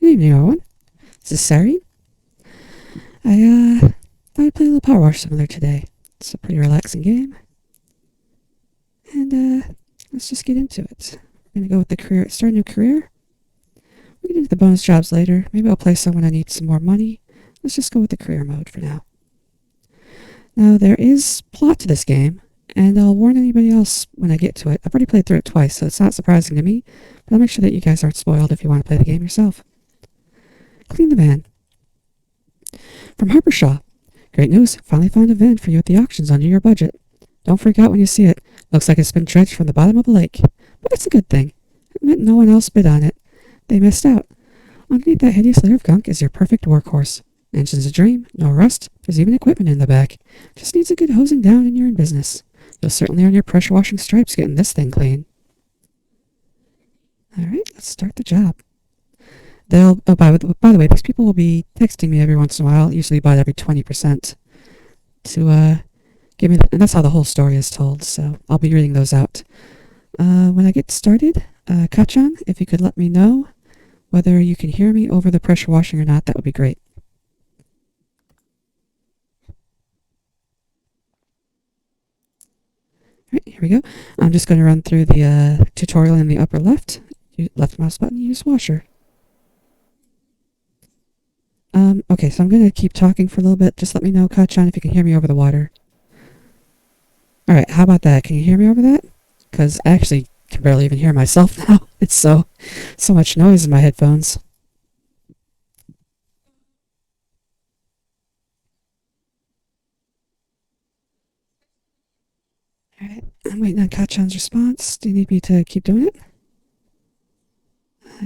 Good evening, everyone. This is Sari. I thought I'd play a little PowerWash Simulator today. It's a pretty relaxing game. And let's just get into it. I'm gonna go with the career, start a new career. We'll get into the bonus jobs later. Maybe I'll play some when I need some more money. Let's just go with the career mode for now. Now, there is plot to this game, and I'll warn anybody else when I get to it. I've already played through it twice, so it's not surprising to me, but I'll make sure that you guys aren't spoiled if you want to play the game yourself. Clean the van. From Harpershaw. Great news, finally found a van for you at the auctions under your budget. Don't freak out when you see it. Looks like it's been dredged from the bottom of a lake. But that's a good thing. It meant no one else bid on it. They missed out. Underneath that hideous layer of gunk is your perfect workhorse. Engine's a dream, no rust, there's even equipment in the back. Just needs a good hosing down and you're in business. You'll certainly earn your pressure washing stripes getting this thing clean. Alright, let's start the job. By the way, these people will be texting me every once in a while, usually about every 20%, to give me, and that's how the whole story is told, so I'll be reading those out. When I get started, Kacchon, if you could let me know whether you can hear me over the pressure washing or not, that would be great. Alright, here we go. I'm just going to run through the tutorial in the upper left. Left mouse button, use washer. Okay, so I'm going to keep talking for a little bit. Just let me know, Kacchon, if you can hear me over the water. Alright, how about that? Can you hear me over that? Because I actually can barely even hear myself now. It's so much noise in my headphones. Alright, I'm waiting on Kacchon's response. Do you need me to keep doing it?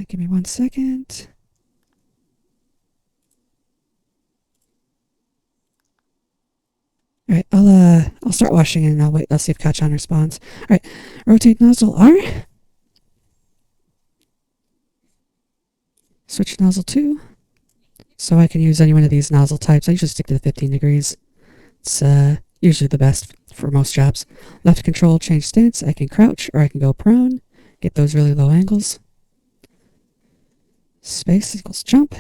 Give me 1 second. Alright, I'll start washing and I'll wait. I'll see if Kacchon responds. Alright, rotate nozzle R. Switch nozzle 2. So I can use any one of these nozzle types. I usually stick to the 15 degrees. It's usually the best for most jobs. Left control, change stance. I can crouch or I can go prone. Get those really low angles. Space equals jump.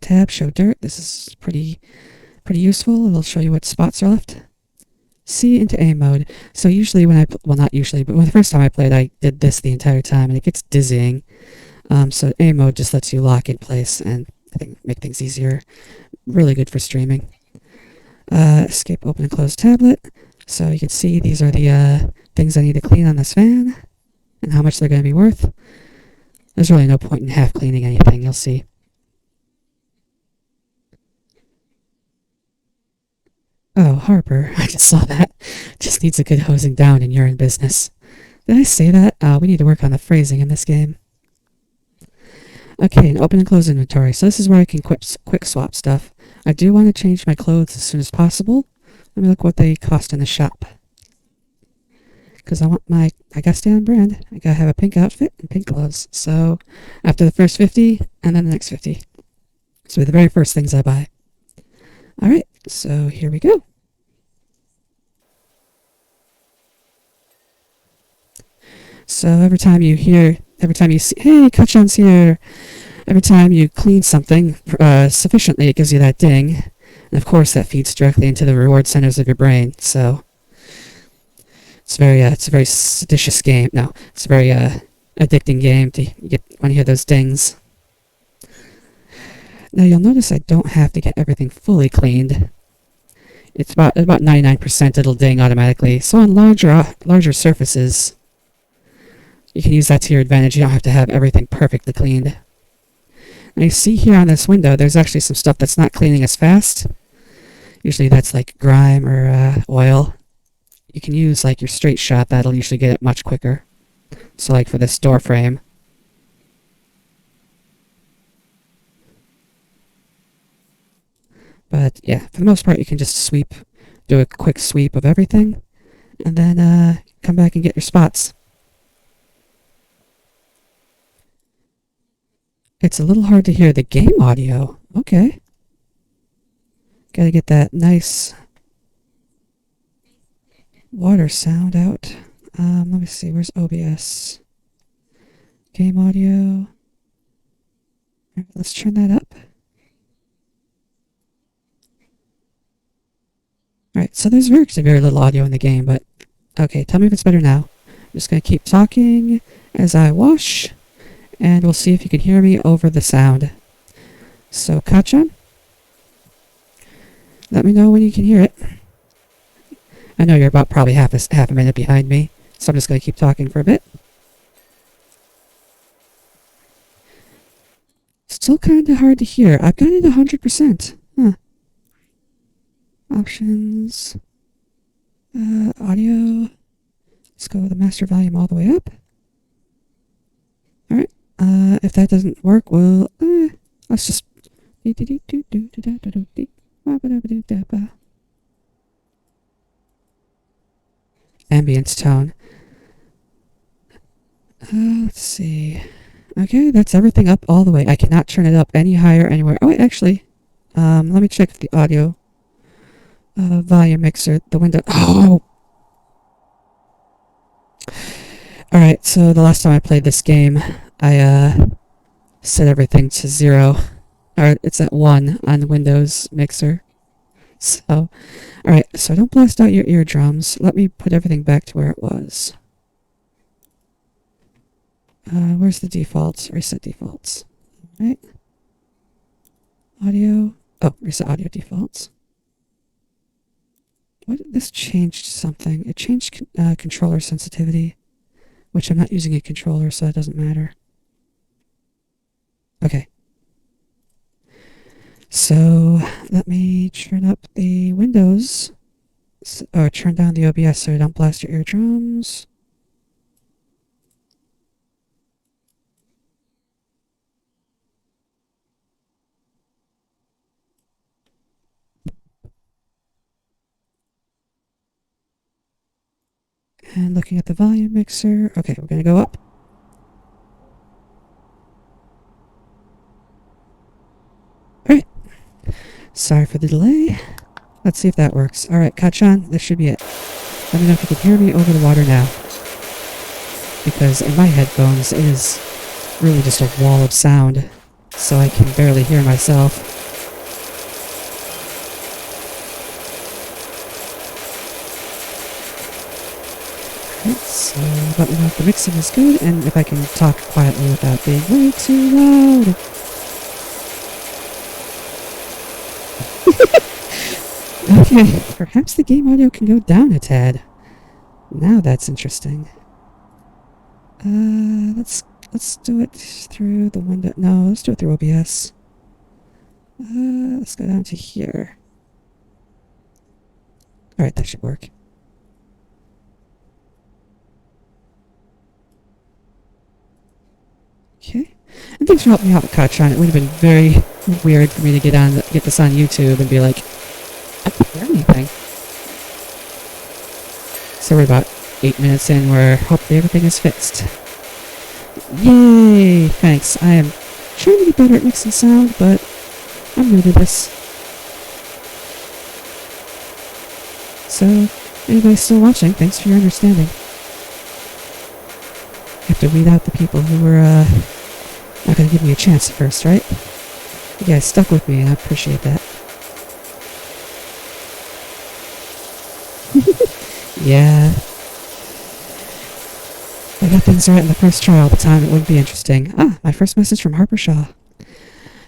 Tab, show dirt. This is pretty useful. It'll show you what spots are left. C into A mode. So usually when not usually, but when the first time I played, I did this the entire time, and it gets dizzying. So A mode just lets you lock in place and I think make things easier. Really good for streaming. Escape, open and close tablet. So you can see these are the things I need to clean on this van and how much they're going to be worth. There's really no point in half cleaning anything, you'll see. Oh, Harper, I just saw that. Just needs a good hosing down and you're in business. Did I say that? We need to work on the phrasing in this game. Okay, and open and close inventory. So this is where I can quick swap stuff. I do want to change my clothes as soon as possible. Let me look what they cost in the shop. Because I gotta stay on brand. I gotta have a pink outfit and pink clothes. So after the first 50, and then the next 50. So the very first things I buy. Alright, so here we go. So every time you see, hey, Kacchon's here. Every time you clean something sufficiently, it gives you that ding. And of course, that feeds directly into the reward centers of your brain. So it's a very seditious game. No, it's a very addicting game to when you hear those dings. Now you'll notice I don't have to get everything fully cleaned. It's about 99% it'll ding automatically. So on larger surfaces, you can use that to your advantage. You don't have to have everything perfectly cleaned. Now you see here on this window, there's actually some stuff that's not cleaning as fast. Usually that's like grime or oil. You can use like your straight shot, that'll usually get it much quicker. So like for this door frame. But yeah, for the most part you can just do a quick sweep of everything, and then come back and get your spots. It's a little hard to hear the game audio. Okay. Gotta get that nice water sound out. Let me see, where's OBS? Game audio. Alright, let's turn that up. Alright, so there's very little audio in the game, but okay, tell me if it's better now. I'm just going to keep talking as I wash, and we'll see if you can hear me over the sound. So, Kacchon, let me know when you can hear it. I know you're about probably half a minute behind me, so I'm just going to keep talking for a bit. Still kind of hard to hear. I've got it 100%. Huh. Options. Audio. Let's go with the master volume all the way up. Alright. If that doesn't work, we'll... let's just... Ambience tone. Let's see. Okay, that's everything up all the way. I cannot turn it up any higher anywhere. Oh, wait, actually, let me check if the audio volume mixer, the window. Oh! Alright, so the last time I played this game, I set everything to 0. Or it's at 1 on the Windows mixer. So, alright, so don't blast out your eardrums. Let me put everything back to where it was. Where's the defaults? Reset defaults. Alright. Audio. Oh, reset audio defaults. What? This changed something. It changed controller sensitivity, which I'm not using a controller, so it doesn't matter. Okay. So, let me turn up the windows, or turn down the OBS so I don't blast your eardrums. And looking at the volume mixer, okay, we're going to go up. Alright. Sorry for the delay. Let's see if that works. Alright, Kacchon, this should be it. Let me know if you can hear me over the water now. Because in my headphones, it is really just a wall of sound, so I can barely hear myself. So let me know if the mixing is good and if I can talk quietly without being way too loud. Okay, perhaps the game audio can go down a tad. Now that's interesting. Let's do it through the window. No, let's do it through OBS. Let's go down to here. Alright, that should work. Okay. And thanks for helping me out with Kacchon. It would have been very weird for me to get this on YouTube and be like, I can't hear anything. So we're about 8 minutes in where hopefully everything is fixed. Yay! Thanks. I am trying to get better at mixing sound, but I'm new to this. So, anybody still watching, thanks for your understanding. I have to weed out the people who were, not gonna give me a chance at first, right? You guys stuck with me, and I appreciate that. Yeah. If I got things right in the first try all the time, it wouldn't be interesting. Ah, my first message from Harper Shaw.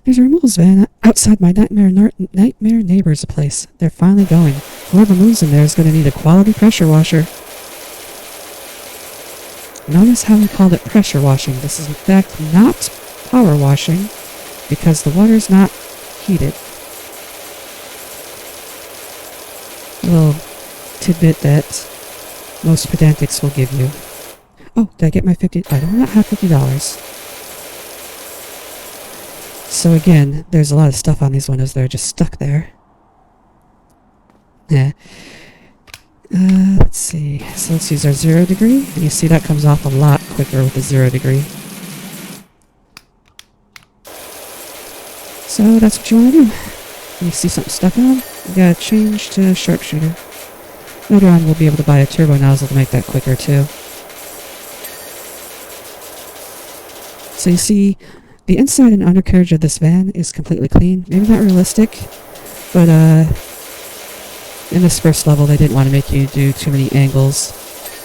There's a removals van outside my nightmare neighbor's place. They're finally going. Whoever moves in there is going to need a quality pressure washer. Notice how we called it pressure washing. This is in fact not power washing because the water's not heated. A little tidbit that most pedantics will give you. Oh, did I get my $50? I do not have $50. So again, there's a lot of stuff on these windows that are just stuck there. Yeah. Let's see. So let's use our 0 degree. And you see that comes off a lot quicker with the 0 degree. So that's what you want to do. When you see something stuck on, you gotta change to sharpshooter. Later on, we'll be able to buy a turbo nozzle to make that quicker too. So you see, the inside and undercarriage of this van is completely clean. Maybe not realistic, but in this first level they didn't want to make you do too many angles.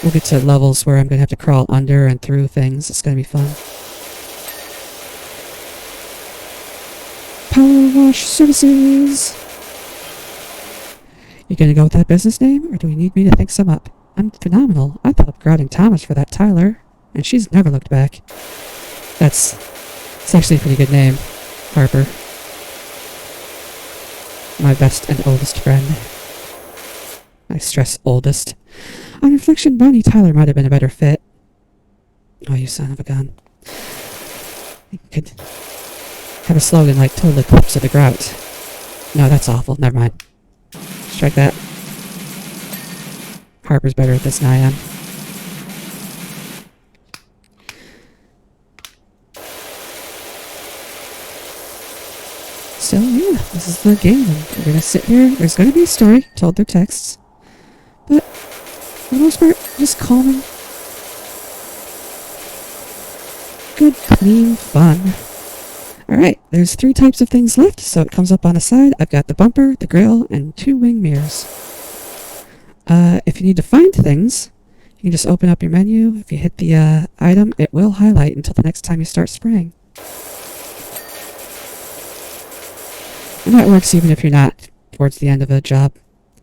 We'll get to levels where I'm going to have to crawl under and through things. It's going to be fun. PowerWash Services! You going to go with that business name, or do we need me to think some up? I'm phenomenal. I thought of grouting Thomas for that Tyler, and she's never looked back. It's actually a pretty good name. Harper. My best and oldest friend. I stress oldest. On reflection, Bonnie Tyler might have been a better fit. Oh, you son of a gun. You could have a slogan like Total Eclipse of the Grout. No, that's awful. Never mind. Strike that. Harper's better at this than I am. So, yeah, this is the game. We're gonna sit here. There's gonna be a story told through texts. But, for the most part, just calming. Good, clean fun. Alright, there's 3 types of things left, so it comes up on the side. I've got the bumper, the grill, and 2 wing mirrors. If you need to find things, you can just open up your menu. If you hit the item, it will highlight until the next time you start spraying. And that works even if you're not towards the end of a job.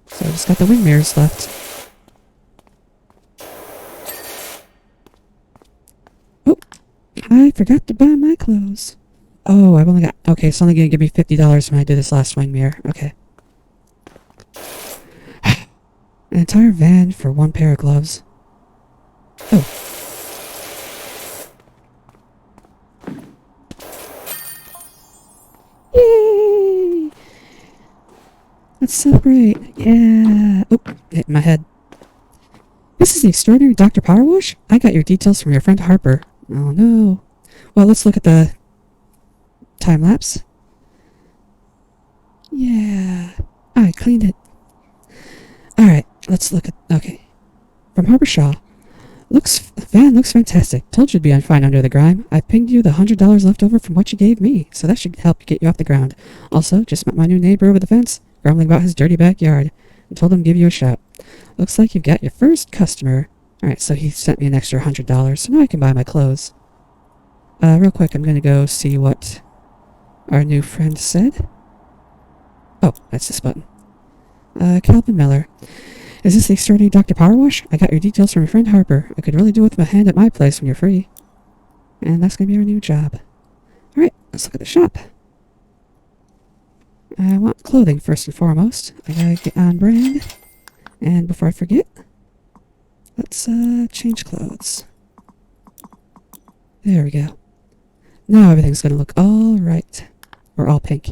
So I just got the wing mirrors left. Oh, I forgot to buy my clothes. Oh, I've only got... Okay, it's only going to give me $50 when I do this last wing mirror. Okay. An entire van for 1 pair of gloves. Oh. Yay! Let's celebrate. Yeah. Oh, hit my head. This is the extraordinary Dr. PowerWash? I got your details from your friend Harper. Oh no. Well, let's look at the time lapse. Yeah. I cleaned it. Alright, let's look at... Okay. From Harper Shaw. Van looks fantastic. Told you it'd be fine under the grime. I pinged you the $100 left over from what you gave me, so that should help get you off the ground. Also, just met my new neighbor over the fence, grumbling about his dirty backyard. I told him to give you a shout. Looks like you've got your first customer. Alright, so he sent me an extra $100, so now I can buy my clothes. Real quick, I'm gonna go see what our new friend said. Oh, that's this button. Calvin Miller. Is this the extraordinary Dr. PowerWash? I got your details from your friend Harper. I could really do with a hand at my place when you're free. And that's gonna be our new job. Alright, let's look at the shop. I want clothing first and foremost. I gotta get on brand. And before I forget, let's change clothes. There we go. Now everything's gonna look all right. Or all pink.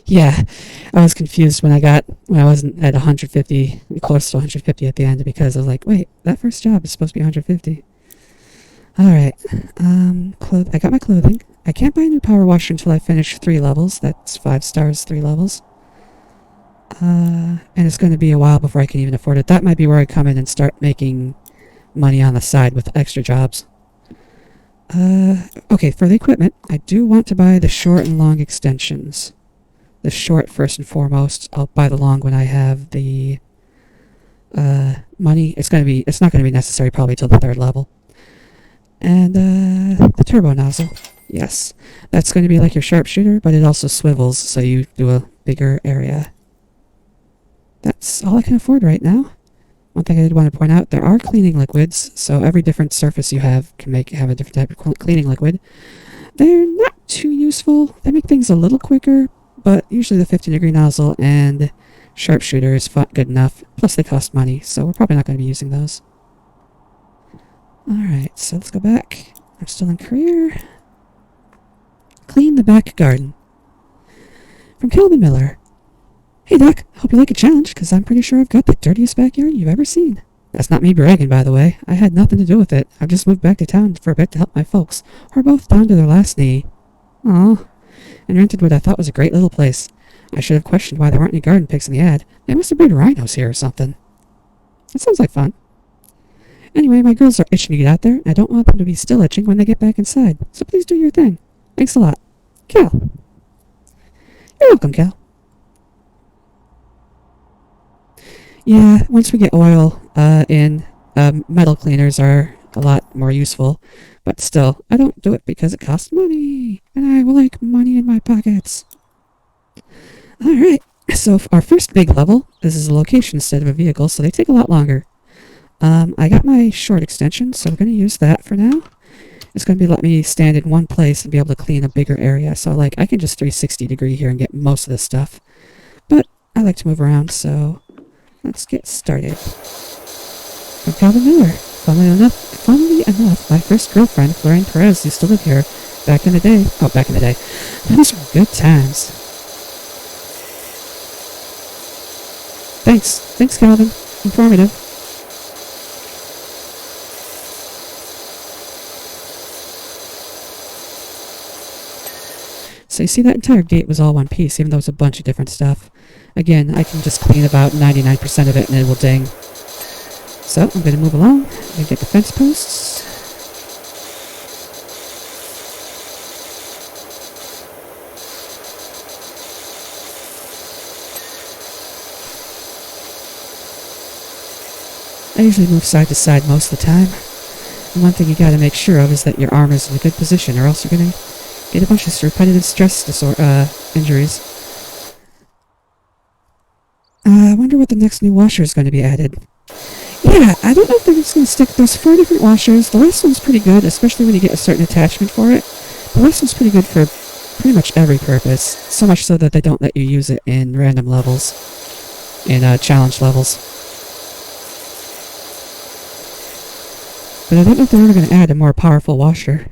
Yeah, I was confused when I wasn't at 150, close to 150 at the end, because I was like, wait, that first job is supposed to be 150. Alright, I got my clothing. I can't buy a new power washer until I finish 3 levels. That's 5 stars, 3 levels. And it's going to be a while before I can even afford it. That might be where I come in and start making money on the side with extra jobs. Okay, for the equipment, I do want to buy the short and long extensions. The short first and foremost. I'll buy the long when I have the money. It's not going to be necessary probably till the 3rd level. And the turbo nozzle. Yes. That's going to be like your sharpshooter, but it also swivels, so you do a bigger area. That's all I can afford right now. One thing I did want to point out, there are cleaning liquids, so every different surface you have can have a different type of cleaning liquid. They're not too useful. They make things a little quicker, but usually the 15-degree nozzle and sharpshooter is good enough. Plus they cost money, so we're probably not going to be using those. Alright, so let's go back. I'm still in career. Clean the back garden. From Calvin Miller. Hey Doc, hope you like a challenge, because I'm pretty sure I've got the dirtiest backyard you've ever seen. That's not me bragging, by the way. I had nothing to do with it. I've just moved back to town for a bit to help my folks, who are both down to their last knee. Aw. And rented what I thought was a great little place. I should have questioned why there weren't any garden pigs in the ad. They must have bred rhinos here or something. That sounds like fun. Anyway, my girls are itching to get out there, and I don't want them to be still itching when they get back inside. So please do your thing. Thanks a lot. Cal. You're welcome, Cal. Yeah, once we get oil in, metal cleaners are a lot more useful. But still, I don't do it because it costs money. And I like money in my pockets. Alright, so our first big level, this is a location instead of a vehicle, so they take a lot longer. I got my short extension, so I'm going to use that for now. It's going to let me stand in one place and be able to clean a bigger area. So, like, I can just 360 degree here and get most of this stuff. But I like to move around, so let's get started. I'm Calvin Miller. Funnily enough, my first girlfriend, Lorraine Perez, used to live here back in the day. Oh, back in the day. Those were good times. Thanks, Calvin. Informative. So you see that entire gate was all one piece, even though it was a bunch of different stuff. Again, I can just clean about 99% of it and it will ding. So I'm going to move along and get the fence posts. I usually move side to side most of the time. And one thing you gotta make sure of is that your arm is in a good position, or else you're gonna get a bunch of repetitive stress injuries. I wonder what the next new washer is going to be added. Yeah, I don't know if they're just going to stick... There's 4 different washers. The last one's pretty good, especially when you get a certain attachment for it. The last one's pretty good for pretty much every purpose. So much so that they don't let you use it in random levels. In challenge levels. But I don't know if they're ever going to add a more powerful washer.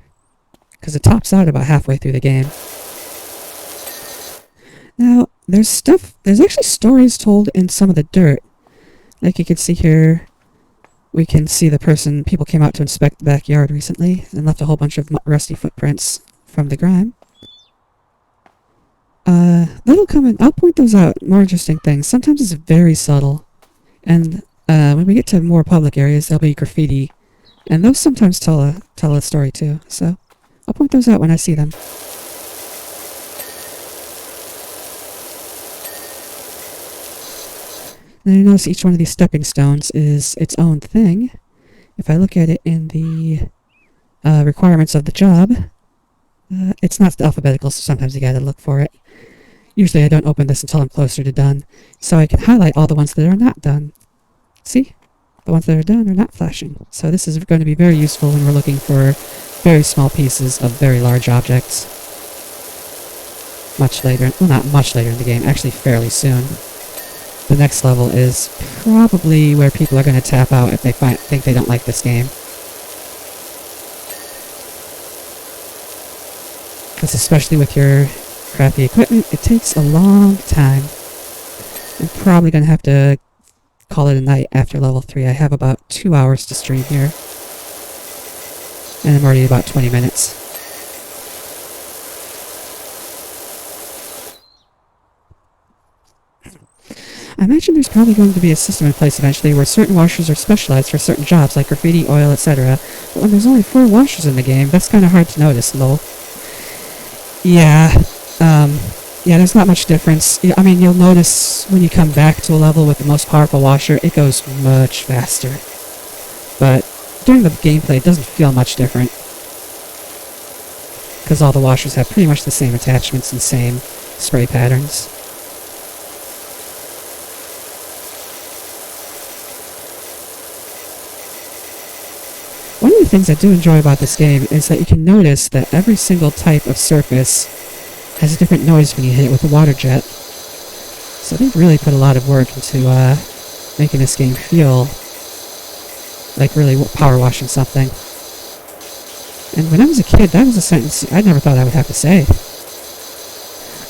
Because it tops out about halfway through the game. Now, there's actually stories told in some of the dirt. Like you can see here, we can see people came out to inspect the backyard recently and left a whole bunch of rusty footprints from the grime. That'll come in, I'll point those out, more interesting things. Sometimes it's very subtle. And when we get to more public areas, there'll be graffiti. And those sometimes tell a story too, so I'll point those out when I see them. And you notice each one of these stepping stones is its own thing. If I look at it in the requirements of the job, it's not alphabetical, so sometimes you gotta look for it. Usually I don't open this until I'm closer to done, so I can highlight all the ones that are not done. See? The ones that are done are not flashing. So this is going to be very useful when we're looking for very small pieces of very large objects. Much later, well, not much later in the game, actually fairly soon. The next level is probably where people are going to tap out if they think they don't like this game. Because especially with your crappy equipment, it takes a long time. I'm probably going to have to call it a night after level 3. I have about 2 hours to stream here. And I'm already about 20 minutes. I imagine there's probably going to be a system in place eventually where certain washers are specialized for certain jobs like graffiti, oil, etc. But when there's only 4 washers in the game, that's kind of hard to notice, lol. Yeah, there's not much difference. I mean, you'll notice when you come back to a level with the most powerful washer, it goes much faster. But during the gameplay, it doesn't feel much different. Because all the washers have pretty much the same attachments and same spray patterns. One of the things I do enjoy about this game is that you can notice that every single type of surface has a different noise when you hit it with a water jet. So they've really put a lot of work into making this game feel like really power washing something. And when I was a kid, that was a sentence I never thought I would have to say.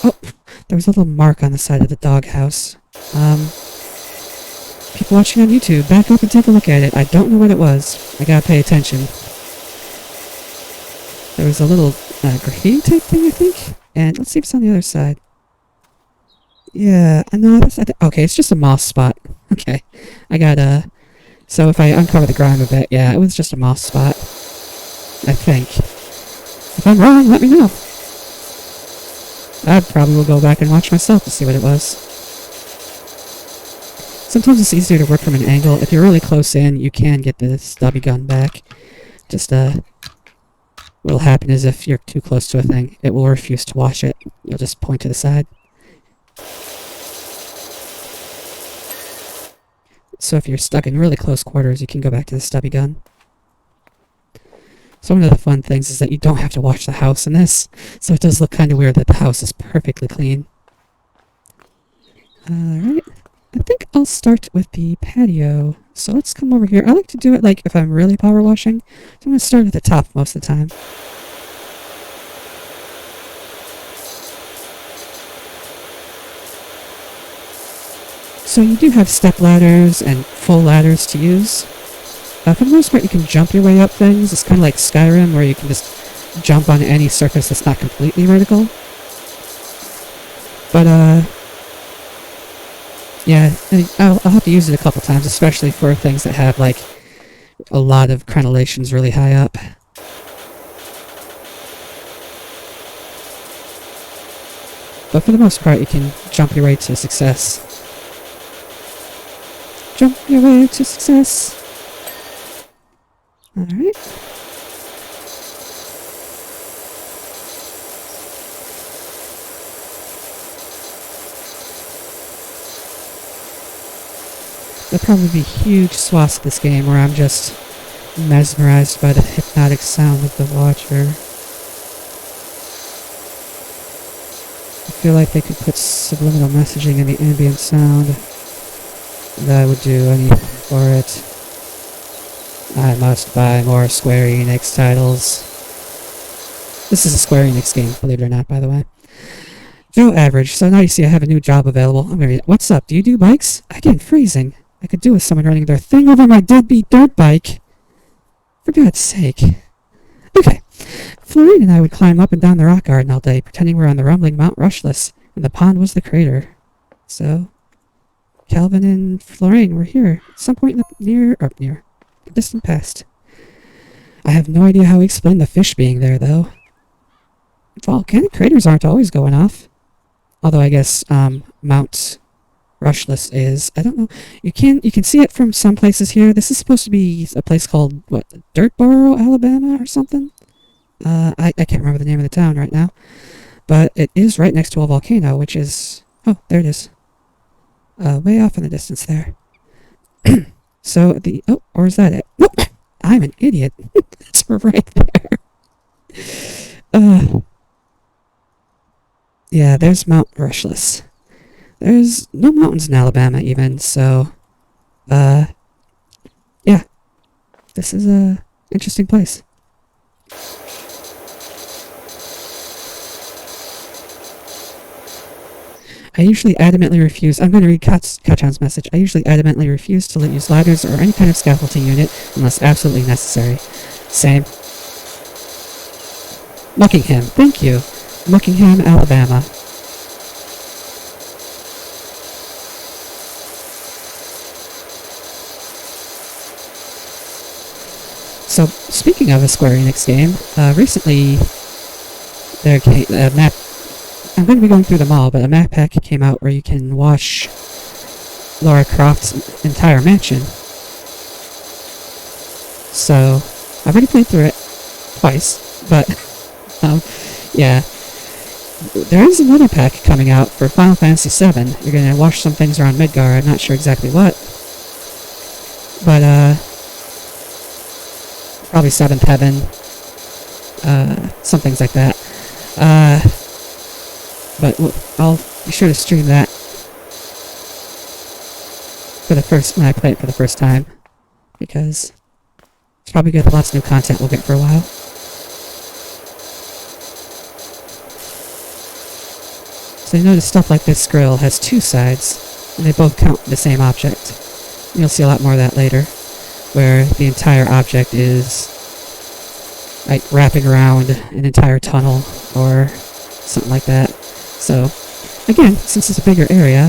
Oh, there was a little mark on the side of the doghouse. People watching on YouTube, back up and take a look at it. I don't know what it was. I gotta pay attention. There was a little graffiti type thing, I think. And let's see if it's on the other side. Yeah, no, okay, it's just a moss spot. Okay, I got So if I uncover the grime a bit, yeah, it was just a moss spot. I think. If I'm wrong, let me know. I probably will go back and watch myself to see what it was. Sometimes it's easier to work from an angle. If you're really close in, you can get the stubby gun back. Just, what will happen is if you're too close to a thing, it will refuse to watch it. You'll just point to the side. So if you're stuck in really close quarters, you can go back to the stubby gun. So one of the fun things is that you don't have to watch the house in this, so it does look kind of weird that the house is perfectly clean. Alright, I think I'll start with the patio. So let's come over here. I like to do it like if I'm really power washing, so I'm going to start at the top most of the time. So you do have step ladders and full ladders to use. For the most part, you can jump your way up things. It's kind of like Skyrim, where you can just jump on any surface that's not completely vertical. But, yeah, I'll have to use it a couple times, especially for things that have, like, a lot of crenellations really high up. But for the most part, you can jump your way to success. Jump your way to success. Alright. There'll probably be huge swaths of this game where I'm just mesmerized by the hypnotic sound of the watcher. I feel like they could put subliminal messaging in the ambient sound. And I would do anything for it. I must buy more Square-Enix titles. This is a Square-Enix game, believe it or not, by the way. Joe Average. So now you see I have a new job available. I'm gonna read it. What's up? Do you do bikes? Again, freezing. I could do with someone running their thing over my deadbeat dirt bike. For God's sake. Okay. Florine and I would climb up and down the rock garden all day, pretending we're on the rumbling Mount Rushless, and the pond was the crater. So, Calvin and Florine were here at some point in the distant past. I have no idea how he explained the fish being there, though. Volcanic craters aren't always going off. Although I guess Mount Rushless is. I don't know. You can see it from some places here. This is supposed to be a place called, what, Dirtboro, Alabama or something? I can't remember the name of the town right now. But it is right next to a volcano, which is... Oh, there it is. Way off in the distance there. So the... Oh, or is that it? Nope! I'm an idiot. It's right there. Yeah, there's Mount Rushless. There's no mountains in Alabama even, so... Yeah. This is a interesting place. I usually adamantly refuse... I'm going to read Kacchon's message. I usually adamantly refuse to use ladders or any kind of scaffolding unit unless absolutely necessary. Same. Muckingham. Thank you. Muckingham, Alabama. So, speaking of a Square-Enix game, recently there came a map... I'm going to be going through them all, but a map pack came out where you can wash Lara Croft's entire mansion. So, I've already played through it twice, but, yeah. There is another pack coming out for Final Fantasy VII. You're going to wash some things around Midgar. I'm not sure exactly what. But, probably 7th Heaven. Some things like that. But I'll be sure to stream that when I play it for the first time. Because it's probably good. Lots of new content we'll get for a while. So you notice stuff like this grill has two sides, and they both count the same object. And you'll see a lot more of that later, where the entire object is like wrapping around an entire tunnel or something like that. So, again, since it's a bigger area,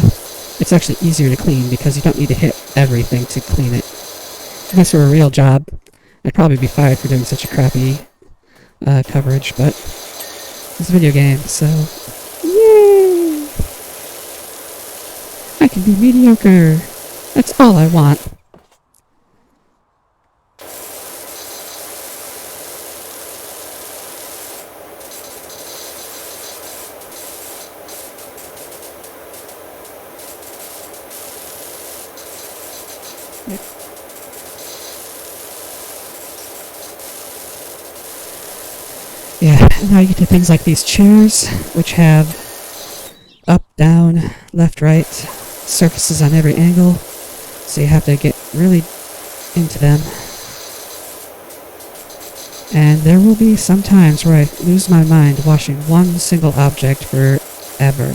it's actually easier to clean because you don't need to hit everything to clean it. If this were a real job, I'd probably be fired for doing such a crappy coverage, but it's a video game, so yay! I can be mediocre. That's all I want. Yeah, now you get to things like these chairs, which have up, down, left, right, surfaces on every angle, so you have to get really into them. And there will be some times where I lose my mind washing one single object forever.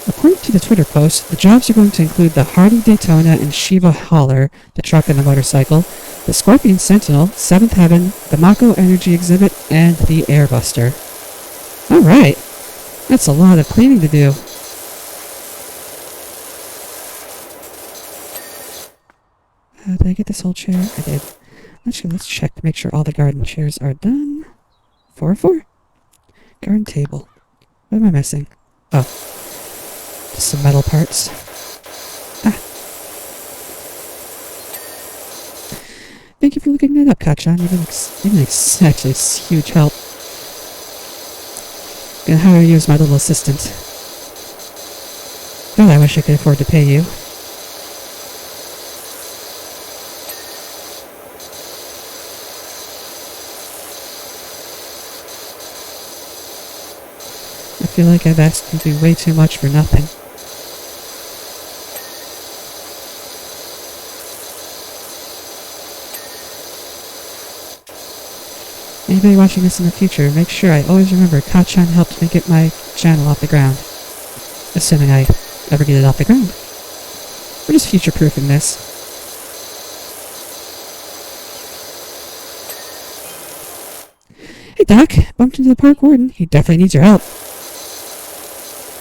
According to the Twitter post, the jobs are going to include the Hardy Daytona and Shiva Hauler, the truck and the motorcycle, the Scorpion Sentinel, Seventh Heaven, the Mako Energy Exhibit, and the Airbuster. Alright, that's a lot of cleaning to do. Did I get this whole chair? I did. Actually, let's check to make sure all the garden chairs are done. 4 of 4. Garden table. What am I missing? Oh. Just some metal parts. Ah. Thank you for looking that up, Kacchon. You've been actually a huge help. Gonna hire you as my little assistant. God, I wish I could afford to pay you. I feel like I've asked you to do way too much for nothing. Anybody watching this in the future, make sure I always remember Kacchon helped me get my channel off the ground. Assuming I ever get it off the ground. We're just future-proofing this. Hey Doc, bumped into the park warden. He definitely needs your help.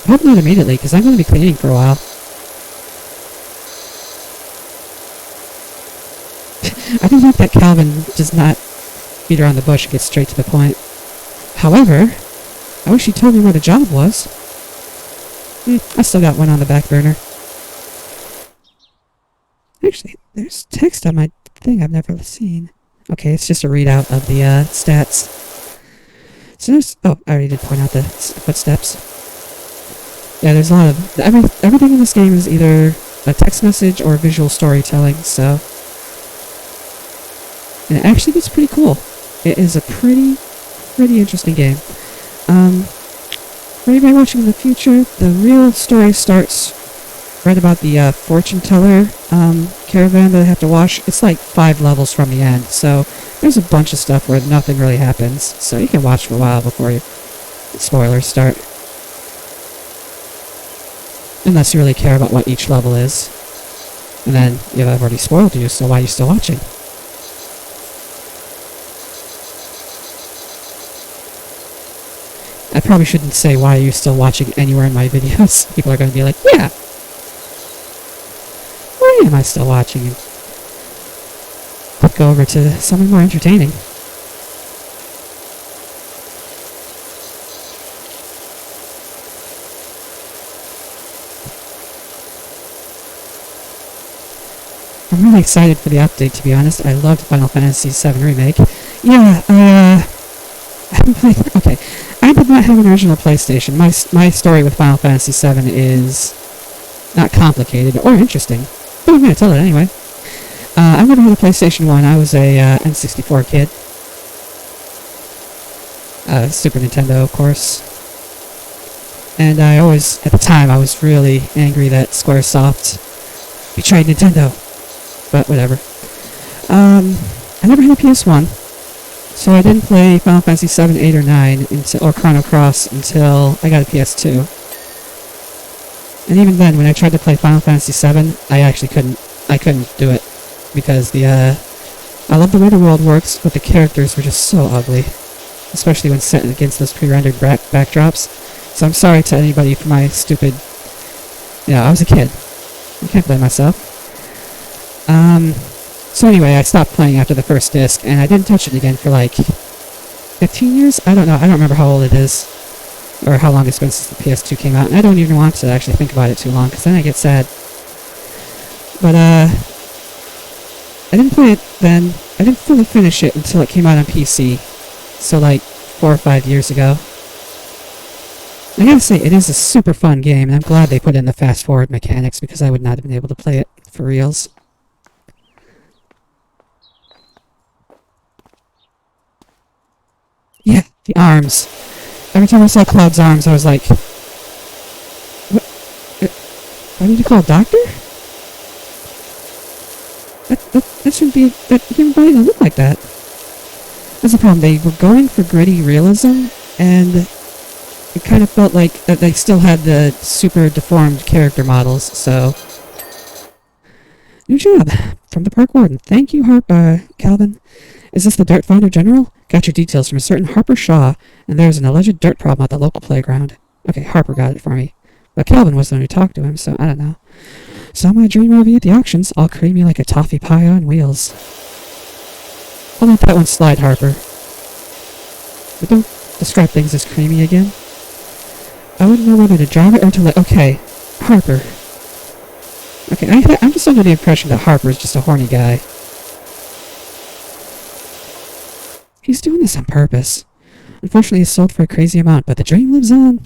I hope not immediately, because I'm going to be cleaning for a while. I do like that Calvin does not beat around the bush and get straight to the point. However, I wish he told me what the job was. I still got one on the back burner. Actually, there's text on my thing I've never seen. Okay, it's just a readout of the stats. So there's... Oh, I already did point out the footsteps. Yeah, there's a lot of... Everything in this game is either a text message or visual storytelling, so... And it actually gets pretty cool. It is a pretty interesting game. For anybody watching in the future, the real story starts right about the fortune teller caravan that I have to wash. It's like 5 levels from the end, so there's a bunch of stuff where nothing really happens. So you can watch for a while before spoilers start. Unless you really care about what each level is. And then, yeah, I've already spoiled you, so why are you still watching? I probably shouldn't say why are you still watching anywhere in my videos. People are going to be like, yeah! Why am I still watching? Click over to something more entertaining. I'm really excited for the update, to be honest. I loved Final Fantasy VII Remake. Yeah, I haven't played... Okay. I did not have an original PlayStation. My story with Final Fantasy VII is not complicated or interesting, but I'm going to tell it anyway. I never had a PlayStation 1. I was a N64 kid. Super Nintendo, of course. And I always, at the time, I was really angry that Squaresoft betrayed Nintendo. But whatever. I never had a PS1. So I didn't play Final Fantasy 7, 8, or 9, or Chrono Cross until I got a PS2. And even then, when I tried to play Final Fantasy 7, I couldn't do it. Because I love the way the world works, but the characters were just so ugly. Especially when set against those pre-rendered backdrops. So I'm sorry to anybody for my stupid... I was a kid. I can't blame myself. So anyway, I stopped playing after the first disc, and I didn't touch it again for like 15 years? I don't know. I don't remember how old it is, or how long it's been since the PS2 came out, and I don't even want to actually think about it too long, because then I get sad. But, I didn't play it then. I didn't fully finish it until it came out on PC, so like 4 or 5 years ago. I gotta say, it is a super fun game, and I'm glad they put in the fast-forward mechanics, because I would not have been able to play it for reals. Yeah, the arms. Every time I saw Cloud's arms, I was like, what? Why did you call a doctor? That shouldn't be, that human body doesn't look like that. That's the problem. They were going for gritty realism, and it kind of felt like that they still had the super deformed character models, so. New job from the park warden. Thank you, Calvin. Is this the Dirt Finder General? Got your details from a certain Harper Shaw, and there's an alleged dirt problem at the local playground. Okay, Harper got it for me. But Calvin was the one who talked to him, so I don't know. Saw my dream movie at the auctions, all creamy like a toffee pie on wheels. I'll let that one slide, Harper. But don't describe things as creamy again. I wouldn't know whether to drop it or to let... Okay, Harper. Okay, I'm just under the impression that Harper is just a horny guy. He's doing this on purpose. Unfortunately, he's sold for a crazy amount, but the dream lives on.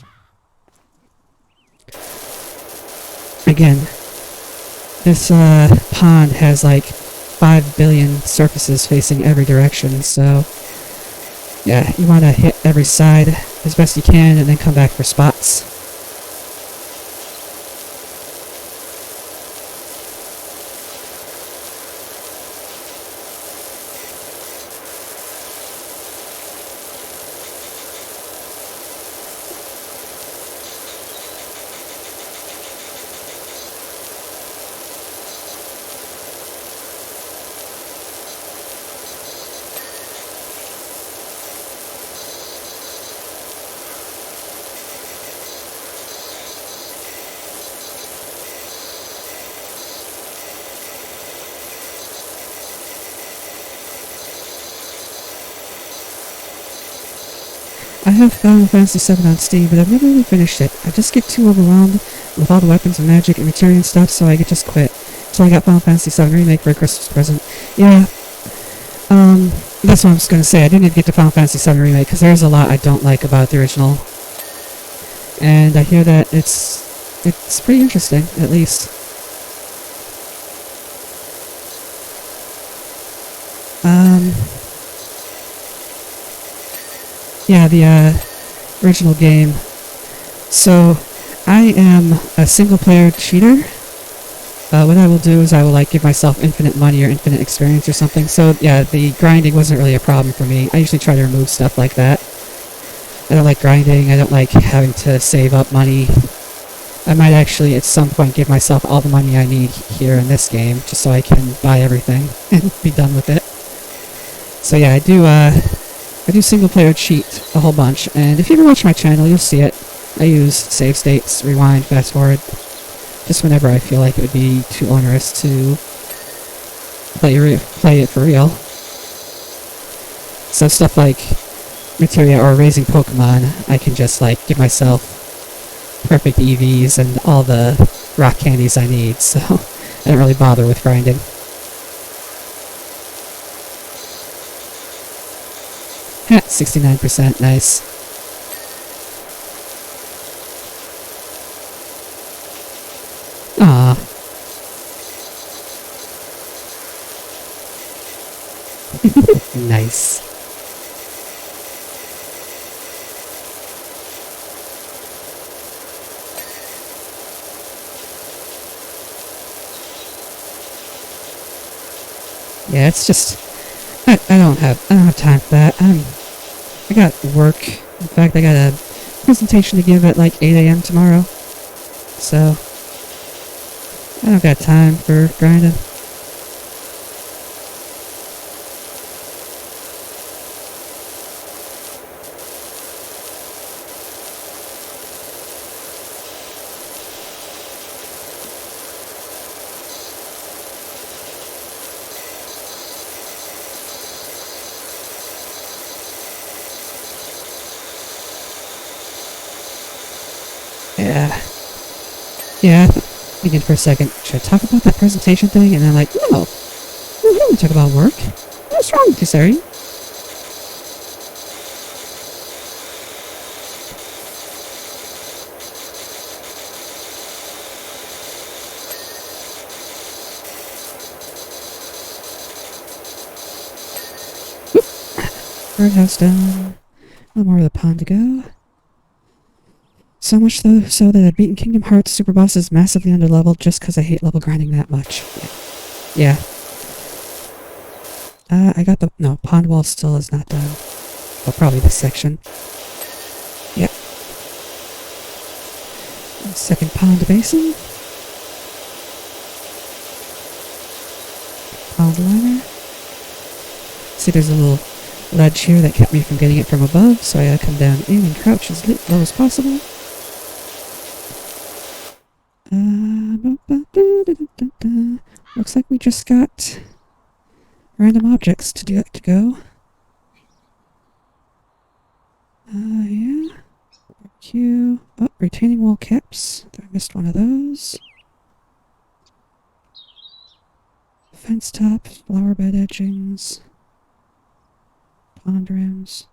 Again, this pond has like 5 billion surfaces facing every direction, so yeah, you want to hit every side as best you can and then come back for spots. I have Final Fantasy VII on Steam, but I've never really finished it. I just get too overwhelmed with all the weapons and magic and materia and stuff, so I could just quit. So I got Final Fantasy VII Remake for a Christmas present. Yeah, that's what I was going to say. I didn't even get to Final Fantasy VII Remake, because there's a lot I don't like about the original. And I hear that it's pretty interesting, at least. Yeah, the original game. So, I am a single-player cheater. What I will do is I will like give myself infinite money or infinite experience or something. So yeah, the grinding wasn't really a problem for me. I usually try to remove stuff like that. I don't like grinding. I don't like having to save up money. I might actually at some point give myself all the money I need here in this game, just so I can buy everything and be done with it. So yeah, I do single-player cheat a whole bunch, and if you ever watch my channel, you'll see it. I use save states, rewind, fast forward, just whenever I feel like it would be too onerous to play it for real. So stuff like materia or raising Pokemon, I can just like give myself perfect EVs and all the rock candies I need, so I don't really bother with grinding. At 69%, nice. Ah. Nice. Yeah, it's just I don't have time for that. I got work. In fact, I got a presentation to give at like 8 a.m. tomorrow. So I don't got time for grinding. Yeah. Yeah, thinking for a second, should I talk about that presentation thing? And then like, no, we don't talk about work. What's wrong with you, sir? Birdhouse done. No more of the pond to go. So much though, so that I've beaten Kingdom Hearts super bosses massively underleveled just because I hate level grinding that much. Yeah. I got the... No, pond wall still is not done. Well, probably this section. Yep. Second pond basin. Pond liner. See, there's a little ledge here that kept me from getting it from above, so I gotta come down in and crouch as low as possible. Looks like we just got random objects to go. Yeah. Barbecue. Oh, retaining wall caps. I missed one of those. Fence top, flower bed edgings. Pond rims.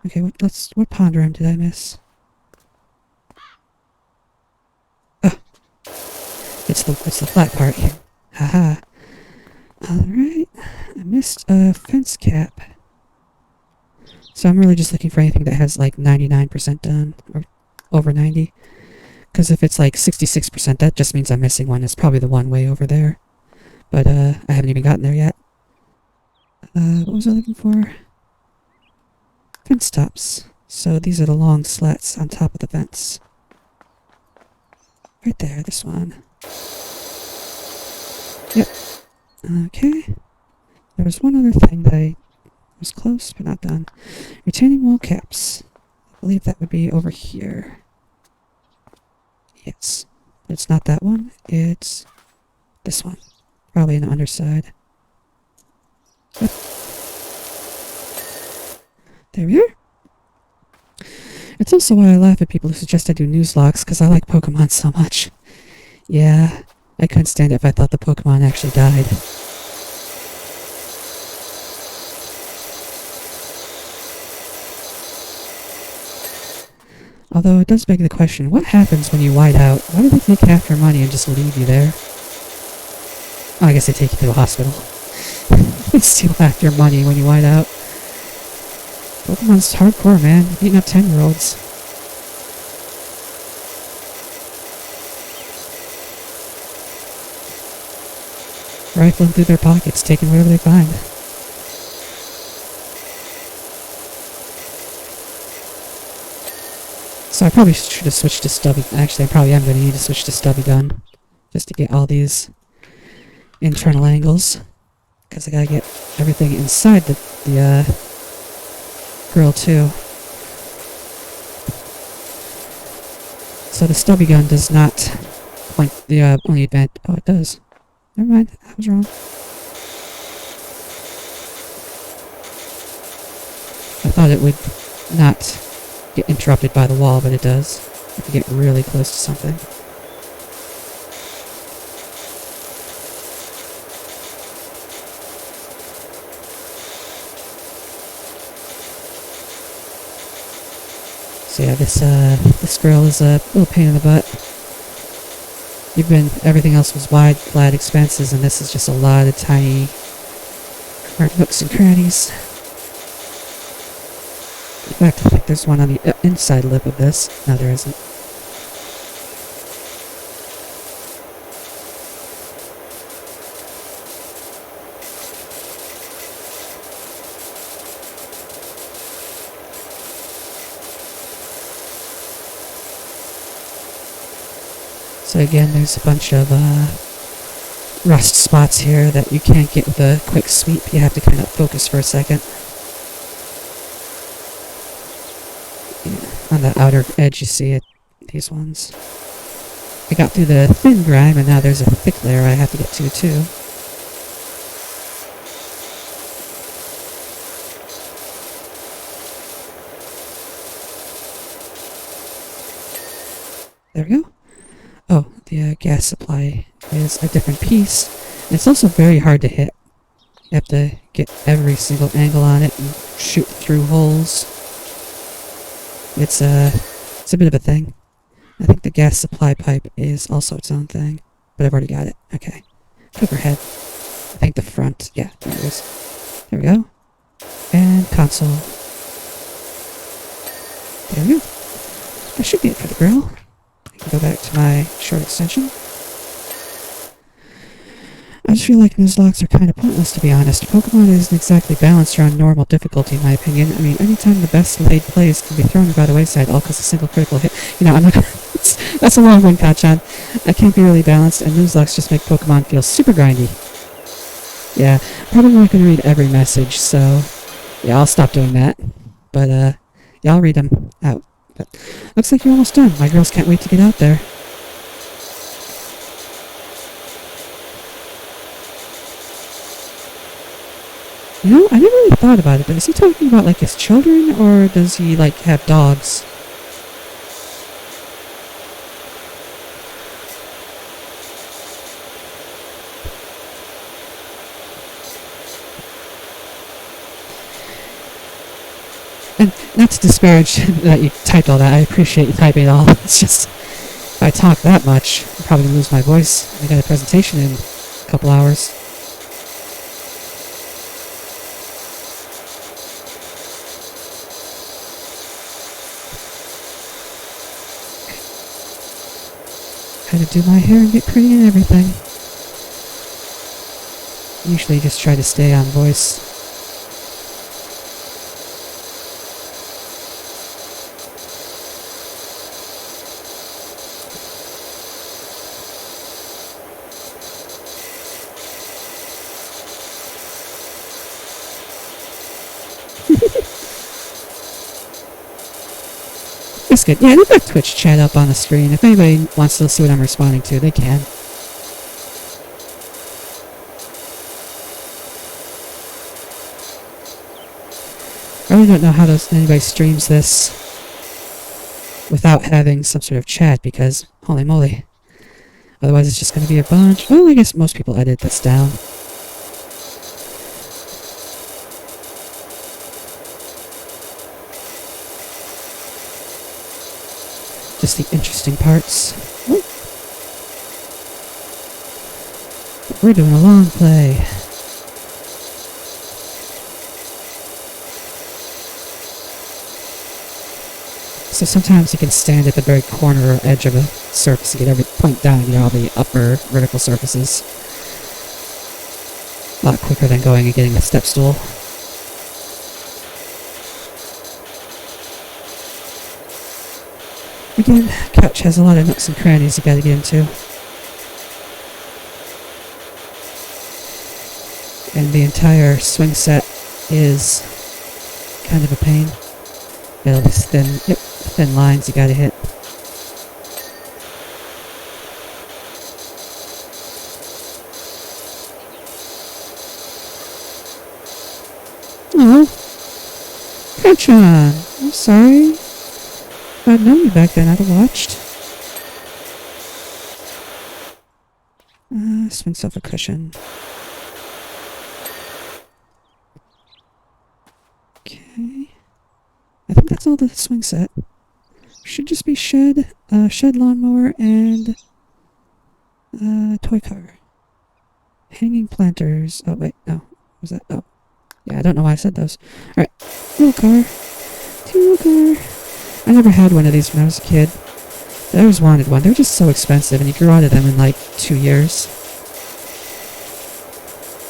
Okay, what pond rim did I miss? Oh, it's the flat part here. Haha. Alright, I missed a fence cap. So I'm really just looking for anything that has like 99% done, or over 90. Because if it's like 66%, that just means I'm missing one. It's probably the one way over there. But I haven't even gotten there yet. What was I looking for? Fence tops. So these are the long slats on top of the fence. Right there, this one. Yep. Okay. There was one other thing that I was close, but not done. Retaining wall caps. I believe that would be over here. Yes. It's not that one. It's this one. Probably on the underside. Yep. There we are. It's also why I laugh at people who suggest I do news logs, because I like Pokemon so much. Yeah, I couldn't stand it if I thought the Pokemon actually died. Although it does beg the question, what happens when you white out? Why do they take half your money and just leave you there? Oh, I guess they take you to the hospital. They steal half your money when you white out. Pokemon's hardcore, man. Beating up 10-year-olds. Rifling through their pockets, taking whatever they find. So I probably should have switched to stubby. Actually, I probably am going to need to switch to stubby gun. Just to get all these internal angles. Because I gotta get everything inside the grill too. So the stubby gun does not point the only advantage. Oh, it does. Never mind, I was wrong. I thought it would not get interrupted by the wall, but it does. If you get really close to something. So yeah, this grill is a little pain in the butt. Everything else was wide, flat expanses, and this is just a lot of tiny nooks and crannies. In fact, I think there's one on the inside lip of this. No, there isn't. So again, there's a bunch of rust spots here that you can't get with a quick sweep. You have to kind of focus for a second. Yeah, on the outer edge you see it, these ones. I got through the thin grime and now there's a thick layer I have to get to too. There we go. Oh, the gas supply is a different piece. And it's also very hard to hit. You have to get every single angle on it and shoot through holes. It's a bit of a thing. I think the gas supply pipe is also its own thing. But I've already got it. Okay. Cooker head. I think the front. Yeah, there it is. There we go. And console. There we go. That should be it for the grill. I can go back to my short extension. I just feel like nuzlockes are kind of pointless, to be honest. Pokemon isn't exactly balanced around normal difficulty, in my opinion. I mean, anytime the best laid plays can be thrown by the wayside, all because a single critical hit. You know, I'm not gonna... that's a long one, Kacchon. That can't be really balanced, and nuzlocks just make Pokemon feel super grindy. Yeah, probably not going to read every message, so... yeah, I'll stop doing that. But, yeah, I'll read them out. But looks like you're almost done. My girls can't wait to get out there. You know, I never really thought about it, but is he talking about, like, his children, or does he, like, have dogs? And not to disparage that you typed all that, I appreciate you typing it all. It's just, if I talk that much, I'm probably going to lose my voice. I got a presentation in a couple hours. Had to do my hair and get pretty and everything. Usually just try to stay on voice. That's good. Yeah, leave that Twitch chat up on the screen. If anybody wants to see what I'm responding to, they can. I really don't know how anybody streams this without having some sort of chat, because, holy moly. Otherwise it's just going to be a bunch. Well, I guess most people edit this down. Just the interesting parts. Oh. We're doing a long play. So sometimes you can stand at the very corner or edge of a surface and get every point down, you know, all the upper vertical surfaces. A lot quicker than going and getting a step stool. Again, couch has a lot of nooks and crannies you gotta get into. And the entire swing set is kind of a pain. Got all these thin lines you gotta hit. Oh, Kacchon, I'm sorry. If I'd known you back then, I'd have watched. Swing sofa cushion. Okay. I think that's all the swing set. Should just be shed lawnmower, and toy car. Hanging planters. Oh wait, no. What was that? Oh. Yeah, I don't know why I said those. Alright. Little car. Little car. I never had one of these when I was a kid. I always wanted one. They're just so expensive, and you grew out of them in like 2 years.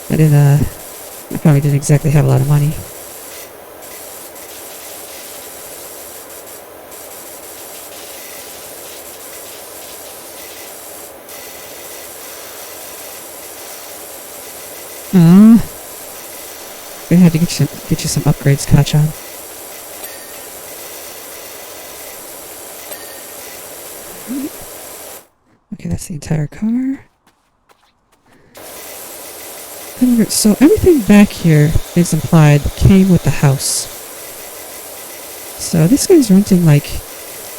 I probably didn't exactly have a lot of money. Gonna have to get you some upgrades, Kacchon. Okay, that's the entire car. So everything back here is implied came with the house. So this guy's renting like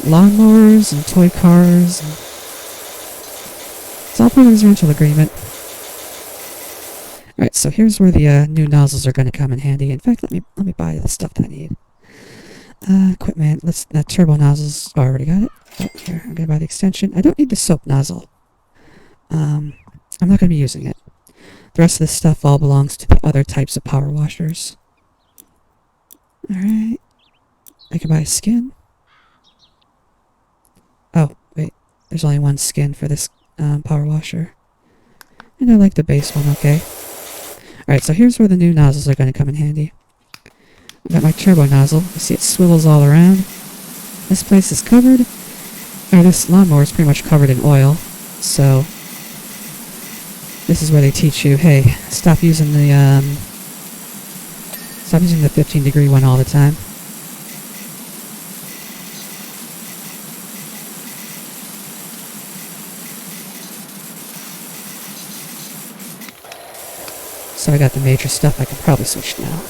lawnmowers and toy cars. And it's all part of his rental agreement. Alright, so here's where the new nozzles are going to come in handy. In fact, let me buy the stuff that I need. Equipment. Turbo nozzles. Oh, I already got it. Oh, here, I'm going to buy the extension. I don't need the soap nozzle. I'm not going to be using it. The rest of this stuff all belongs to the other types of power washers. Alright. I can buy a skin. Oh, wait. There's only one skin for this power washer. And I like the base one, okay. Alright, so here's where the new nozzles are going to come in handy. I've got my turbo nozzle. You see it swivels all around. This place is covered. Or this lawnmower is pretty much covered in oil. So this is where they teach you, hey, stop using the 15-degree one all the time. So I got the major stuff. I can probably switch now.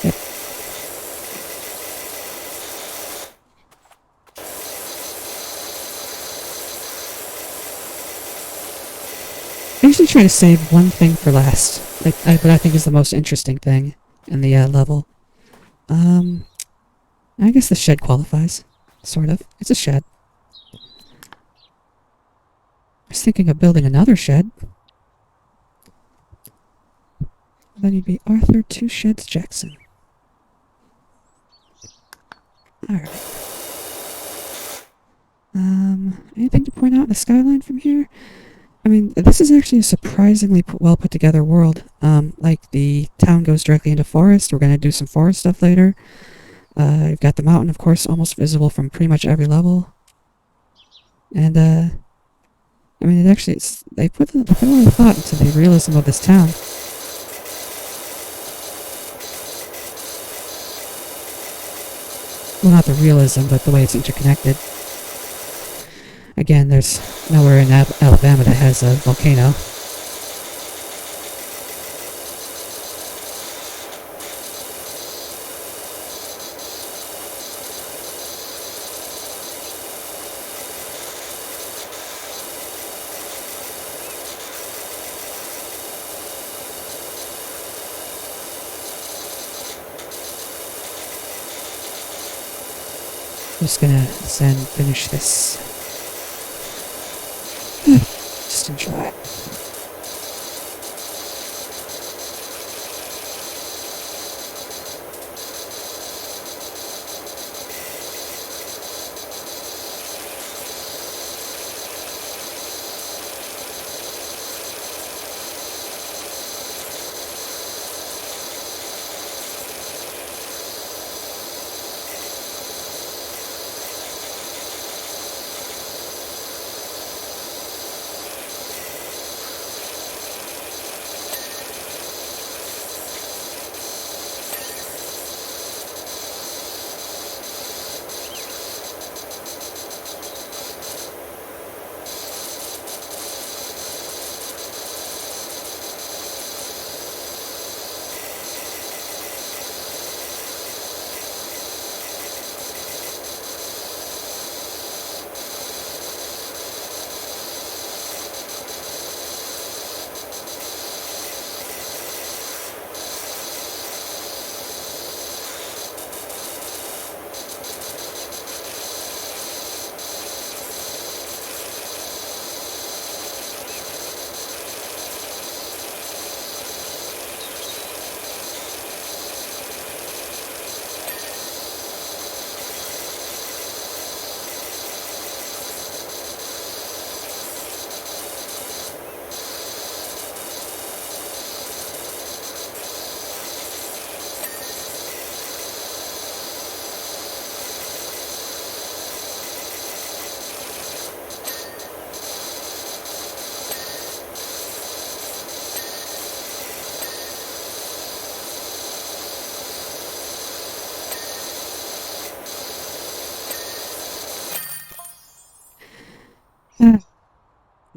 Yep. I usually try to save one thing for last, but I think is the most interesting thing in the level. I guess the shed qualifies, sort of. It's a shed. I was thinking of building another shed. Then you'd be Arthur Two Sheds Jackson. Alright. Anything to point out in the skyline from here? I mean, this is actually a surprisingly well put together world. Like, the town goes directly into forest. We're going to do some forest stuff later. You've got the mountain, of course, almost visible from pretty much every level. And, I mean, they put a lot of thought into the realism of this town. Well, not the realism, but the way it's interconnected. Again, there's nowhere in Alabama that has a volcano. I'm just gonna finish this. Just enjoy it.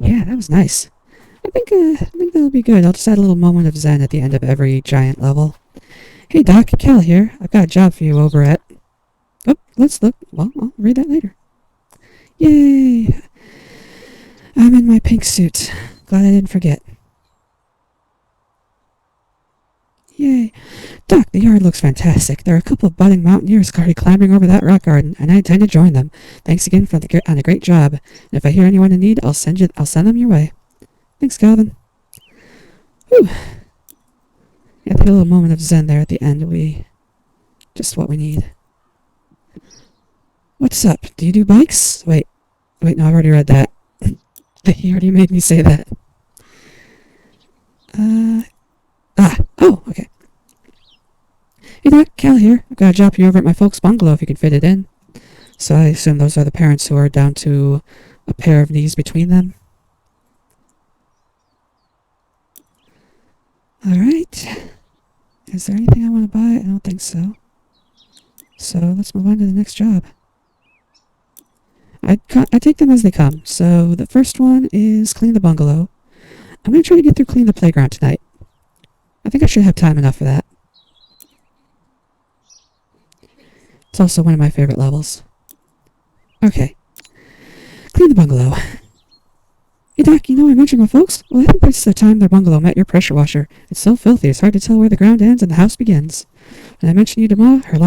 Yeah, that was nice. I think that'll be good. I'll just add a little moment of zen at the end of every giant level. Hey Doc, Cal here. I've got a job for you over at... Oh, let's look. Well, I'll read that later. Yay! I'm in my pink suit. Glad I didn't forget. Yay! Doc, the yard looks fantastic. There are a couple of budding mountaineers already clambering over that rock garden, and I intend to join them. Thanks again on a great job. And if I hear anyone in need, I'll send them your way. Thanks, Calvin. Whew. Yeah, a little moment of zen there at the end. Just what we need. What's up? Do you do bikes? Wait, no, I've already read that. He already made me say that. Oh, okay. Hey Doc, Cal here. I've got a job for you over at my folks' bungalow if you can fit it in. So I assume those are the parents who are down to a pair of knees between them. Alright. Is there anything I want to buy? I don't think so. So let's move on to the next job. I take them as they come. So the first one is clean the bungalow. I'm going to try to get through clean the playground tonight. I think I should have time enough for that. It's also one of my favorite levels. Okay. Clean the bungalow. Hey Doc, I mentioned my folks? Well, I think this is the time their bungalow met your pressure washer. It's so filthy, it's hard to tell where the ground ends and the house begins. When I mentioned you to Ma, her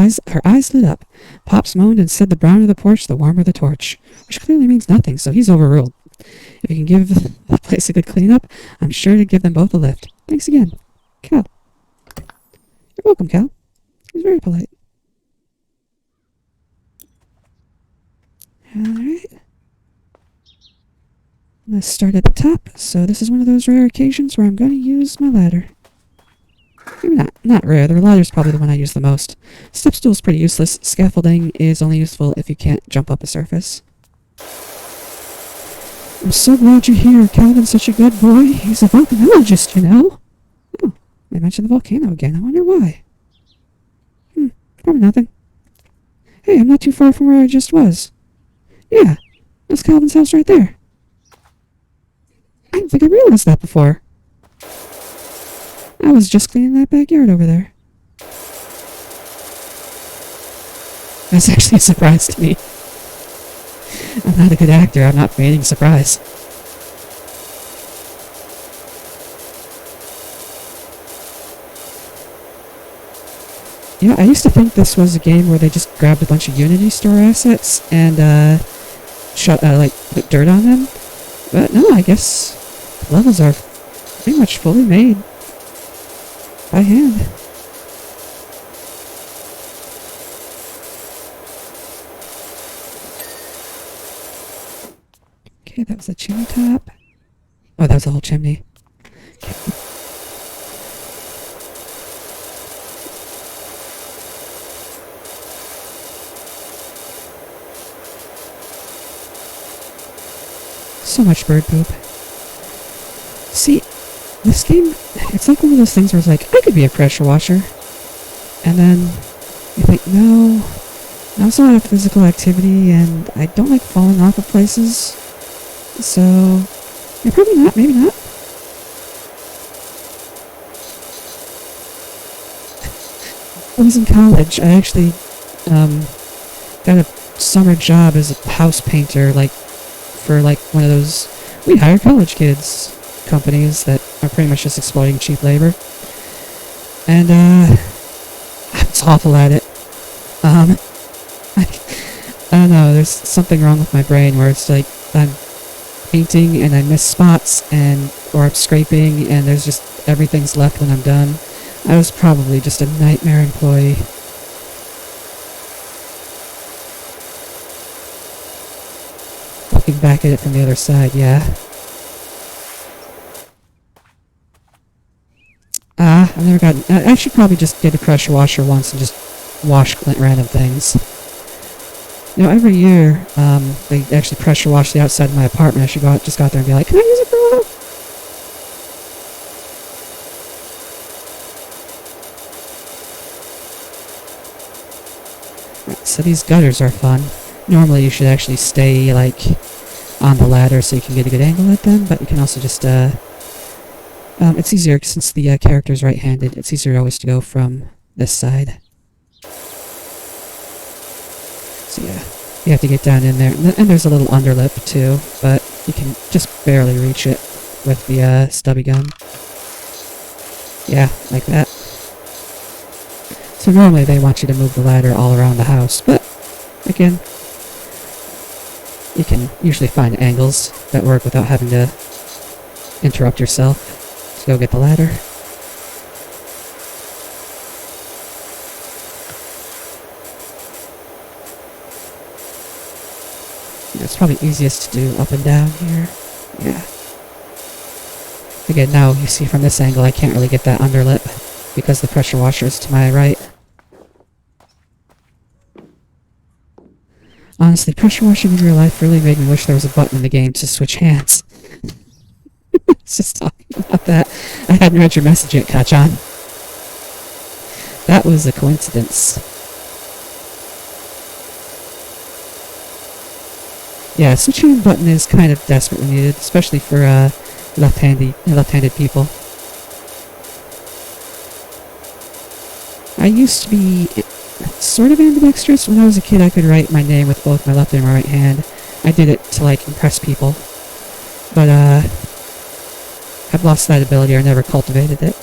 eyes lit up. Pops moaned and said the browner the porch, the warmer the torch. Which clearly means nothing, so he's overruled. If you can give the place a good cleanup, I'm sure to give them both a lift. Thanks again. Cal. You're welcome, Cal. He's very polite. Alright. Let's start at the top. So this is one of those rare occasions where I'm going to use my ladder. Maybe not rare. The ladder's probably the one I use the most. Step stool's pretty useless. Scaffolding is only useful if you can't jump up a surface. I'm so glad you're here. Calvin's such a good boy. He's a volcanologist, Oh, they mentioned the volcano again. I wonder why. Probably nothing. Hey, I'm not too far from where I just was. Yeah, that's Calvin's house right there. I don't think I realized that before. I was just cleaning that backyard over there. That's actually a surprise to me. I'm not a good actor. I'm not feigning surprise. Yeah, I used to think this was a game where they just grabbed a bunch of Unity store assets and put dirt on them. But no, I guess the levels are pretty much fully made by hand. Okay, that was the chimney top. Oh, that was the whole chimney. Okay. So much bird poop. See, this game, it's like one of those things where it's like, I could be a pressure washer. And then you think, no, it's a lot of physical activity, and I don't like falling off of places. So, yeah, probably not, maybe not. When I was in college, I actually got a summer job as a house painter, for one of those, we hire college kids companies that are pretty much just exploiting cheap labor. And I was awful at it. I don't know, there's something wrong with my brain where it's like I'm painting and I miss spots or I'm scraping and there's just everything's left when I'm done. I was probably just a nightmare employee. Looking back at it from the other side, yeah. I've never gotten... I should probably just get a pressure washer once and just wash random things. Every year, they actually pressure wash the outside of my apartment. I should just go out there and be like, can I use it for a while? Right, so these gutters are fun. Normally you should actually stay, on the ladder so you can get a good angle at them, but you can also just, it's easier, since the character's right-handed, it's easier always to go from this side. So yeah, you have to get down in there. And there's a little underlip too, but you can just barely reach it with the stubby gun. Yeah, like that. So normally they want you to move the ladder all around the house, but again, you can usually find angles that work without having to interrupt yourself to go get the ladder. It's probably easiest to do up and down here. Yeah. Again, now you see from this angle I can't really get that underlip because the pressure washer is to my right. Honestly, pressure washing in real life really made me wish there was a button in the game to switch hands. Just talking about that. I hadn't read your message yet, Kacchon. That was a coincidence. Yeah, switching the button is kind of desperately needed, especially for left-handed people. I used to be sort of ambidextrous. When I was a kid, I could write my name with both my left and my right hand. I did it to, like, impress people. But, I've lost that ability, or never cultivated it.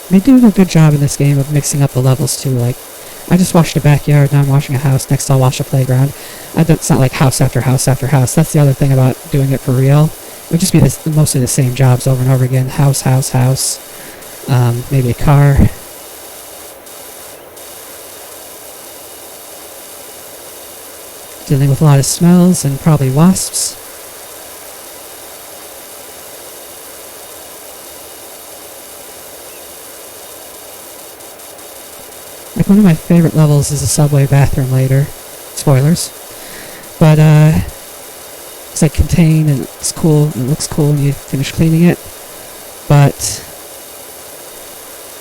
They do a good job in this game of mixing up the levels too. Like, I just washed a backyard, now I'm washing a house, next I'll wash a playground. It's not like house after house after house. That's the other thing about doing it for real. It would just be mostly the same jobs over and over again. House, house, house. Maybe a car. Dealing with a lot of smells and probably wasps. Like, one of my favorite levels is a subway bathroom later. Spoilers. But, it's like contained and it's cool and it looks cool when you finish cleaning it. But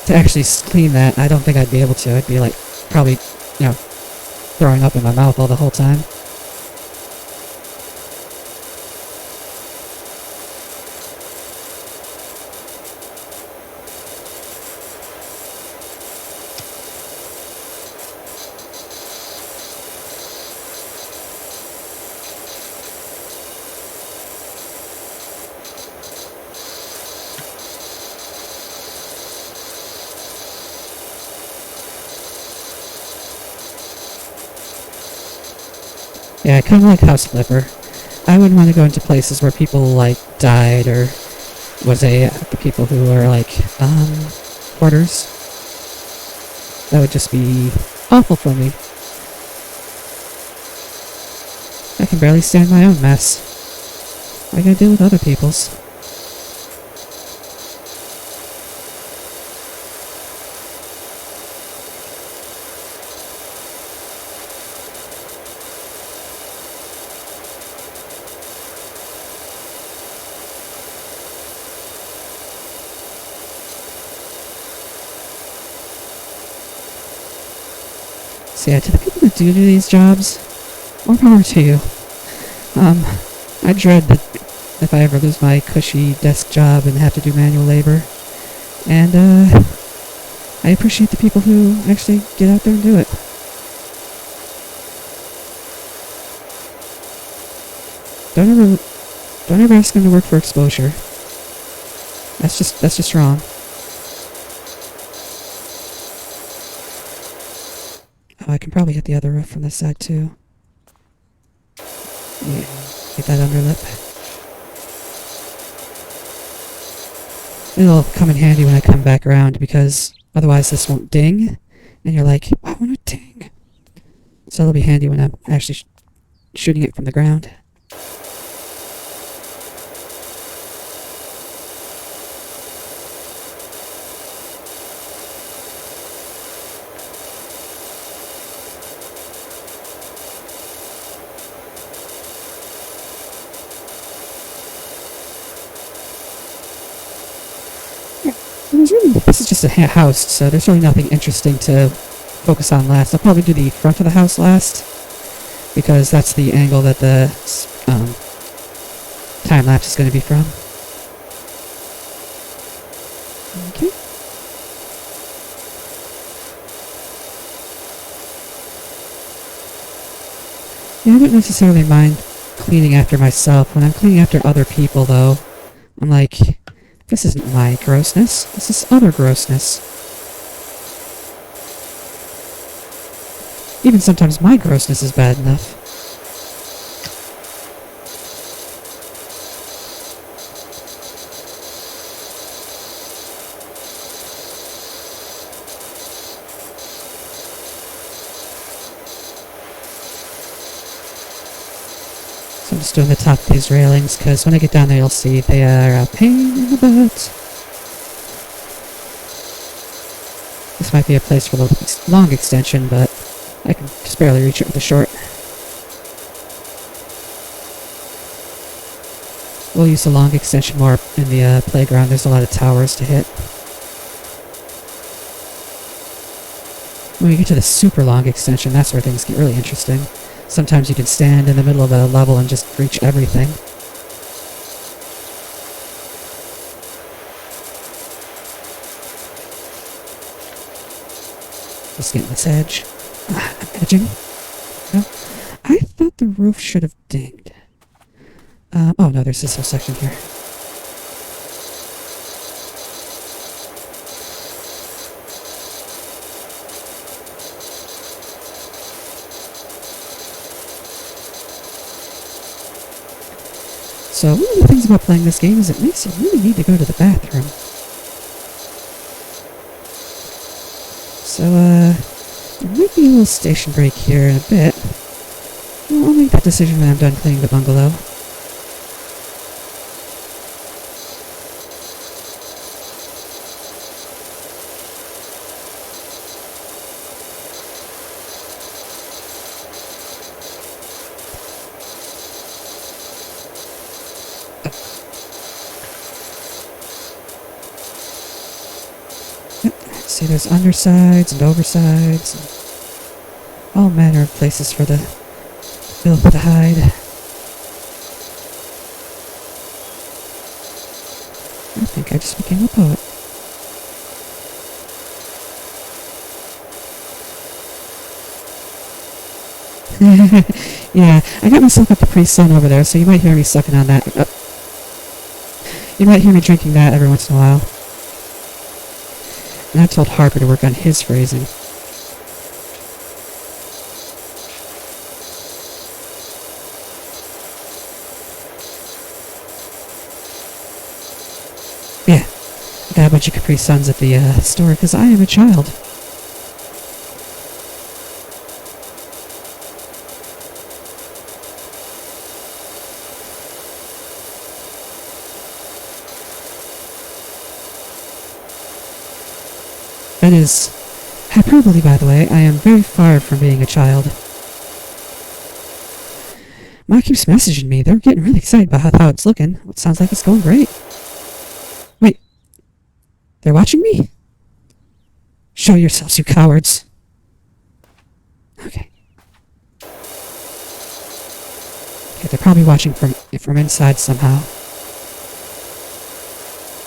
to actually clean that, I don't think I'd be able to. I'd be like, probably, throwing up in my mouth all the whole time. Yeah, I kind of like House Flipper. I wouldn't want to go into places where people, like, died, or the people who are, like, hoarders. That would just be awful for me. I can barely stand my own mess. I gotta deal with other people's. So yeah, to the people that do these jobs, more power to you. I dread that if I ever lose my cushy desk job and have to do manual labor. And, I appreciate the people who actually get out there and do it. Don't ever ask them to work for exposure. That's just wrong. Oh, I can probably hit the other roof from this side too. Yeah, get that underlip. It'll come in handy when I come back around, because otherwise this won't ding. And you're like, why won't it ding? So it'll be handy when I'm actually shooting it from the ground. This is just a house, so there's really nothing interesting to focus on last. I'll probably do the front of the house last, because that's the angle that the time lapse is going to be from. Okay. Yeah, I don't necessarily mind cleaning after myself. When I'm cleaning after other people, though, I'm like, this isn't my grossness. This is other grossness. Even sometimes my grossness is bad enough. So I'm just doing the top of these railings, because when I get down there you'll see they are a pain in the butt. This might be a place for a long extension, but I can just barely reach it with a short. We'll use the long extension more in the playground. There's a lot of towers to hit. When you get to the super long extension, that's where things get really interesting. Sometimes you can stand in the middle of a level and just reach everything. Just getting this edge. I'm edging. No. I thought the roof should have dinged. Oh no, there's this whole section here. So, one of the things about playing this game is it makes you really need to go to the bathroom. So, there might be a little station break here in a bit. Well, I'll make that decision when I'm done cleaning the bungalow. See, there's undersides and oversides, and all manner of places for the filth to hide. I think I just became a poet. Yeah, I got myself a Capri Sun over there, so you might hear me sucking on that. You might hear me drinking that every once in a while. And I told Harper to work on his phrasing. Yeah, I got a bunch of Capri Suns at the store because I am a child. That is hyperbole, by the way. I am very far from being a child. Mom keeps messaging me. They're getting really excited about how it's looking. It sounds like it's going great. Wait. They're watching me? Show yourselves, you cowards. Okay. Okay, they're probably watching from inside somehow.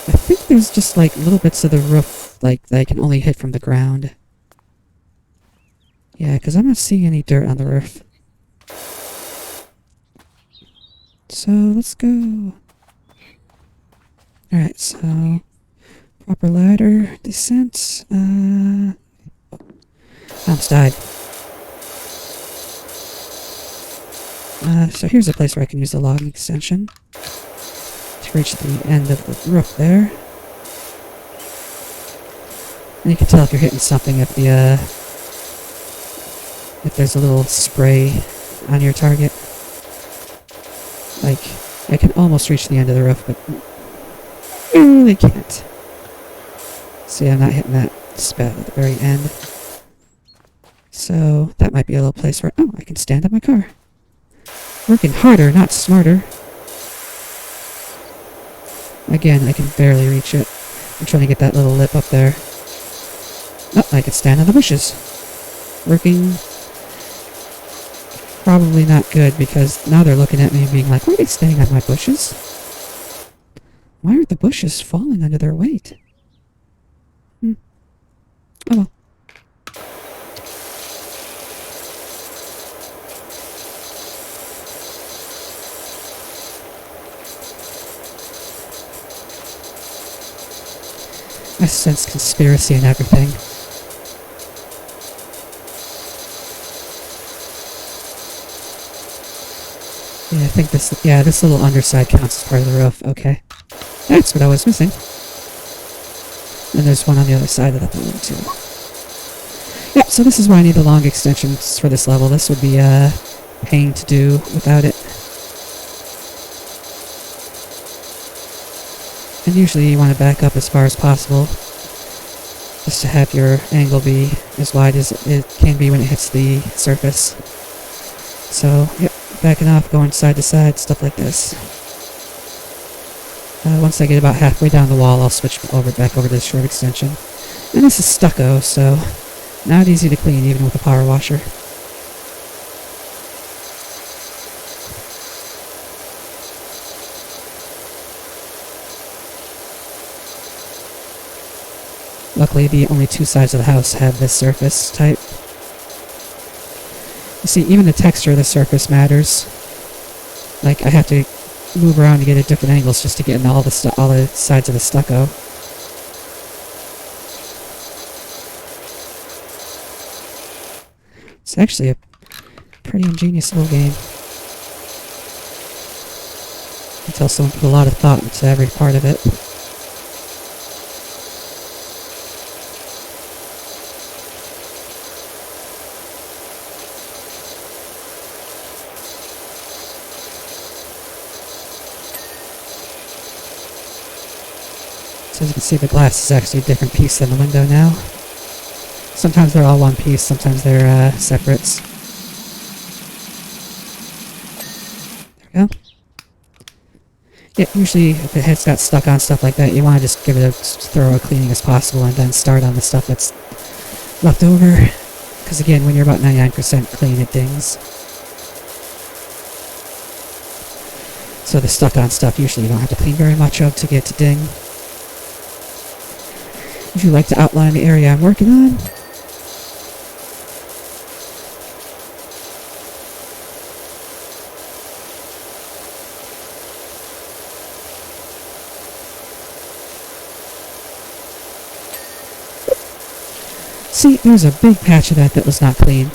I think there's just like little bits of the roof like that I can only hit from the ground. Yeah, because I'm not seeing any dirt on the roof. So, let's go. Alright, so proper ladder, descent, almost died. So here's a place where I can use the logging extension to reach the end of the roof there. And you can tell if you're hitting something if there's a little spray on your target. Like, I can almost reach the end of the roof, but I really can't. See, I'm not hitting that spout at the very end. So, that might be a little place where, oh, I can stand up my car. Working harder, not smarter. Again, I can barely reach it. I'm trying to get that little lip up there. Oh, I could stand on the bushes. Working. Probably not good, because now they're looking at me and being like, why are they staying on my bushes? Why aren't the bushes falling under their weight? Oh well. I sense conspiracy and everything. Yeah, I think this little underside counts as part of the roof. Okay. That's what I was missing. And there's one on the other side of the building, too. Yeah, so this is why I need the long extensions for this level. This would be a pain to do without it. And usually you want to back up as far as possible, just to have your angle be as wide as it can be when it hits the surface. So, yep, backing off, going side to side, stuff like this. Once I get about halfway down the wall, I'll switch back over to the short extension. And this is stucco, so not easy to clean even with a power washer. Luckily, the only two sides of the house have this surface type. You see, even the texture of the surface matters. Like, I have to move around to get at different angles just to get in all the sides of the stucco. It's actually a pretty ingenious little game. Until someone put a lot of thought into every part of it. So as you can see, the glass is actually a different piece than the window now. Sometimes they're all one piece, sometimes they're separates. There we go. Yeah, usually if it has got stuck on stuff like that, you want to just give it as thorough a cleaning as possible and then start on the stuff that's left over. Because again, when you're about 99% clean, it dings. So the stuck on stuff usually you don't have to clean very much of to get to ding. If you like to outline the area I'm working on. See, there's a big patch of that was not clean.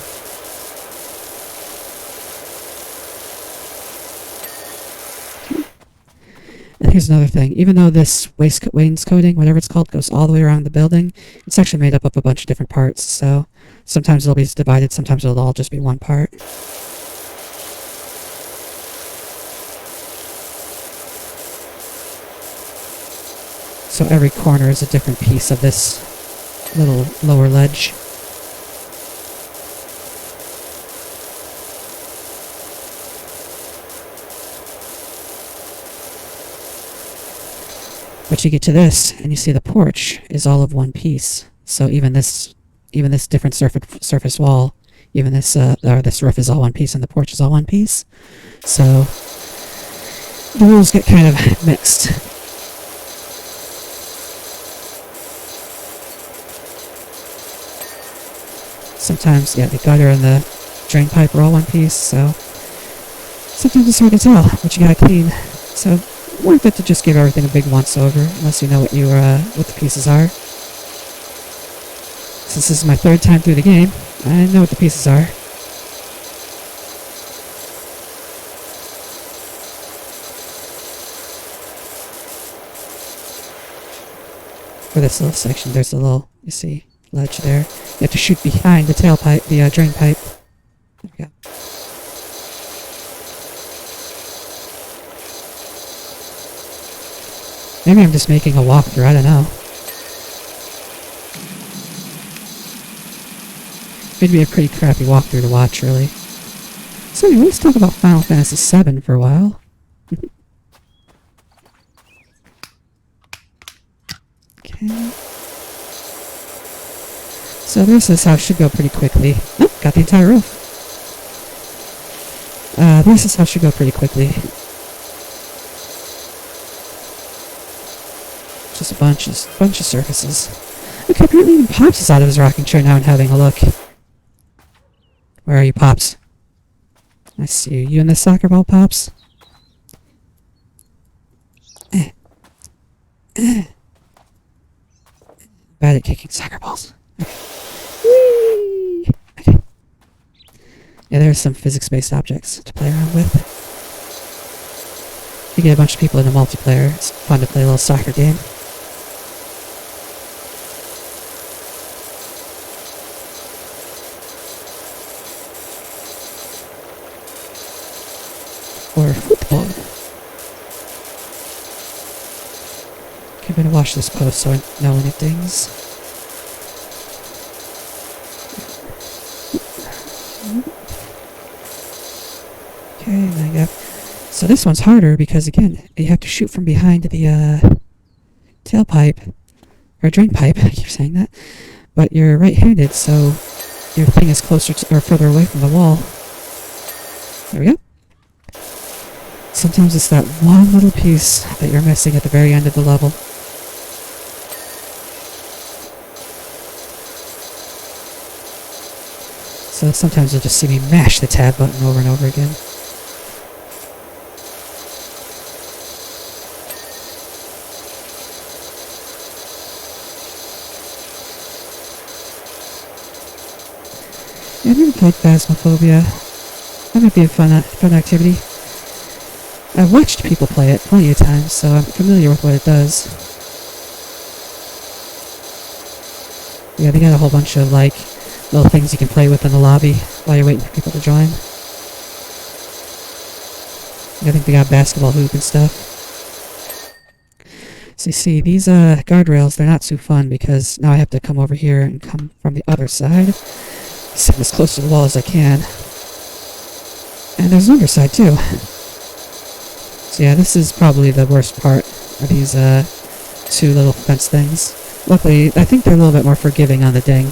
And here's another thing. Even though this wainscoting, whatever it's called, goes all the way around the building, it's actually made up of a bunch of different parts. So sometimes it'll be divided, sometimes it'll all just be one part. So every corner is a different piece of this little lower ledge. But you get to this, and you see the porch is all of one piece. So even this different surface wall, even this roof is all one piece, and the porch is all one piece. So the rules get kind of mixed. Sometimes, yeah, the gutter and the drain pipe are all one piece. So sometimes it's hard to tell what you gotta clean. So worth it to just give everything a big once over, unless you know what the pieces are. Since this is my third time through the game, I know what the pieces are. For this little section, there's a little, you see, ledge there. You have to shoot behind the tailpipe, the drain pipe. There we go. Maybe I'm just making a walkthrough, I don't know. It'd be a pretty crappy walkthrough to watch, really. So anyway, let's talk about Final Fantasy VII for a while. Okay. Okay. So this house should go pretty quickly. Nope, got the entire roof. This house should go pretty quickly. Just a bunch of surfaces. Okay, apparently even Pops is out of his rocking chair now and having a look. Where are you, Pops? I see you. You in the soccer ball, Pops? Bad at kicking soccer balls. Okay. Whee! Okay. Yeah, there's some physics-based objects to play around with. If you get a bunch of people in a multiplayer, it's fun to play a little soccer game. Or football. Okay, I'm gonna wash this post so I know when it dings. Okay, there you go. So this one's harder because, again, you have to shoot from behind the tailpipe, or drain pipe, I keep saying that, but you're right-handed, so your thing is closer to, or further away from the wall. There we go. Sometimes it's that one little piece that you're missing at the very end of the level. So sometimes you'll just see me mash the tab button over and over again. Yeah, I've never played Phasmophobia. That might be a fun activity. I've watched people play it plenty of times, so I'm familiar with what it does. Yeah, they got a whole bunch of, like, little things you can play with in the lobby while you're waiting for people to join. I think they got basketball hoop and stuff. So you see, these guardrails, they're not too fun because now I have to come over here and come from the other side. Sit as close to the wall as I can. And there's an underside too. So yeah, this is probably the worst part of these two little fence things. Luckily, I think they're a little bit more forgiving on the ding.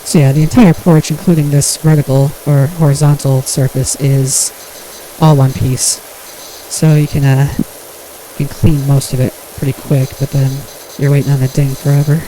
So yeah, the entire porch, including this vertical or horizontal surface, is all one piece. So you can clean most of it pretty quick, but then you're waiting on the ding forever.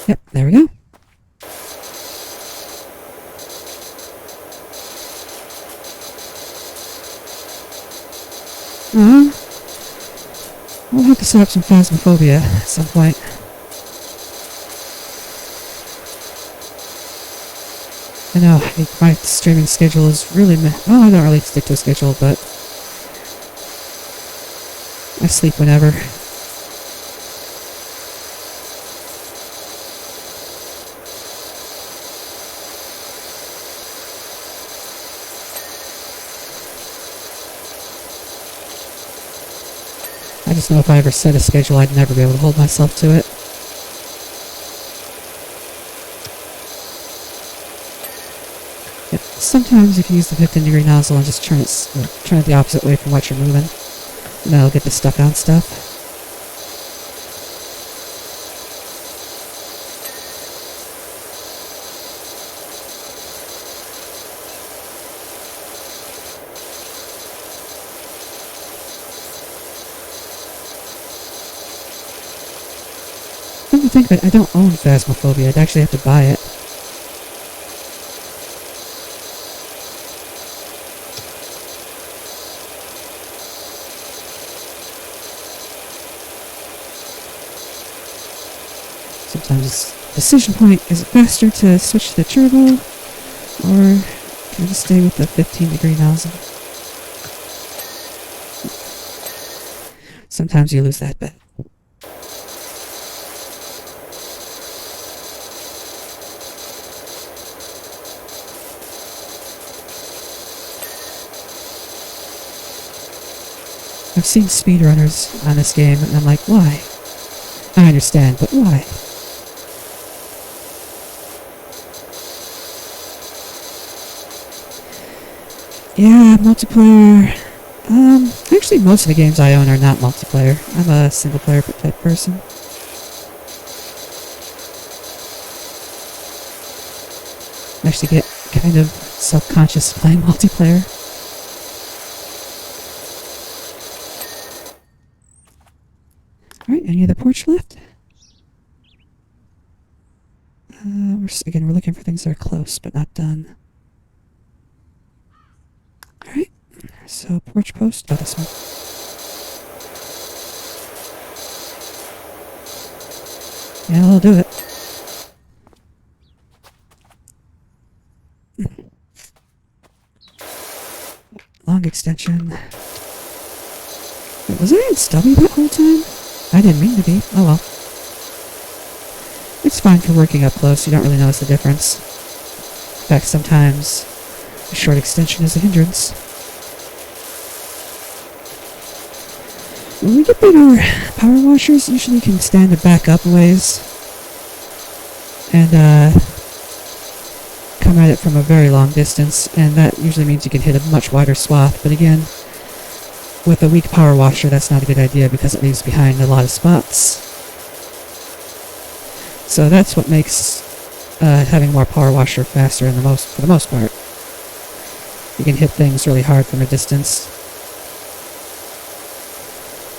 Yep, there we go. We'll have to set up some Phasmophobia at some point. I know, my streaming schedule is really well, I don't really stick to a schedule, but I sleep whenever. I just know if I ever set a schedule, I'd never be able to hold myself to it. Yeah, sometimes if you use the 15-degree nozzle and just turn it the opposite way from what you're moving, and that'll get the stuck on stuff. Come to think of it, I don't own Phasmophobia. I'd actually have to buy it. Sometimes it's decision point. Is it faster to switch to the turbo, or can I just stay with the 15-degree nozzle? Sometimes you lose that bet. I've seen speedrunners on this game, and I'm like, why? I understand, but why? Yeah, multiplayer. Actually, most of the games I own are not multiplayer. I'm a single-player type person. I actually get kind of self-conscious playing multiplayer. Alright, any other porch left? We're looking for things that are close, but not done. Alright, so porch post. Oh, this one. Yeah, I'll do it. Long extension. Wait, was I in stubby that whole time? I didn't mean to be. Oh well. It's fine for working up close. You don't really notice the difference. In fact, sometimes a short extension is a hindrance. When we get bigger power washers, usually you can stand to back up a ways and come at it from a very long distance, and that usually means you can hit a much wider swath. But again, with a weak power washer, that's not a good idea because it leaves behind a lot of spots. So that's what makes having more power washer faster for the most part. You can hit things really hard from a distance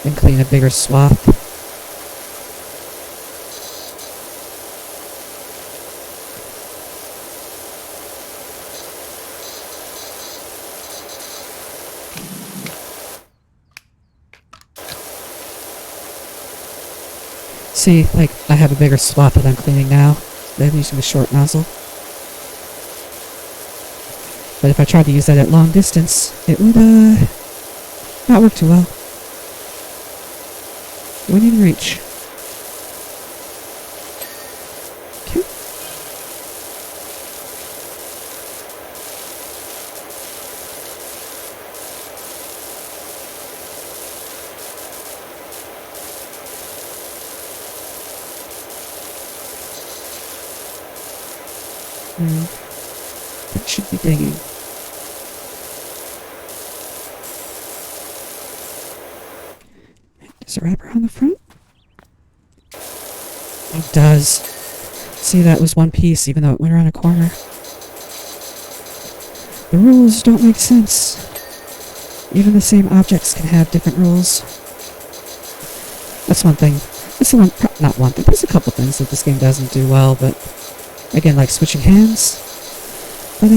and clean a bigger swath. See, like, I have a bigger swath that I'm cleaning now. I'm using the short nozzle. But if I tried to use that at long distance, it would, not work too well. It wouldn't even reach. Okay. That should be digging. Does it wrap around the front? It does. See, that was one piece, even though it went around a corner. The rules don't make sense. Even the same objects can have different rules. That's one thing. That's the one, not one thing. There's a couple things that this game doesn't do well, but again, like switching hands. But,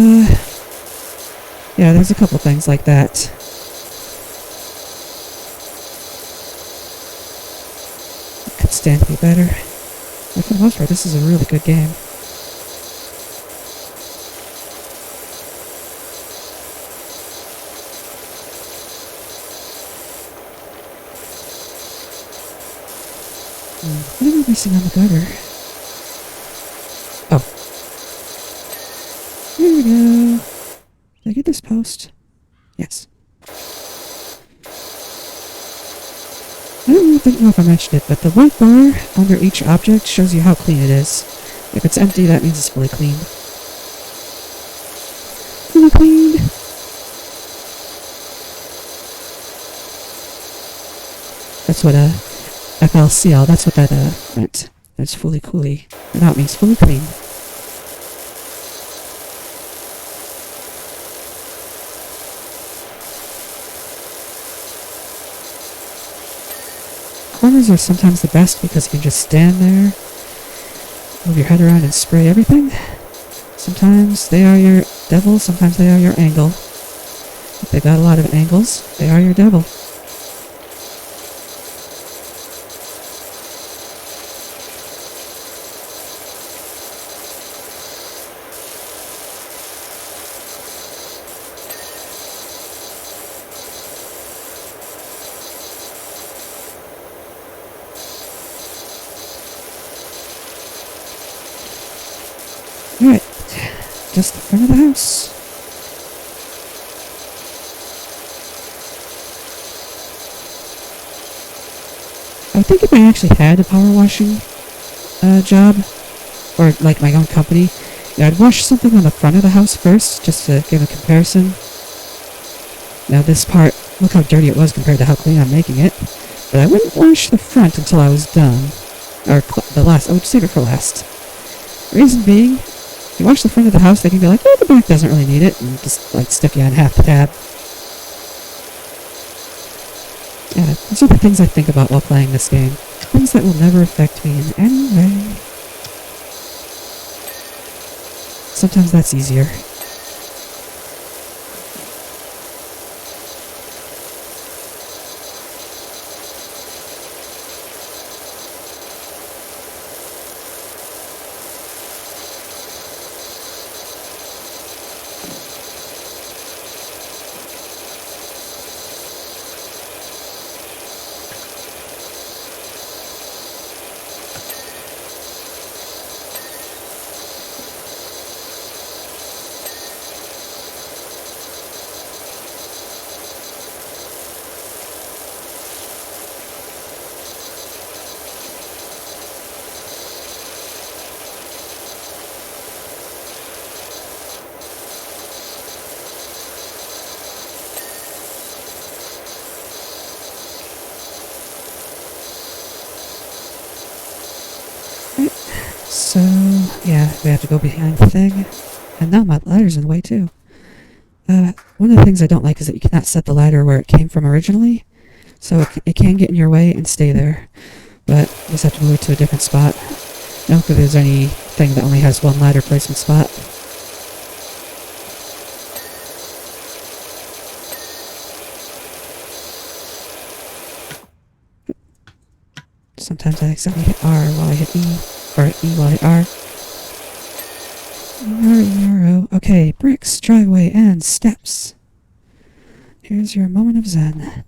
yeah, there's a couple things like that. It could stand to be better. But for the most part, this is a really good game. What am I missing on the gutter? Oh. There we go. Did I get this post? Yes. I don't know if I mentioned it, but the white bar under each object shows you how clean it is. If it's empty, that means it's fully clean. Fully clean. That's what FLCL, that's what that meant. That's fully cooly. And that means fully clean. Corners are sometimes the best because you can just stand there, move your head around and spray everything. Sometimes they are your devil, sometimes they are your angle. If they've got a lot of angles, they are your devil. just the front of the house. I think if I actually had a power washing job, or like my own company, yeah, I'd wash something on the front of the house first, just to give a comparison. Now this part, look how dirty it was compared to how clean I'm making it. But I wouldn't wash the front until I was done. Or the last, I would save it for last. Reason being, you wash the front of the house, they can be like, oh, the back doesn't really need it, and just like stick you on half the tab. Yeah, those are the things I think about while playing this game. Things that will never affect me in any way. Sometimes that's easier. So, yeah, we have to go behind the thing. And now my ladder's in the way, too. One of the things I don't like is that you cannot set the ladder where it came from originally. So it can get in your way and stay there. But you just have to move it to a different spot. I don't think there's anything that only has one ladder placement spot. Sometimes I accidentally hit R while I hit E. Or E while I hit R. Okay, bricks, driveway, and steps. Here's your moment of zen.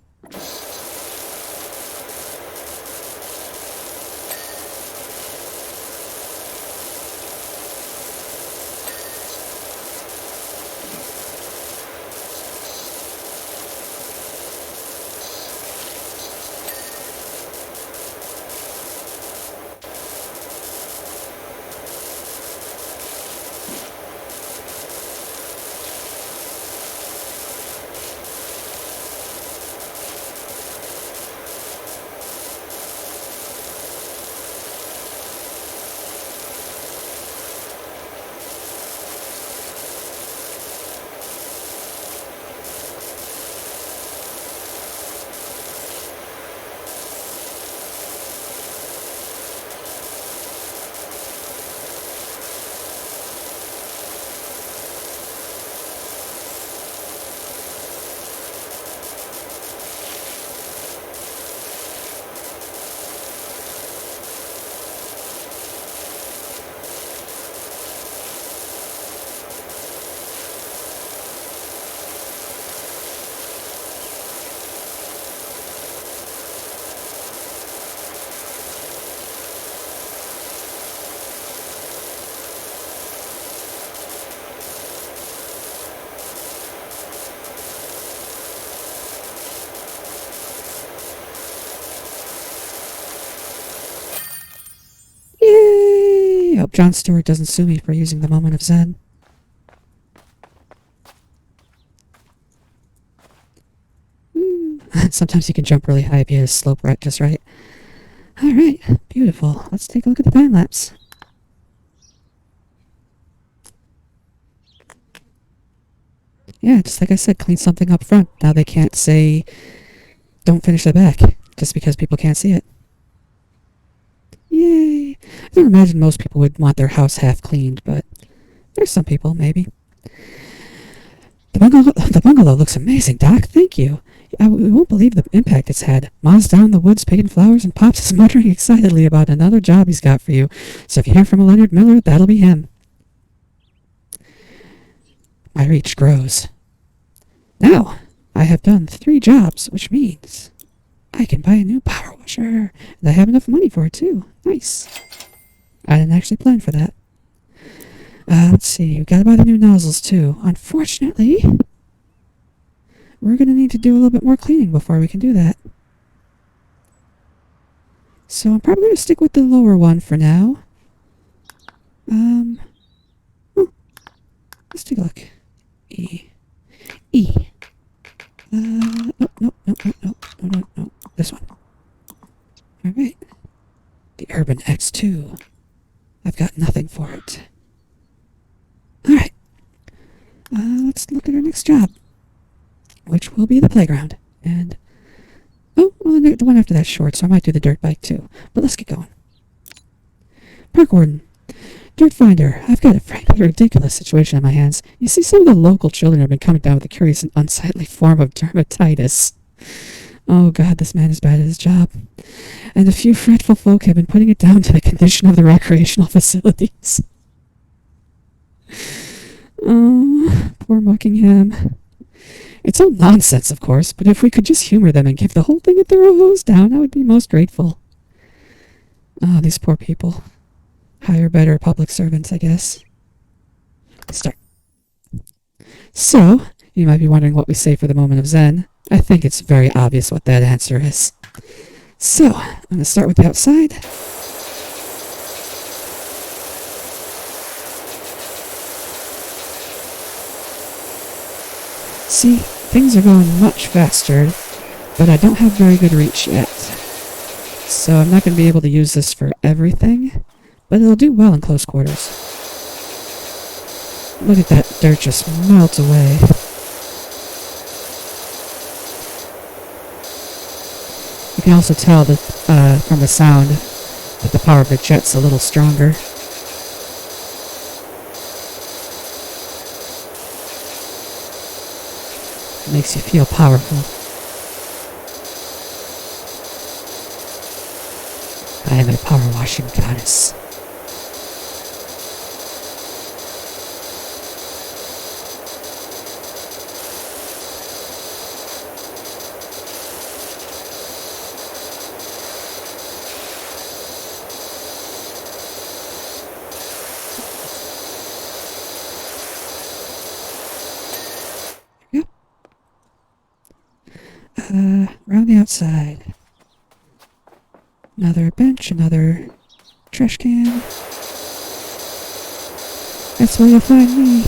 Yay! I hope Jon Stewart doesn't sue me for using the moment of zen. Sometimes you can jump really high if you hit a slope right just right. Alright, beautiful. Let's take a look at the time lapse. Yeah, just like I said, clean something up front. Now they can't say, don't finish the back, just because people can't see it. Yay! I don't imagine most people would want their house half cleaned, but there's some people, maybe. The bungalow looks amazing, Doc. Thank you. We won't believe the impact it's had. Ma's down in the woods picking flowers, and Pops is muttering excitedly about another job he's got for you. So if you hear from a Leonard Miller, that'll be him. My reach grows. Now, I have done 3 jobs, which means I can buy a new power washer. And I have enough money for it, too. Nice. I didn't actually plan for that. Let's see. We gotta buy the new nozzles too. Unfortunately, we're gonna need to do a little bit more cleaning before we can do that. So I'm probably gonna stick with the lower one for now. Oh, let's take a look. E. No. This one. Alright. The Urban X2. I've got nothing for it. Alright. Let's look at our next job, which will be the playground. And, oh, well, the one after that's short, so I might do the dirt bike too. But let's get going. Park warden. Dirt finder. I've got a frankly ridiculous situation on my hands. You see, some of the local children have been coming down with a curious and unsightly form of dermatitis. Oh God, this man is bad at his job. And a few fretful folk have been putting it down to the condition of the recreational facilities. Oh, poor Muckingham. It's all nonsense, of course, but if we could just humor them and give the whole thing a thorough hose down, I would be most grateful. Oh, these poor people. Hire better public servants, I guess. Start. So, you might be wondering what we say for the moment of Zen. I think it's very obvious what that answer is. So, I'm going to start with the outside. See, things are going much faster, but I don't have very good reach yet. So I'm not going to be able to use this for everything, but it'll do well in close quarters. Look at that dirt just melt away. You can also tell that from the sound that the power of the jet's a little stronger. It makes you feel powerful. I am a power washing goddess. Around the outside. Another bench, another trash can. That's where you'll find me.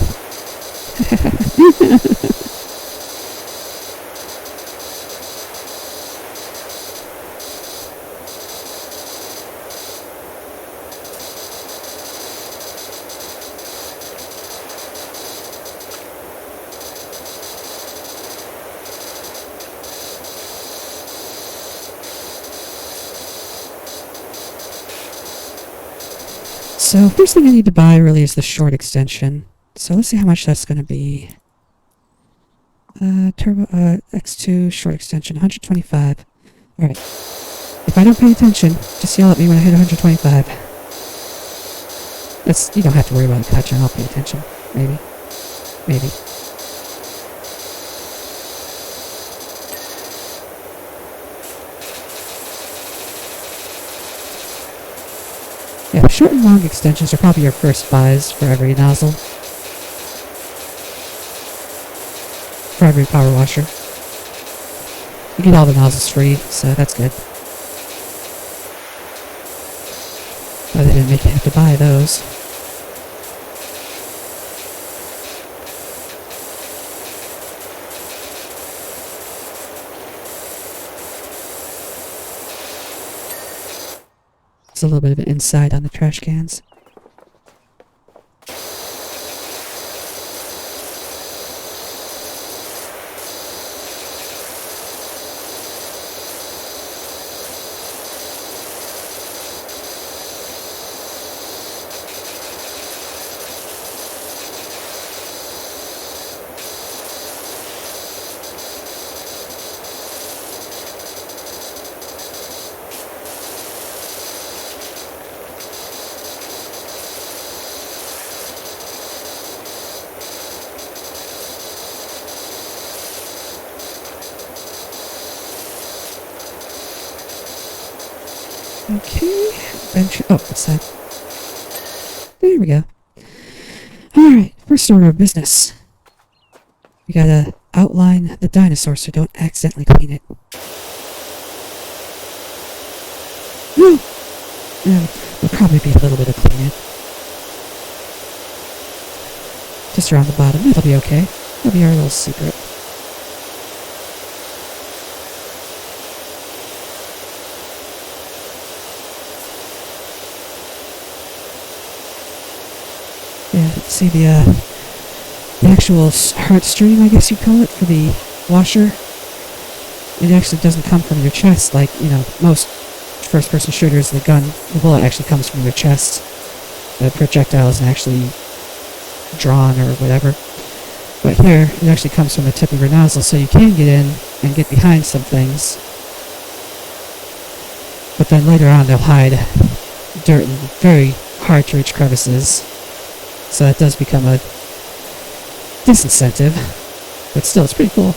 So first thing I need to buy really is the short extension. So let's see how much that's going to be. Turbo X2 short extension, 125. Alright. If I don't pay attention, just yell at me when I hit 125. You don't have to worry about it, Kacchon. I'll pay attention. Maybe. Maybe. Yeah, short and long extensions are probably your first buys for every nozzle. For every power washer. You get all the nozzles free, so that's good. But they didn't make you have to buy those. There's a little bit of an inside on the trash cans. Okay, bench. Oh, this side. There we go. Alright, first order of business. We gotta outline the dinosaur so don't accidentally clean it. Woo! There'll probably be a little bit of cleaning. Just around the bottom, that'll be okay. That'll be our little secret. Yeah, see the actual heartstring, I guess you'd call it, for the washer. It actually doesn't come from your chest like, most first-person shooters. The bullet actually comes from your chest. The projectile isn't actually drawn or whatever. But here, it actually comes from the tip of your nozzle, so you can get in and get behind some things. But then later on, they'll hide dirt and very hard-to-reach crevices. So that does become a disincentive. But still, it's pretty cool.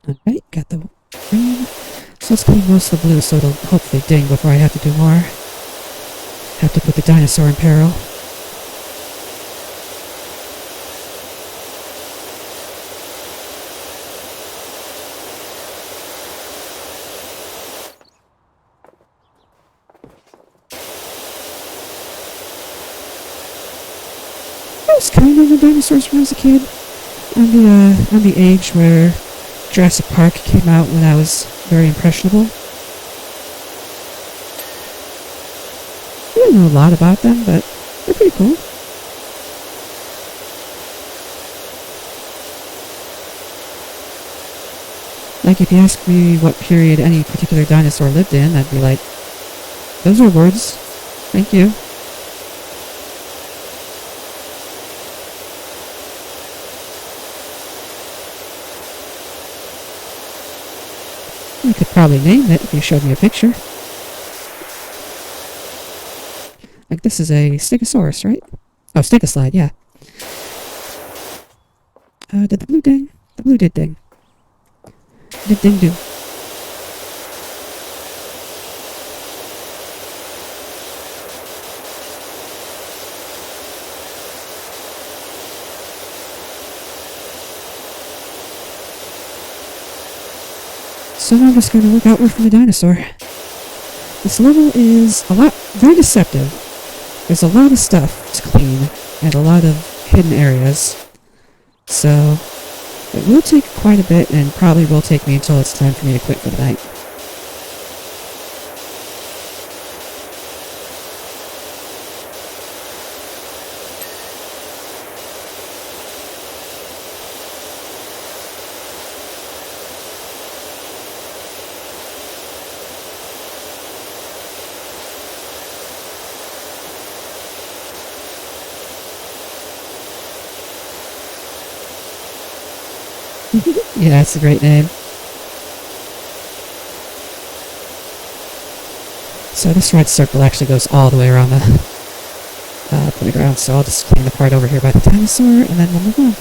Alright, got the green. So let's clean most of the blue so it'll hopefully ding before I have to do more. Have to put the dinosaur in peril. I was kind of into dinosaurs when I was a kid. On the age where Jurassic Park came out when I was very impressionable. I don't know a lot about them, but they're pretty cool. Like, if you ask me what period any particular dinosaur lived in, I'd be like, those are words. Thank you. I could probably name it if you showed me a picture. Like, this is a Stegosaurus, right? Oh, Stegoslide, yeah. Did the blue ding? The blue did ding. Did ding do. So now I'm just going to work outward from the dinosaur. This level is very deceptive. There's a lot of stuff to clean, and a lot of hidden areas. So, it will take quite a bit, and probably will take me until it's time for me to quit for the night. Yeah, that's a great name. So this red circle actually goes all the way around the playground, so I'll just clean the part over here by the dinosaur, and then we'll move on.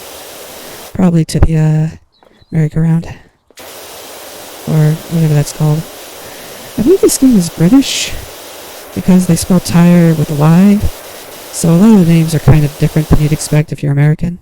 Probably to the merry-go-round. Or whatever that's called. I believe this game is British, because they spell tire with a Y, so a lot of the names are kind of different than you'd expect if you're American.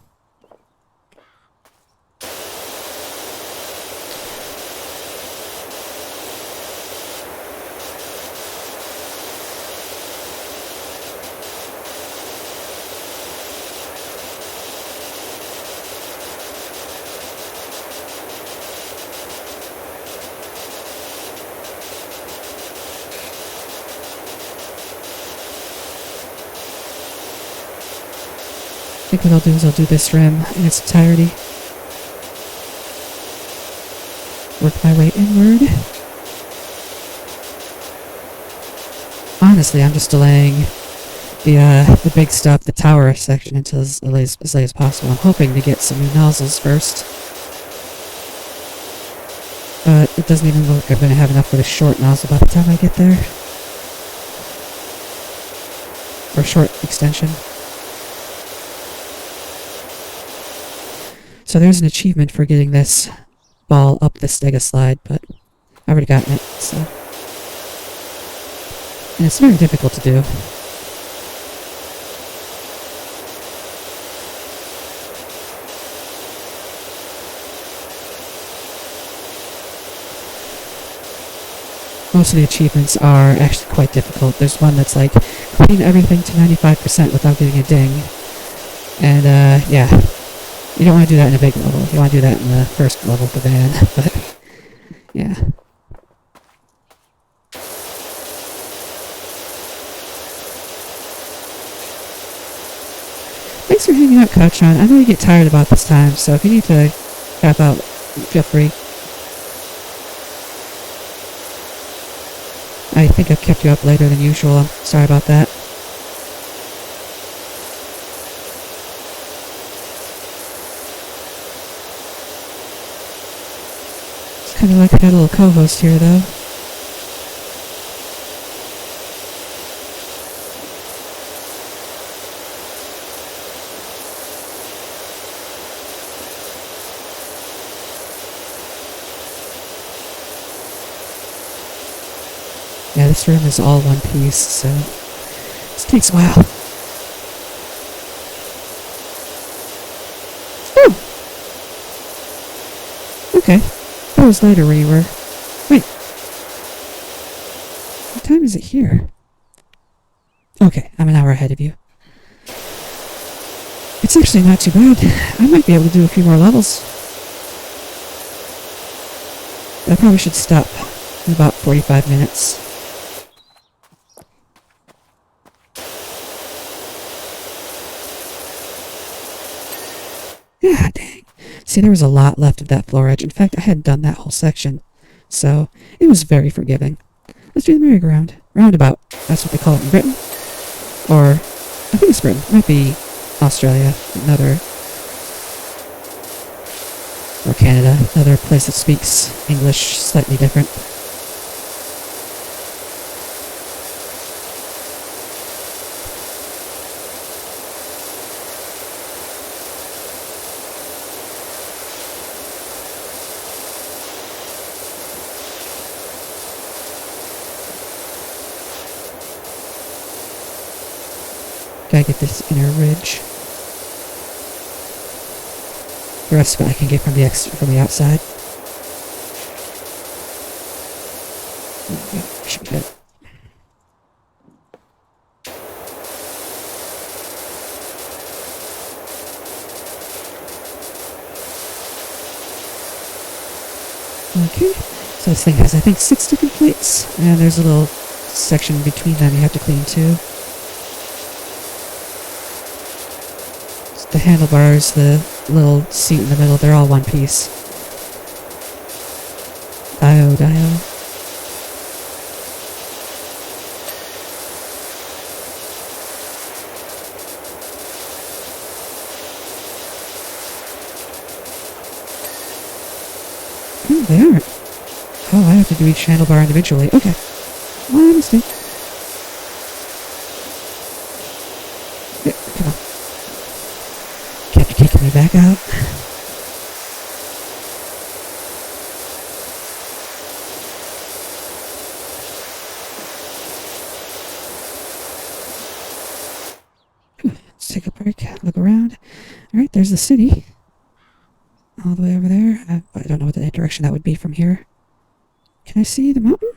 I think what I'll do is I'll do this rim in its entirety. Work my way inward. honestly, I'm just delaying the big stuff, the tower section, until as late as possible. I'm hoping to get some new nozzles first. But it doesn't even look like I'm going to have enough for the short nozzle by the time I get there. Or short extension. So there's an achievement for getting this ball up the stega slide, but I've already gotten it, so. And it's very difficult to do. Most of the achievements are actually quite difficult. There's one that's like, clean everything to 95% without getting a ding. And, yeah. You don't want to do that in a big level. You want to do that in the first level of the van, but, yeah. Thanks for hanging out, Kacchon. I know you get tired about this time, so if you need to tap out, feel free. I think I've kept you up later than usual. I'm sorry about that. It's kind of like I got a little co-host here, though. Yeah, this room is all one piece, so this takes a while. Oh! Okay. That was later where you were. Wait. What time is it here? Okay, I'm an hour ahead of you. It's actually not too bad. I might be able to do a few more levels. But I probably should stop in about 45 minutes. Yeah, dang. See, there was a lot left of that floor edge. In fact, I hadn't done that whole section. So, it was very forgiving. Let's do the merry-go-round. Roundabout. That's what they call it in Britain. Or, I think it's Britain. It might be Australia. Another... Or Canada. Another place that speaks English slightly different. Gotta get this inner ridge. The rest of it I can get from the outside. There we go. Should be good. Okay. So this thing has, I think, 6 different plates, and there's a little section between them you have to clean too. The handlebars, the little seat in the middle, they're all one piece. Dial. Oh, they aren't. Oh, I have to do each handlebar individually. Okay. My mistake. Yeah, come on. Kept kicking me back out. Let's take a break, look around. Alright, there's the city. All the way over there. I don't know what the direction that would be from here. Can I see the mountain?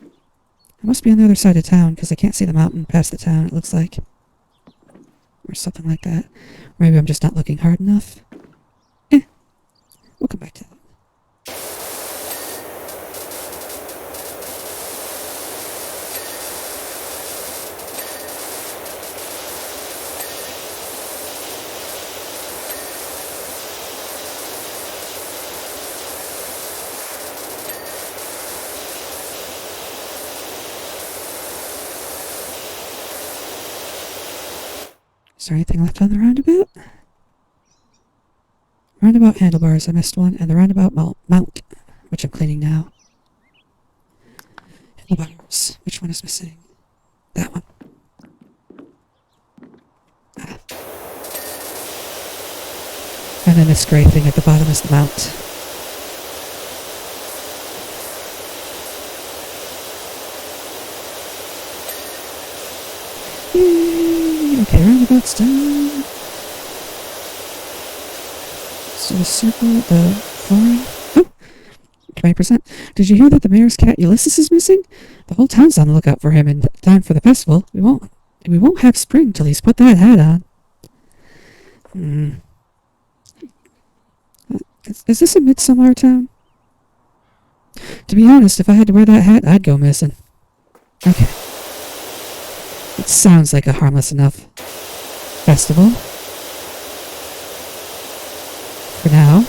It must be on the other side of town, because I can't see the mountain past the town, it looks like. Or something like that. Maybe I'm just not looking hard enough. We'll come back to that. Is there anything left on the roundabout? Roundabout handlebars, I missed one, and the roundabout mount, which I'm cleaning now. Handlebars, which one is missing? That one. Ah. And then this gray thing at the bottom is the mount. Yay! Okay, roundabout's done. So the circle, the flooring. Oh! 20%. Did you hear that the mayor's cat Ulysses is missing? The whole town's on the lookout for him in time for the festival. We won't have spring till he's put that hat on. Is this a midsummer town? To be honest, if I had to wear that hat, I'd go missing. Okay. It sounds like a harmless enough festival. For now.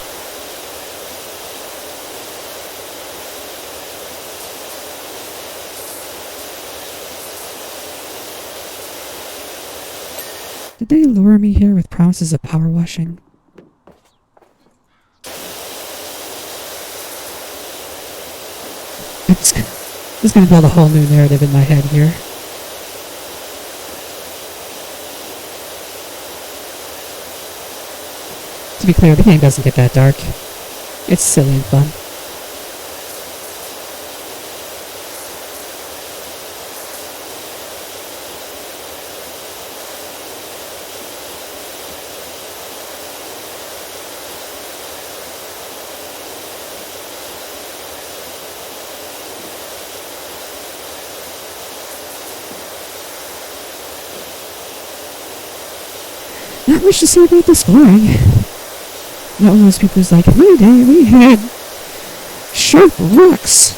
Did they lure me here with promises of power washing? It's gonna build a whole new narrative in my head here. To be clear, the game doesn't get that dark. It's silly and fun. Not much to say about this flooring. Not one of those people who's like, my day we had sharp rocks.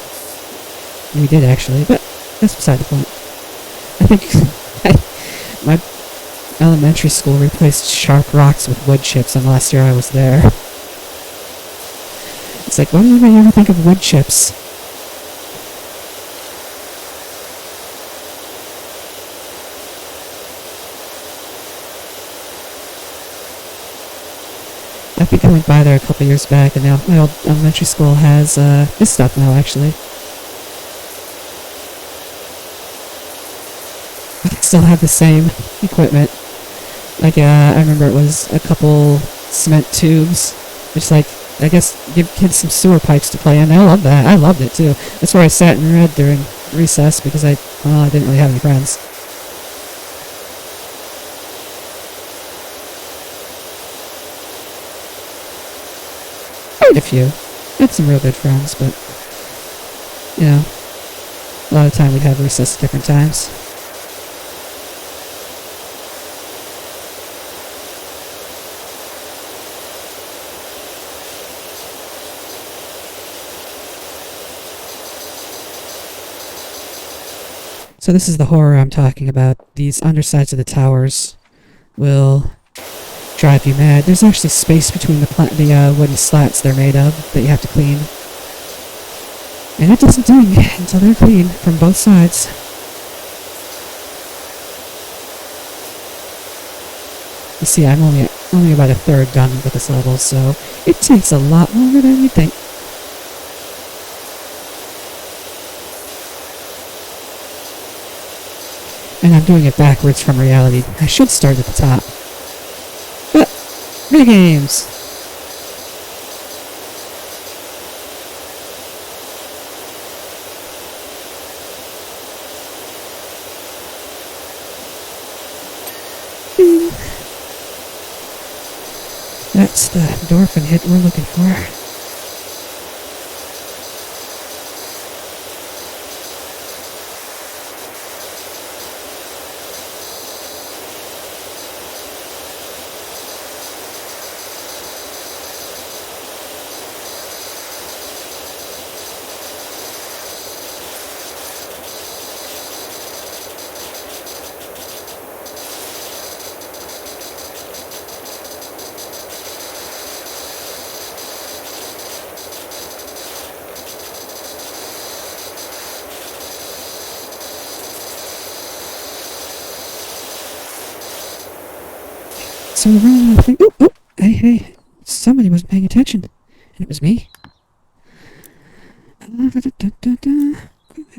We did actually, but that's beside the point. I think my elementary school replaced sharp rocks with wood chips on the last year I was there. It's like, why did anybody ever think of wood chips? I think I went by there a couple years back, and now my old elementary school has this stuff now, actually. But they still have the same equipment. Like, I remember it was a couple cement tubes, which, like, I guess give kids some sewer pipes to play in. I love that. I loved it, too. That's where I sat and read during recess, because I didn't really have any friends. Quite a few. I had some real good friends, but, you know, a lot of the time we'd have recess at different times. So this is the horror I'm talking about. These undersides of the towers will drive you mad. There's actually space between the wooden slats they're made of that you have to clean. And it doesn't ding until they're clean from both sides. You see, I'm only about a third done with this level, so it takes a lot longer than you'd think. And I'm doing it backwards from reality. I should start at the top. But, minigames! That's the endorphin hit we're looking for. So we're running out of things. Oh, hey, somebody wasn't paying attention, and it was me.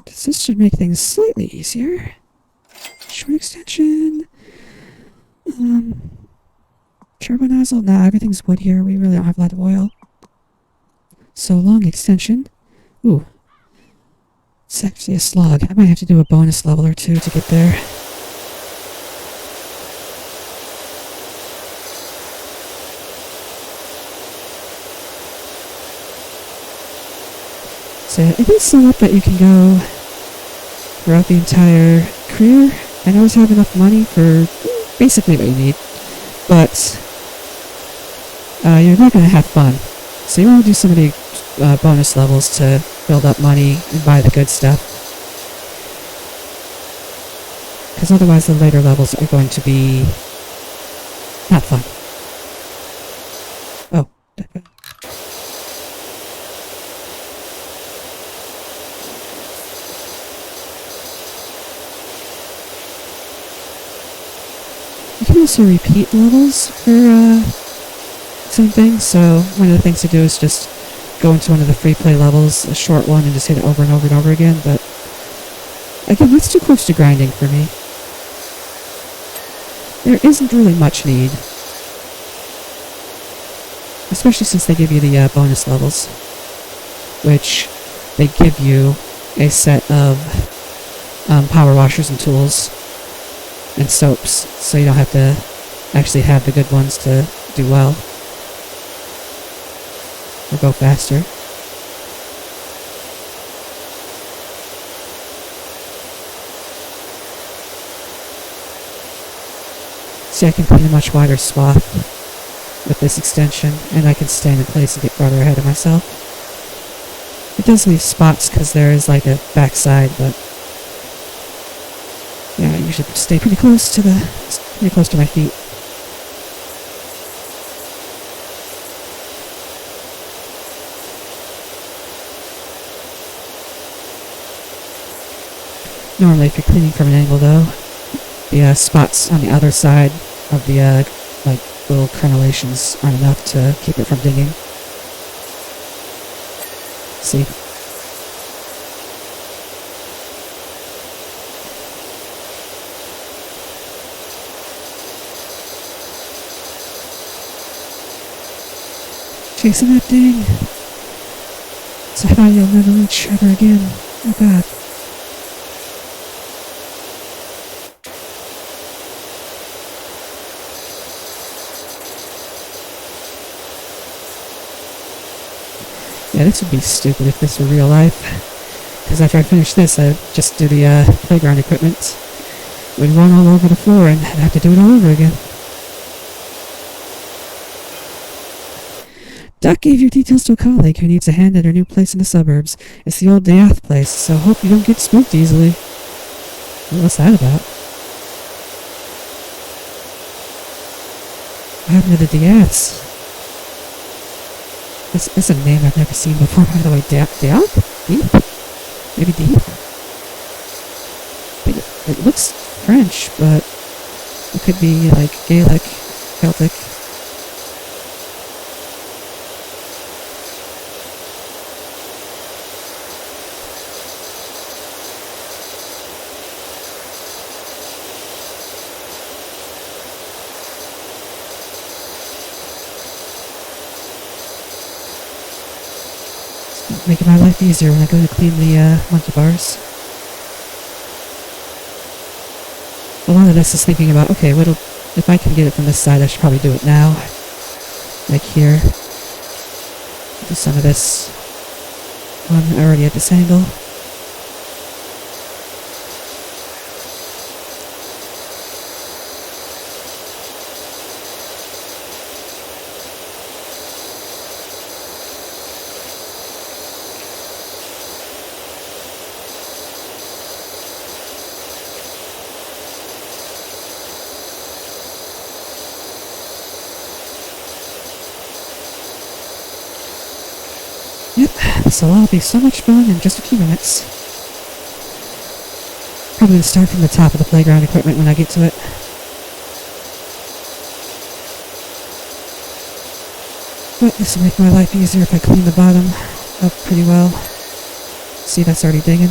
This should make things slightly easier. Short extension. Turbo nozzle. Nah, everything's wood here. We really don't have a lot of oil. So long extension. Ooh. It's actually a slog. I might have to do a bonus level or two to get there. So it is set up that you can go throughout the entire career and always have enough money for basically what you need. But you're not going to have fun. So you want to do some of the bonus levels to build up money and buy the good stuff. Because otherwise the later levels are going to be not fun. Oh. You can also repeat levels for some things, so one of the things to do is just go into one of the free play levels, a short one, and just hit it over and over and over again, but again, that's too close to grinding for me. There isn't really much need, especially since they give you the bonus levels, which they give you a set of power washers and tools and soaps, so you don't have to actually have the good ones to do well or go faster. See, I can clean a much wider swath with this extension, and I can stand in place and get farther ahead of myself. It does leave spots because there is like a backside, but yeah, I usually stay pretty close to my feet. Normally, if you're cleaning from an angle, though, the spots on the other side of the like little crenellations aren't enough to keep it from digging. See? Chasing that thing. It's a high you'll never reach ever again. Oh god. Yeah, this would be stupid if this were real life. Because after I finish this, I'd just do the playground equipment. We'd run all over the floor and I'd have to do it all over again. Doc gave your details to a colleague who needs a hand at her new place in the suburbs. It's the old Diath place, so hope you don't get spooked easily. What's that about? What happened to the Diaths? That's a name I've never seen before, by the way. Diath? Deep? Maybe Deep? It looks French, but it could be like Gaelic, Celtic. Making my life easier when I go to clean the monkey bars. A lot of this is thinking about, okay, if I can get it from this side, I should probably do it now. Like here. Do some of this one already at this angle. Yep, so that'll be so much fun in just a few minutes. Probably gonna start from the top of the playground equipment when I get to it. But this will make my life easier if I clean the bottom up pretty well. See, that's already digging.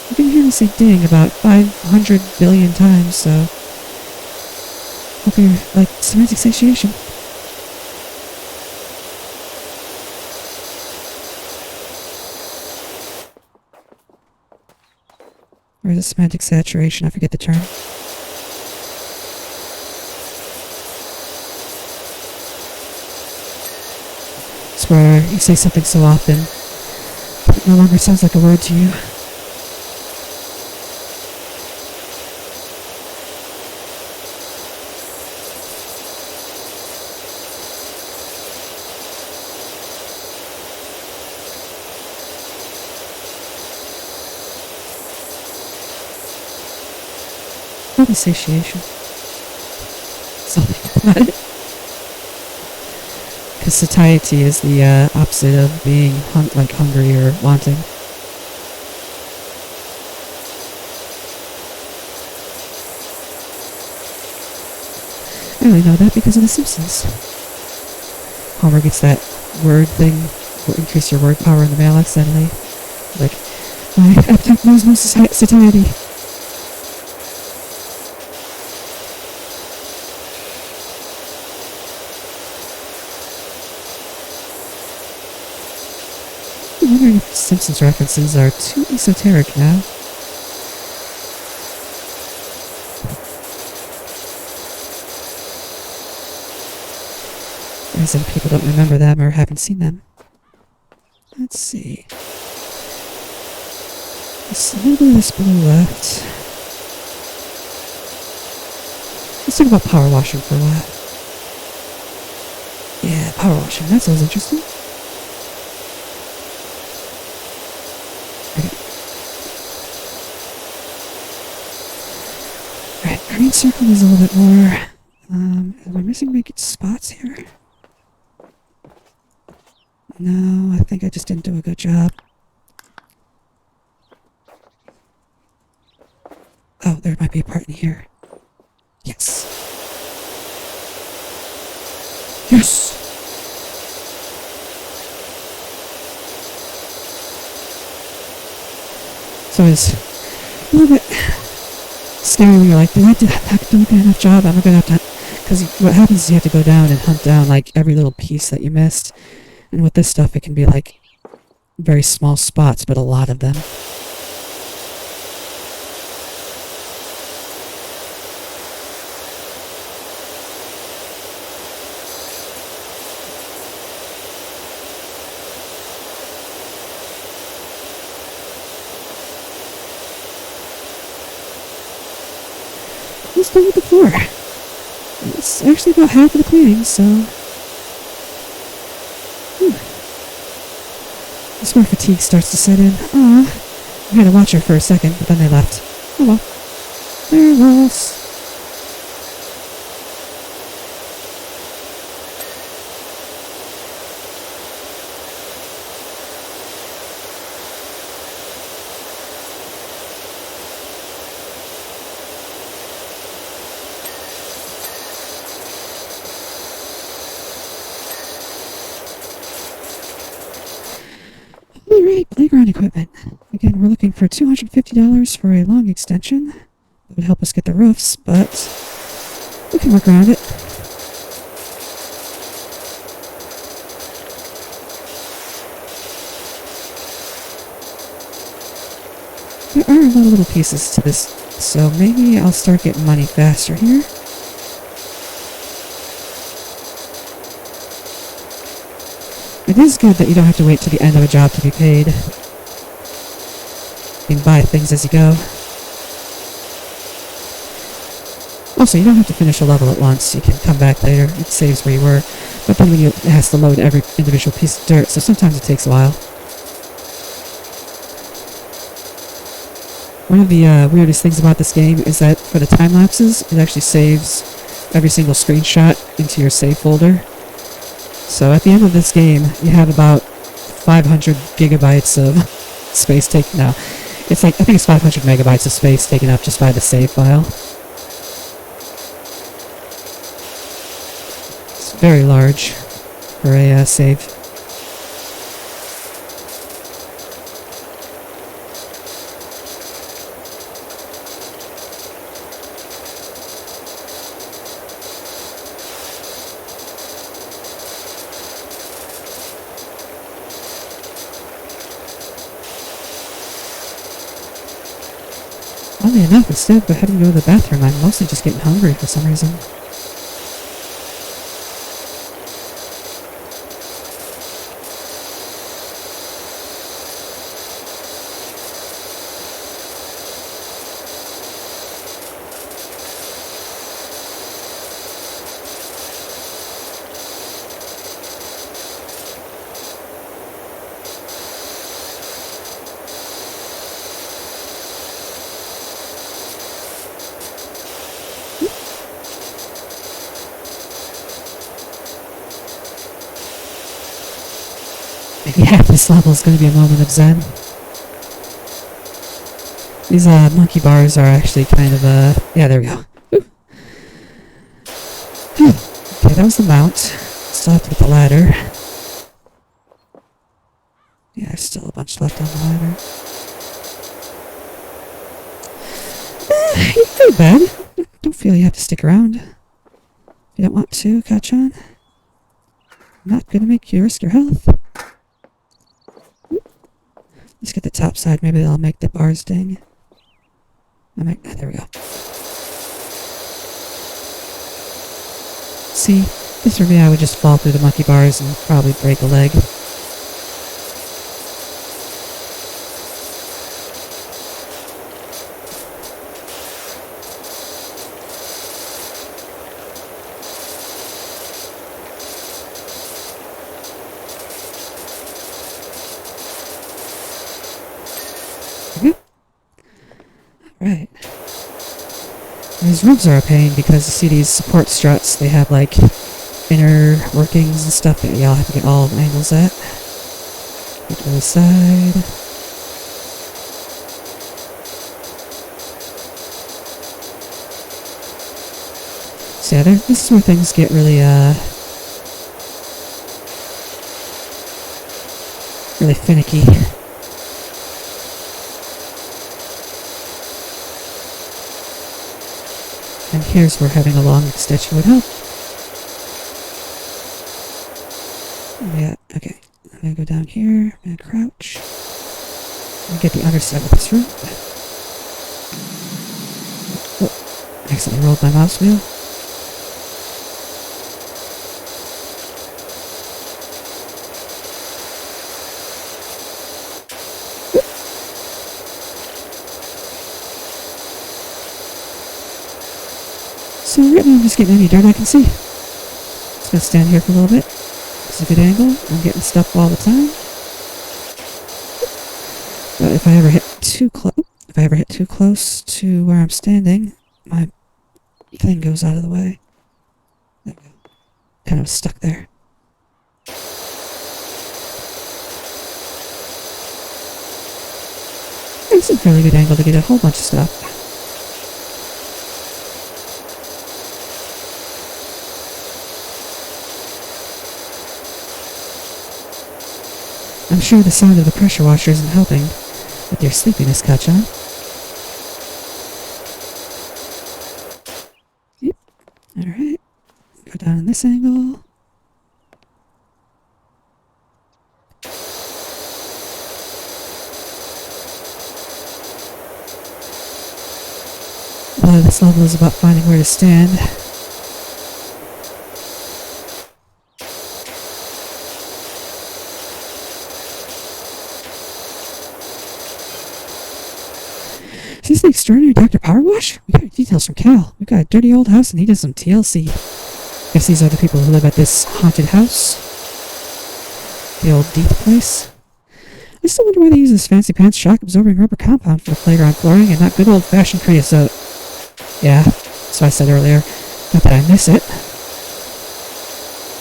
You can hear me say ding about 500 billion times, so hope you're like semantic satiation. Or is it semantic saturation? I forget the term. It's where you say something so often, it no longer sounds like a word to you. Probably satiation. Something about it. Because satiety is the opposite of being hungry or wanting. I only know that because of The Simpsons. Homer gets that word thing, will increase your word power in the mail accidentally. Like, my appetite knows no satiety. I'm wondering if Simpsons references are too esoteric now. As in people don't remember them or haven't seen them. Let's see. There's a little bit of this blue left. Let's talk about power washing for a while. Yeah, power washing. That sounds interesting. Alright, green circle is a little bit more. Am I missing making spots here? No, I think I just didn't do a good job. Oh, there might be a part in here. Yes. Yes! So it's a little bit scary when you're like, did I do a good enough job? I'm not gonna have to... Because what happens is you have to go down and hunt down like every little piece that you missed. And with this stuff, it can be like very small spots, but a lot of them. Let's go with the floor. It's actually about half of the cleaning, so... This is where fatigue starts to set in. I had to watch her for a second, but then they left. Oh well. They're lost. Alright, playground equipment. Again, we're looking for $250 for a long extension. That would help us get the roofs, but we can work around it. There are a lot of little pieces to this, so maybe I'll start getting money faster here. It is good that you don't have to wait till the end of a job to be paid. You can buy things as you go. Also, you don't have to finish a level at once. You can come back later. It saves where you were. But then it has to load every individual piece of dirt, so sometimes it takes a while. One of the weirdest things about this game is that for the time lapses, it actually saves every single screenshot into your save folder. So at the end of this game, you have about 500 gigabytes of space taken. No, it's like I think it's 500 megabytes of space taken up just by the save file. It's very large for a save. Oddly enough, instead of having to go to the bathroom, I'm mostly just getting hungry for some reason. Maybe half this level is going to be a moment of zen. These monkey bars are actually kind of yeah, there we go. Okay, that was the mount. Still have to get the ladder. Yeah, there's still a bunch left on the ladder. You're pretty bad. Don't feel you have to stick around. If you don't want to, Kacchon. I'm not going to make you risk your health. Let's get the top side. Maybe that'll make the bars ding. There we go. See, this for me, I would just fall through the monkey bars and probably break a leg. Right. These rooms are a pain because you see these support struts, they have like inner workings and stuff that y'all have to get all angles at. Get to the side. So yeah, this is where things get really, really finicky. And here's where having a long stitch would help. Yeah, okay. I'm gonna go down here, I'm gonna crouch. And get the underside of this room. Oh, I accidentally rolled my mouse wheel. So right now I'm just getting any dirt I can see. Just gonna stand here for a little bit. It's a good angle. I'm getting stuff all the time. But if I ever hit too close to where I'm standing, my thing goes out of the way. There we go. Kind of stuck there. It's a fairly good angle to get a whole bunch of stuff. I'm sure the sound of the pressure washer isn't helping with your sleepiness, Kacchon. Yep. Alright. Go down in this angle. A lot of this level is about finding where to stand. Is this the extraordinary Dr. PowerWash? We got details from Cal. We've got a dirty old house and he does some TLC. Guess these are the people who live at this haunted house. The old Deep place. I still wonder why they use this fancy pants shock absorbing rubber compound for the playground flooring and not good old fashioned creosote. Yeah, that's what I said earlier. Not that I miss it.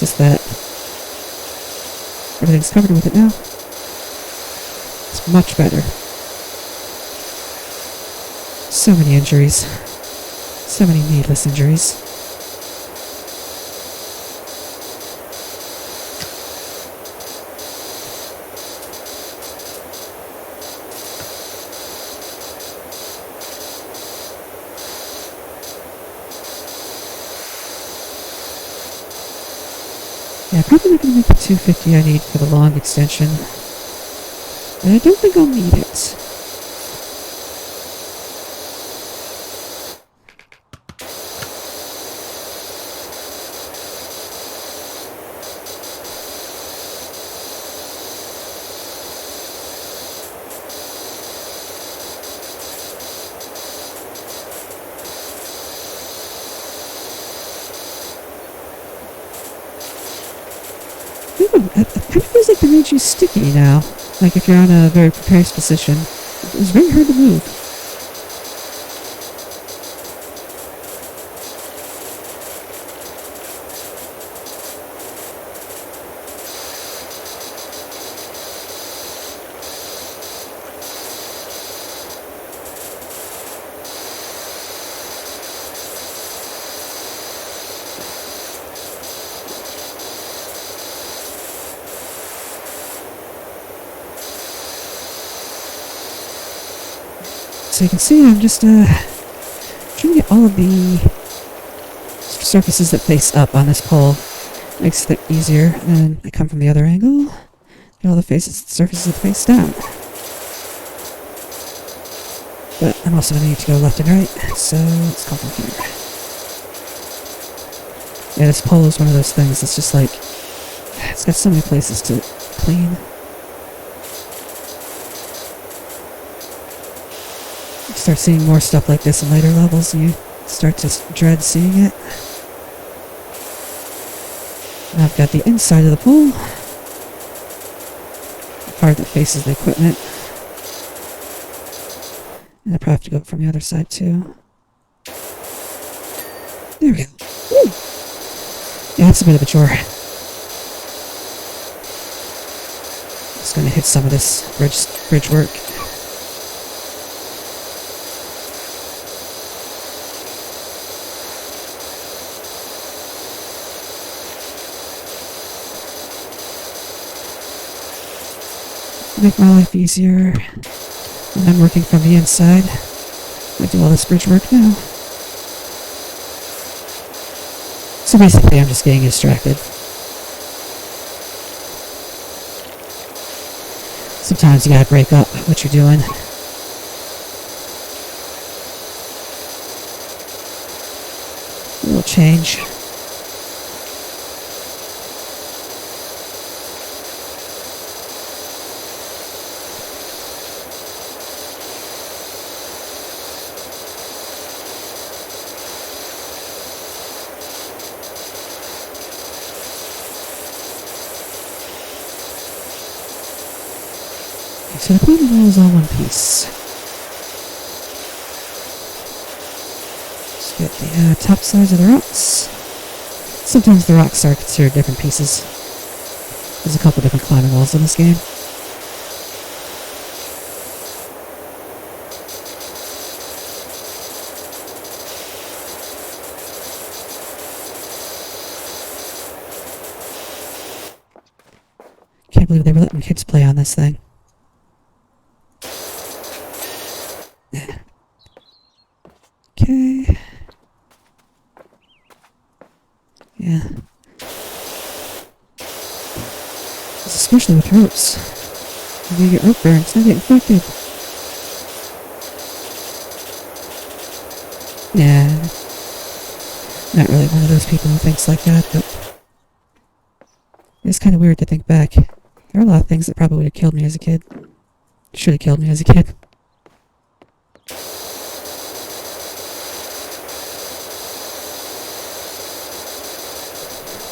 Just that everything's covered with it now. It's much better. So many injuries. So many needless injuries. Yeah, probably not going to make the 250 I need for the long extension. And I don't think I'll need it. Ooh, it kind of feels like they made you sticky now. Like if you're on a very precarious position. It's very hard to move. So you can see I'm just trying to get all of the surfaces that face up on this pole. Makes it easier. And then I come from the other angle. Get all the surfaces that face down. But I'm also going to need to go left and right. So let's come from here. Yeah, this pole is one of those things that's just like, it's got so many places to clean. You start seeing more stuff like this in later levels, and you start to dread seeing it. Now I've got the inside of the pool, the part that faces the equipment, and I probably have to go from the other side too. There we go. Woo! Yeah, it's a bit of a chore. Just gonna hit some of this bridge work. Make my life easier when I'm working from the inside. I do all this bridge work now. So basically I'm just getting distracted. Sometimes you gotta break up what you're doing. A little change. So the climbing wall is all one piece. Just get the top sides of the rocks. Sometimes the rocks are considered different pieces. There's a couple different climbing walls in this game. Can't believe they were letting kids play on this thing. Okay. Yeah. Especially with ropes. You're gonna get rope burn, it's gonna get infected. Yeah. Not really one of those people who thinks like that, but it's kind of weird to think back. There are a lot of things that probably would have killed me as a kid. Should have killed me as a kid.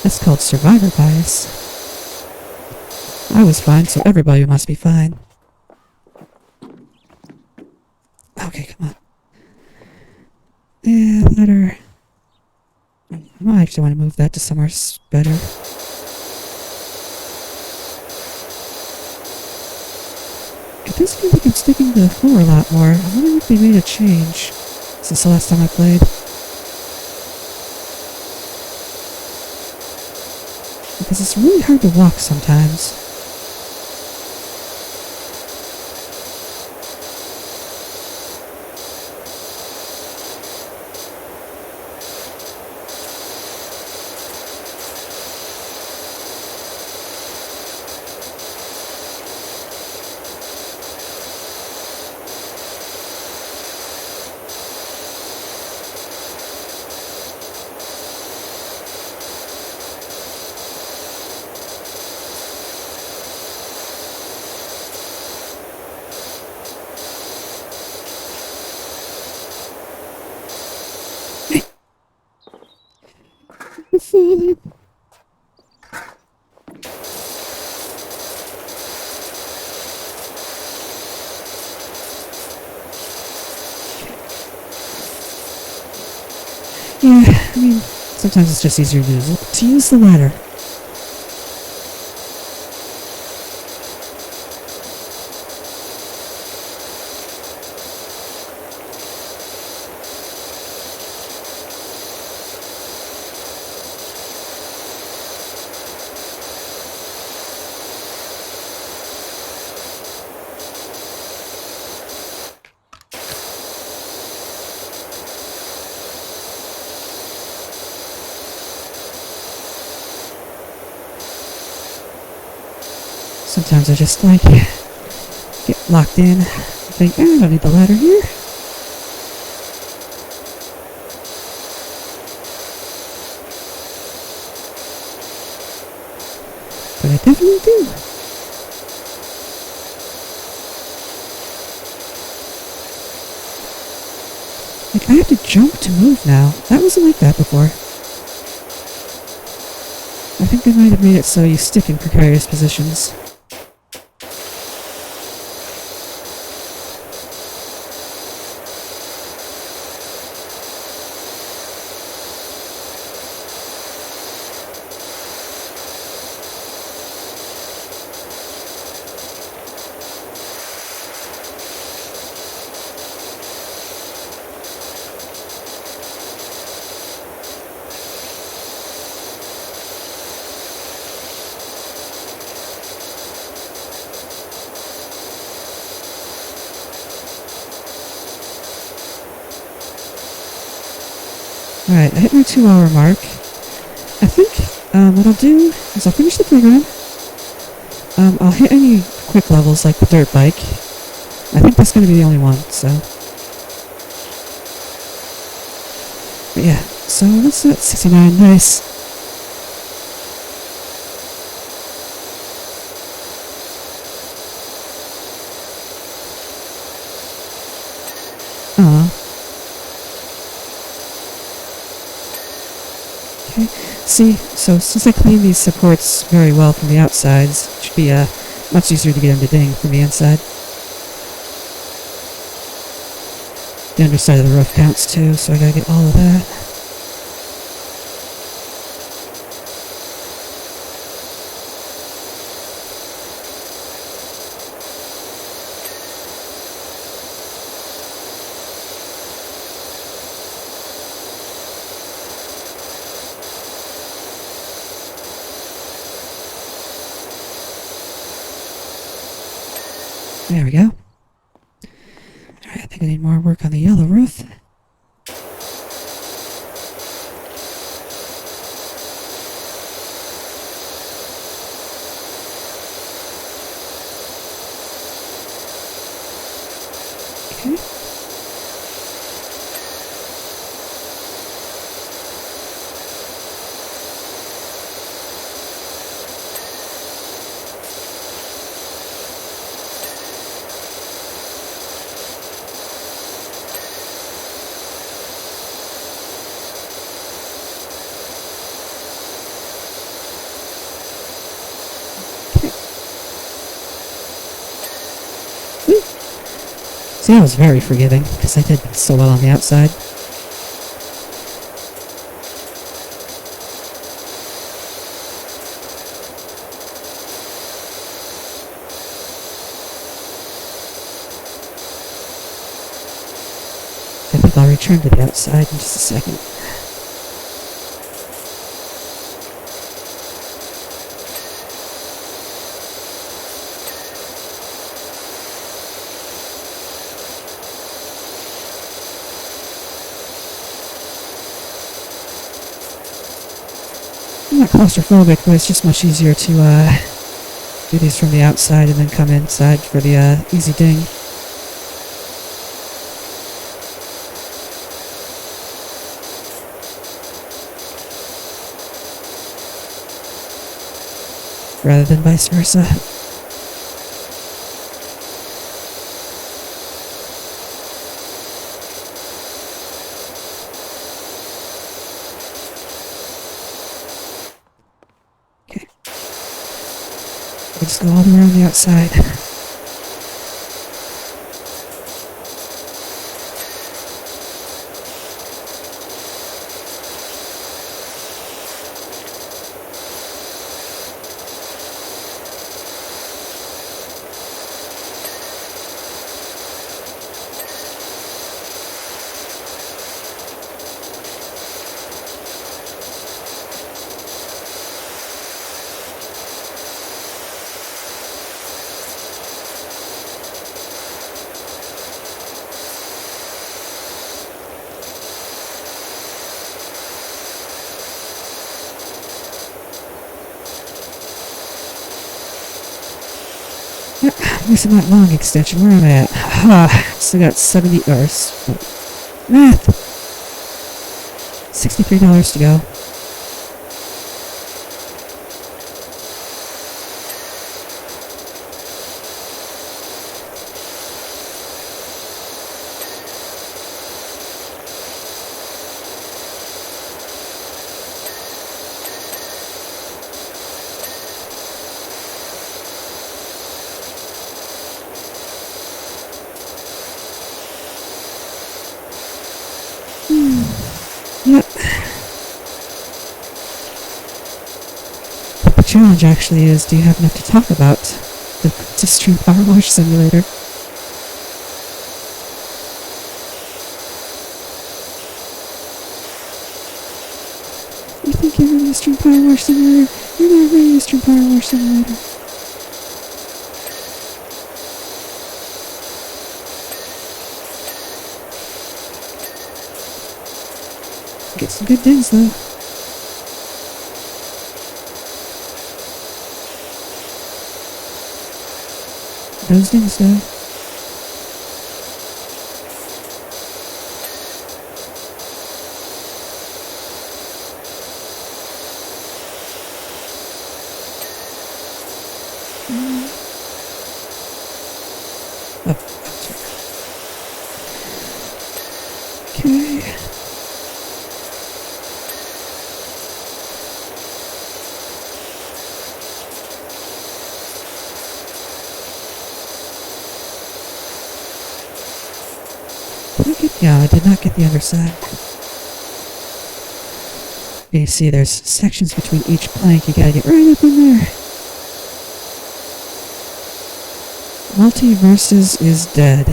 That's called survivor bias. I was fine, so everybody must be fine. Okay, come on. Yeah, better. I might actually want to move that to somewhere better. It does feel like I'm sticking to the floor a lot more. I wonder if they made a change since the last time I played. Because it's really hard to walk sometimes. I'm falling. Yeah, I mean, sometimes it's just easier to use the ladder. Sometimes I just like get locked in, think, I don't need the ladder here. But I definitely do. Like, I have to jump to move now. That wasn't like that before. I think they might have made it so you stick in precarious positions. Alright, I hit my 2-hour mark. I think what I'll do is I'll finish the playground. I'll hit any quick levels like the dirt bike. I think that's going to be the only one, so. But yeah, so what's that? 69, nice. Okay, see, so since I cleaned these supports very well from the outsides, it should be much easier to get them to ding from the inside. The underside of the roof counts too, so I gotta get all of that. There we go. Alright, I think I need more work on the yellow roof. Okay. See, I was very forgiving, because I did so well on the outside. with, I'll return to the outside in just a second. I'm not claustrophobic, but it's just much easier to do these from the outside and then come inside for the easy ding. Rather than vice versa. Okay. We'll just go all the way around the outside. Yep, missing that long extension. Where am I at? Still got 70 hours. Math! $63 to go. Yep. The challenge actually is, do you have enough to talk about to stream PowerWash Simulator? You think you're ready to stream PowerWash Simulator? You're not ready to stream PowerWash Simulator. Get some good dings though. Those dings though. Oh, okay. Yeah, I did not get the underside. You see, there's sections between each plank. You gotta get right up in there. Multiverses is dead.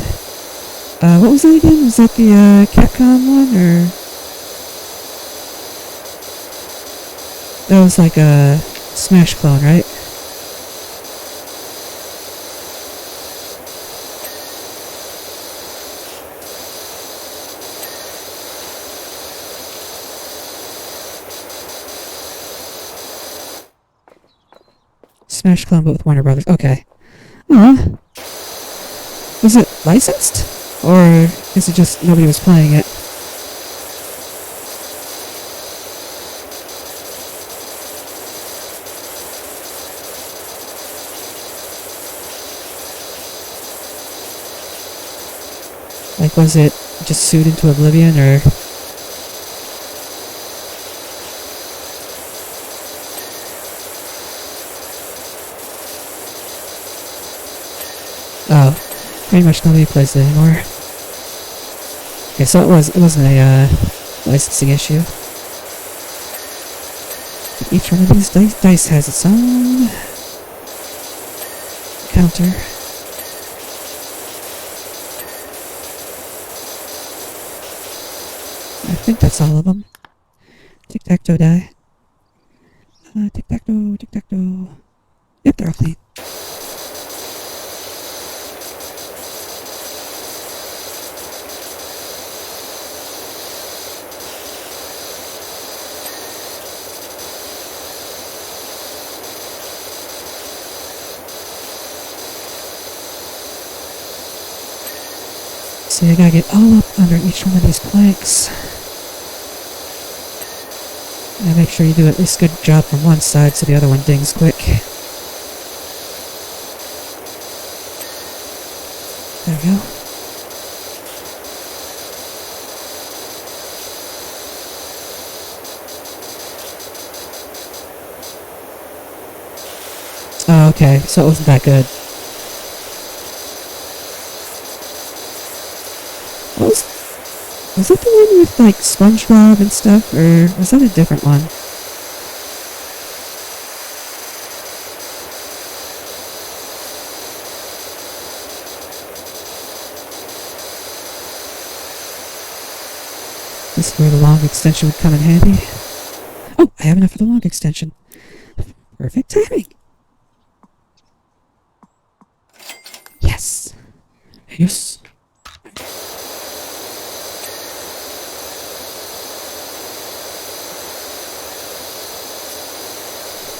What was that again? Was that the Kacchon one, or that was like a Smash clone, right? Smash clone, but with Warner Brothers. Okay. Was it licensed? Or is it just nobody was playing it? Like, was it just sued into oblivion, or... Oh, pretty much nobody plays it anymore. Okay, so it wasn't a licensing issue. Each one of these dice has its own counter. I think that's all of them. Tic-tac-toe die. Tic-tac-toe, tic-tac-toe. Yep, they're all clean. See, I gotta get all up under each one of these planks. And make sure you do at least a good job from one side so the other one dings quick. There we go. Oh, okay, so it wasn't that good. Was that the one with, like, SpongeBob and stuff, or was that a different one? This is where the long extension would come in handy. Oh, I have enough for the long extension. Perfect timing. Yes. Yes.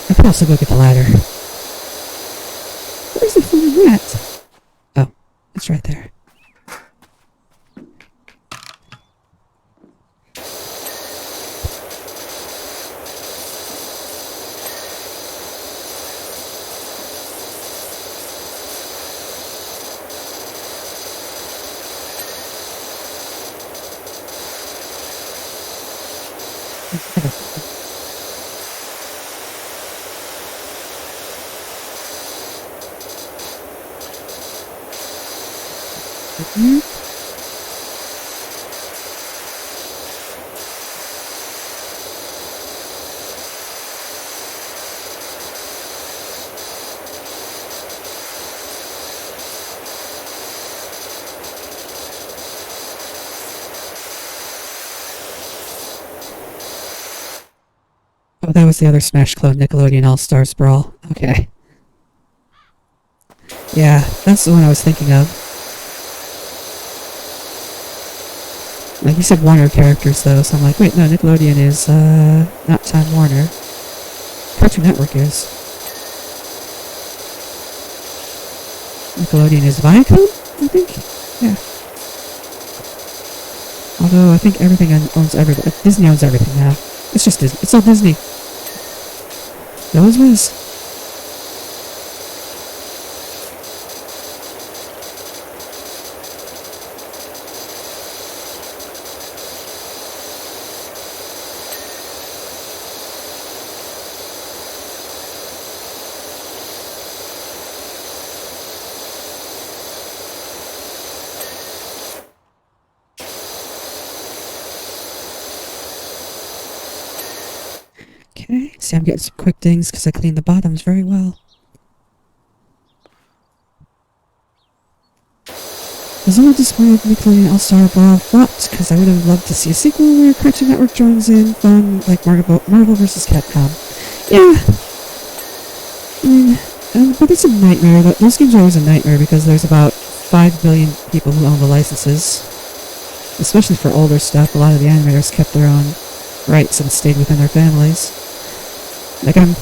I could also go get the ladder. Where's the flying rat? Oh, it's right there. Oh, that was the other Smash clone, Nickelodeon All-Stars Brawl. Okay. Yeah, that's the one I was thinking of. Like, you said Warner characters, though, so I'm like, wait, no, Nickelodeon is, not Time Warner. Cartoon Network is. Nickelodeon is Viacom, I think? Yeah. Although, I think everything owns everything. Disney owns everything now. It's just Disney. It's all Disney. It always was. Okay, see, I'm getting some quick dings because I cleaned the bottoms very well. There's a little disappointed Nickelodeon All-Star Brawl flopped because I would have loved to see a sequel where Cartoon Network joins in fun like Marvel vs. Capcom. Yeah. I mean, but it's a nightmare. Those games are always a nightmare because there's about 5 billion people who own the licenses. Especially for older stuff, a lot of the animators kept their own rights and stayed within their families. Like, I'm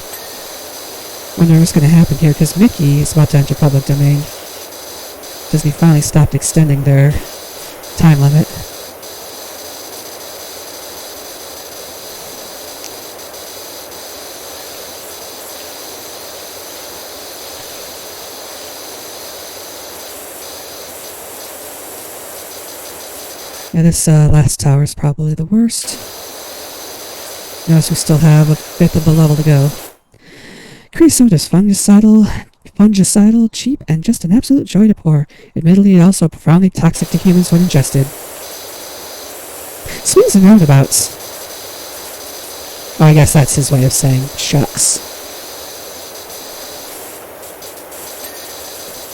wondering what's going to happen here, because Mickey is about to enter public domain. Disney finally stopped extending their time limit. Yeah, this last tower is probably the worst. Notice we still have a fifth of the level to go. Creosote is fungicidal, cheap, and just an absolute joy to pour. Admittedly, also profoundly toxic to humans when ingested. Swings and roundabouts. Oh, I guess that's his way of saying shucks.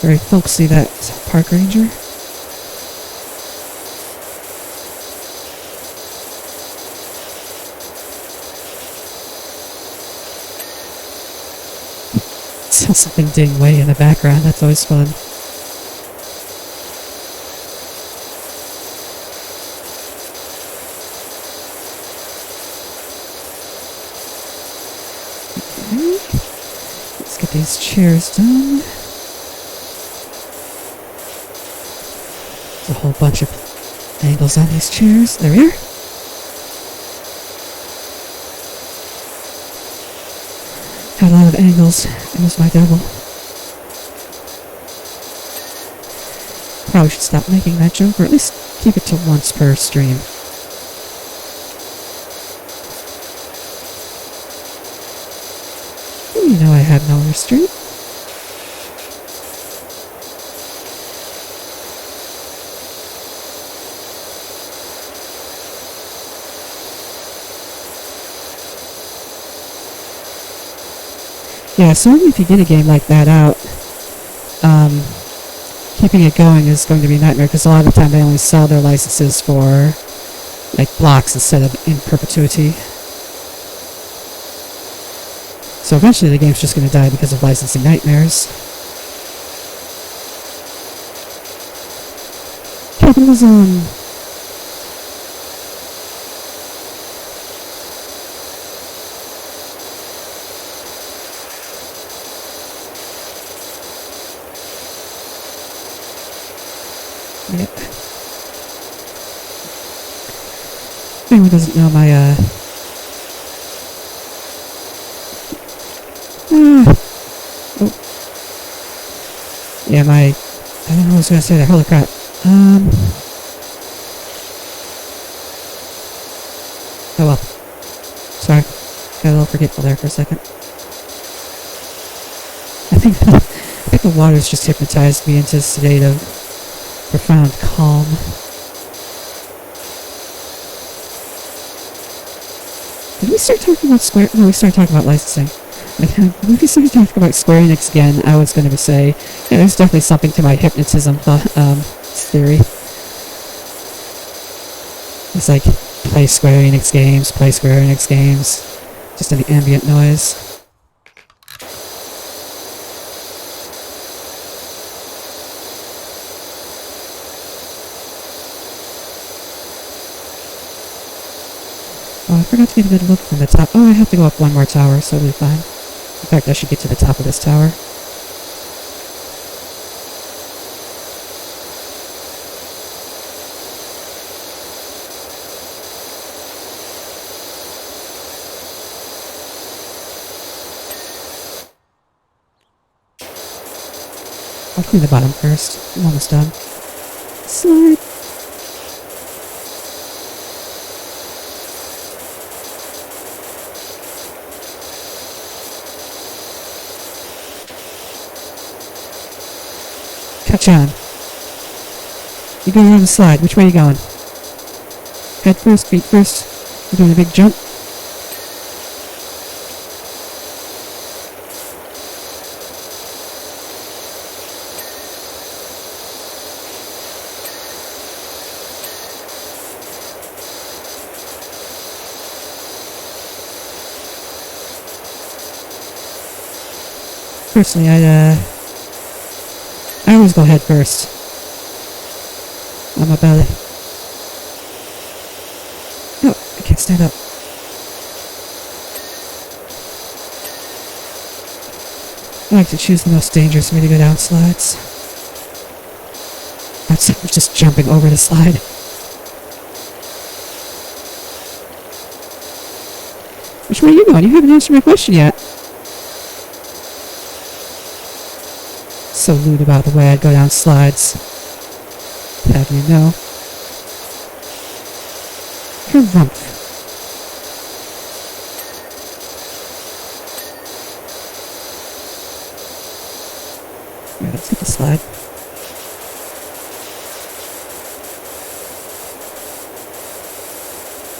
Very folksy, that park ranger. So something ding way in the background. That's always fun. Okay. Let's get these chairs done. There's a whole bunch of angles on these chairs. There we are. Had a lot of angles. It was my double. Probably should stop making that joke, or at least keep it to once per stream. You know I had no restraint. Yeah, so if you get a game like that out, keeping it going is going to be a nightmare, because a lot of the time they only sell their licenses for, like, blocks instead of in perpetuity. So eventually the game's just going to die because of licensing nightmares. Capitalism! Yep. If anyone doesn't know my, oh. Yeah, I don't know what I was gonna say there, holy crap. Oh well. Sorry. Got a little forgetful there for a second. I think the water's just hypnotized me into a state of profound calm. Did we start talking about No, we started talking about licensing. When we started talking about Square-Enix again, I was going to say, yeah, there's definitely something to my hypnotism theory. It's like, play Square-Enix games, just any ambient noise. Oh, I forgot to get a good look from the top. Oh, I have to go up one more tower, so it'll be fine. In fact, I should get to the top of this tower. I'll clean the bottom first. I'm almost done. Slide. Kacchon. You go around the slide. Which way are you going? Head first, feet first. We're doing a big jump. Personally, I always go head first. I'm about it. No, I can't stand up. I like to choose the most dangerous way to go down slides. That's just jumping over the slide. Which way are you going? You haven't answered my question yet. So lewd about the way I go down slides. Have you know? Harumph. Alright, let's get the slide.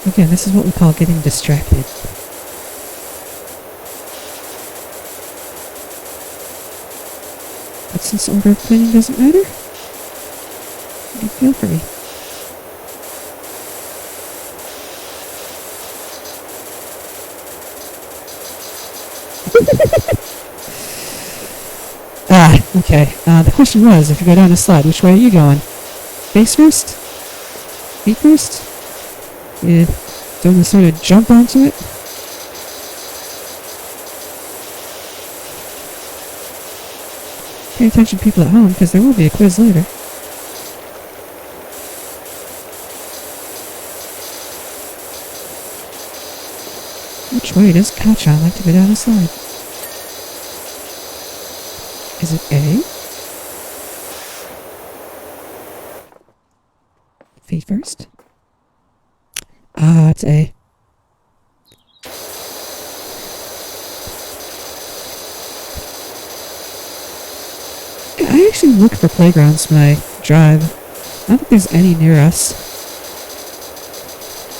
Again, this is what we call getting distracted. But since order of cleaning doesn't matter, you feel free. Okay, the question was, if you go down the slide, which way are you going? Face first? Feet first? You doing the sort of jump onto it? Pay attention, people at home, because there will be a quiz later. Which way does Kacchon like to go down the slide? Is it A? Feet first? Ah, it's A. Yeah, I actually look for playgrounds when I drive. I don't think there's any near us.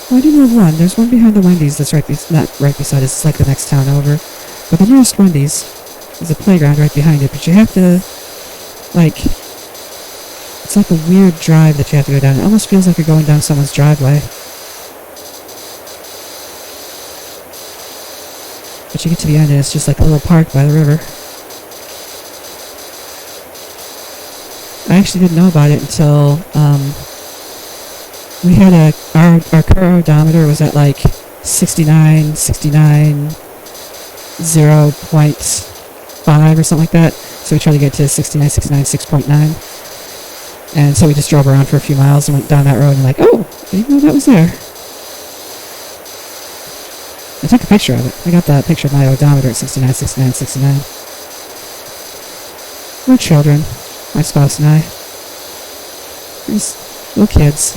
Well, I do know one. There's one behind the Wendy's that's not right beside us. It's like the next town over. But the nearest Wendy's is a playground right behind it. But you have to, like, it's like a weird drive that you have to go down. It almost feels like you're going down someone's driveway. But you get to the end and it's just like a little park by the river. I actually didn't know about it until, we had our car odometer was at like 69, 0.5 or something like that. So we tried to get to 69, 6.9. And so we just drove around for a few miles and went down that road and like, oh, I didn't know that was there. I took a picture of it. I got that picture of my odometer at 69, 69, 69. We're children, my spouse and I. We're just little kids.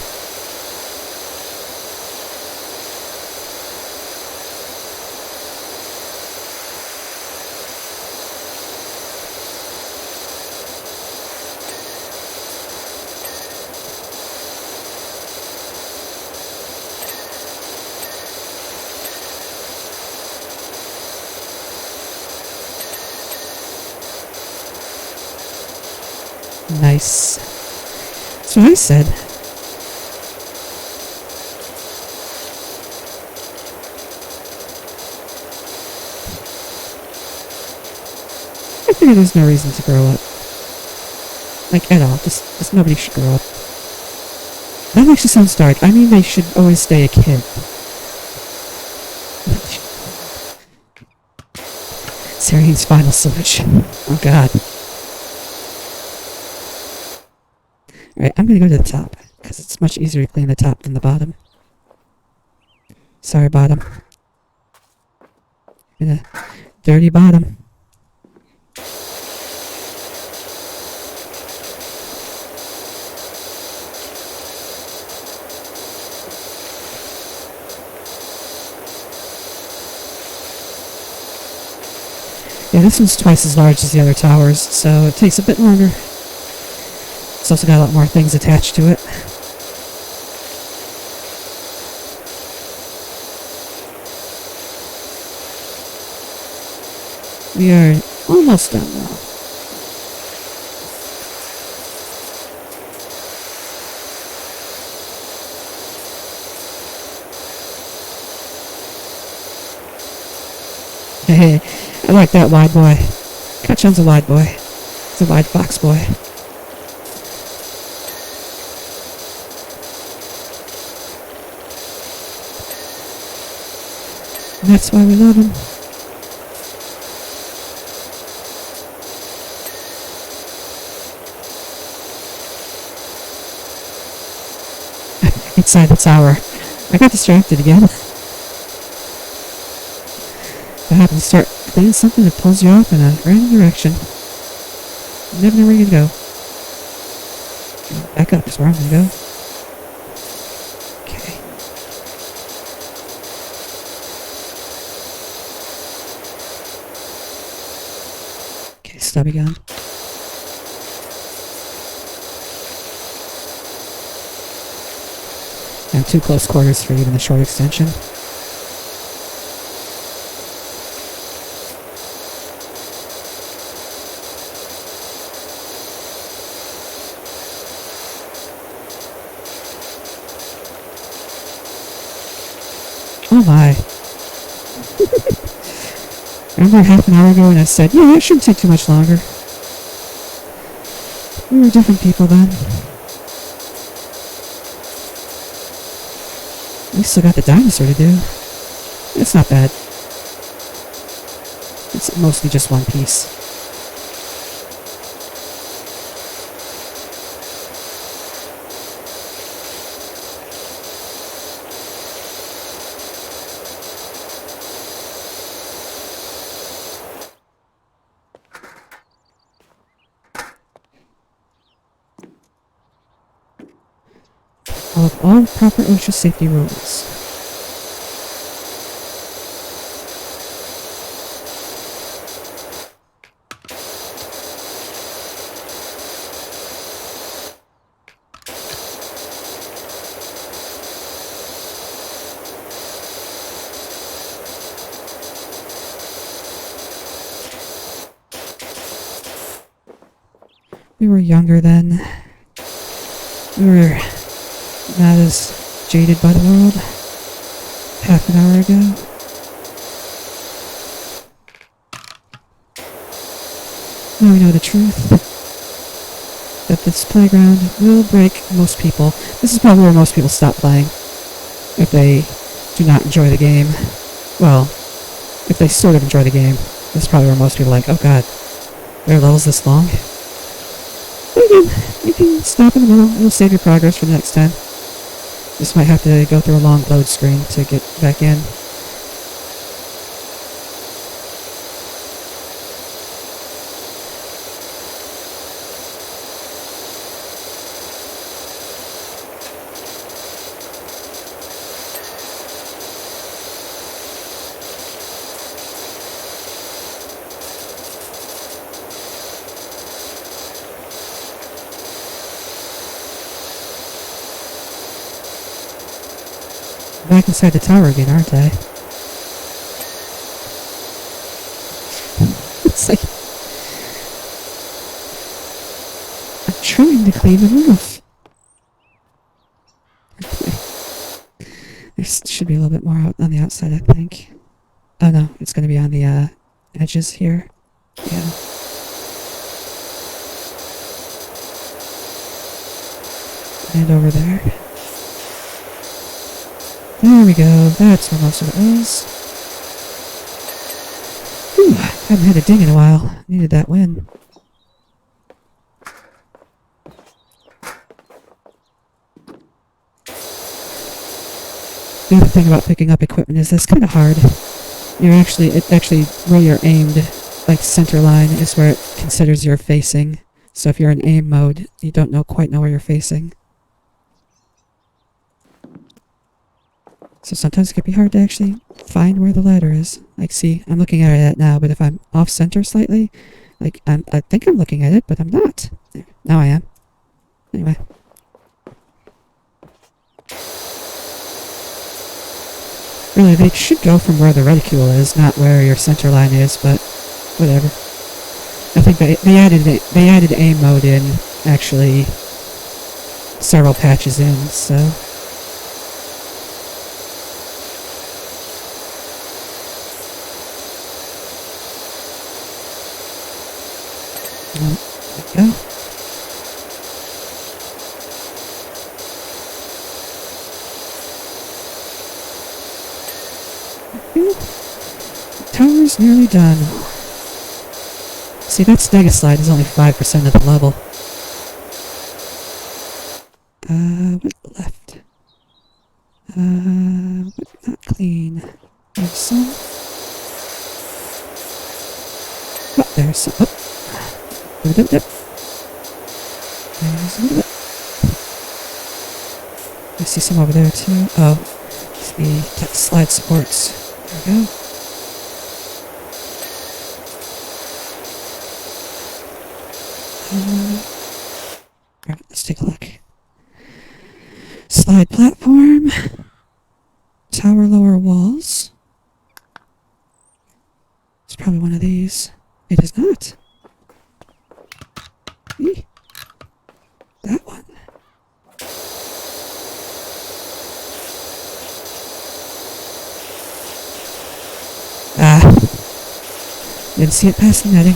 Nice. That's what I said. I figure there's no reason to grow up. Like, at all. Just nobody should grow up. That actually sounds dark. I mean, they should always stay a kid. Syrian's final solution. Oh, God. Alright, I'm gonna go to the top, because it's much easier to clean the top than the bottom. Sorry, bottom. Dirty bottom. Yeah, this one's twice as large as the other towers, so it takes a bit longer. It's also got a lot more things attached to it. We are almost done now. Hey, I like that wide boy. Kacchon's a wide boy. He's a wide box boy. And that's why we love him. Inside the tower. I got distracted again. I happen to start cleaning something that pulls you off in a random direction. You never know where you're gonna go. Back up is where I'm gonna go. Okay. Okay, stubby gun. And too close quarters for even the short extension. Oh my. Remember half an hour ago when I said, yeah, it shouldn't take too much longer. We were different people then. We still got the dinosaur to do. It's not bad. It's mostly just one piece. Follow all proper OSHA safety rules. We were younger then. We were not as jaded by the world half an hour ago. Now we know the truth. That this playground will break most people. This is probably where most people stop playing. If they do not enjoy the game. Well, if they sort of enjoy the game. This is probably where most people are like, oh god, there are levels this long? You can stop in the middle. It'll save your progress for the next time. Just might have to go through a long load screen to get back in. Back inside the tower again, aren't I? It's like I'm trying to clean the roof. Okay. There should be a little bit more out on the outside, I think. Oh no, it's going to be on the edges here. Yeah. And over there. There we go, that's where most of it is. Whew, haven't had a ding in a while. Needed that win. The other thing about picking up equipment is it's kind of hard. It actually, where you're aimed, like center line, is where it considers you're facing. So if you're in aim mode, you don't quite know where you're facing. So sometimes it can be hard to actually find where the ladder is. Like, see, I'm looking at it now, but if I'm off-center slightly, like, I think I'm looking at it, but I'm not. There, now I am. Anyway. Really, they should go from where the reticule is, not where your center line is, but whatever. I think they added aim mode in, actually, several patches in, so... There we go. The tower's nearly done. See, that Stega slide is only 5% of the level. What's left? What's not clean? There's some. Oh, there's some. Oh. There's a little bit. I see some over there too. Oh, it's the slide supports. There we go. Alright, let's take a look. Slide platform. Tower lower walls. It's probably one of these. It is not. That one. Ah. Didn't see it past the netting.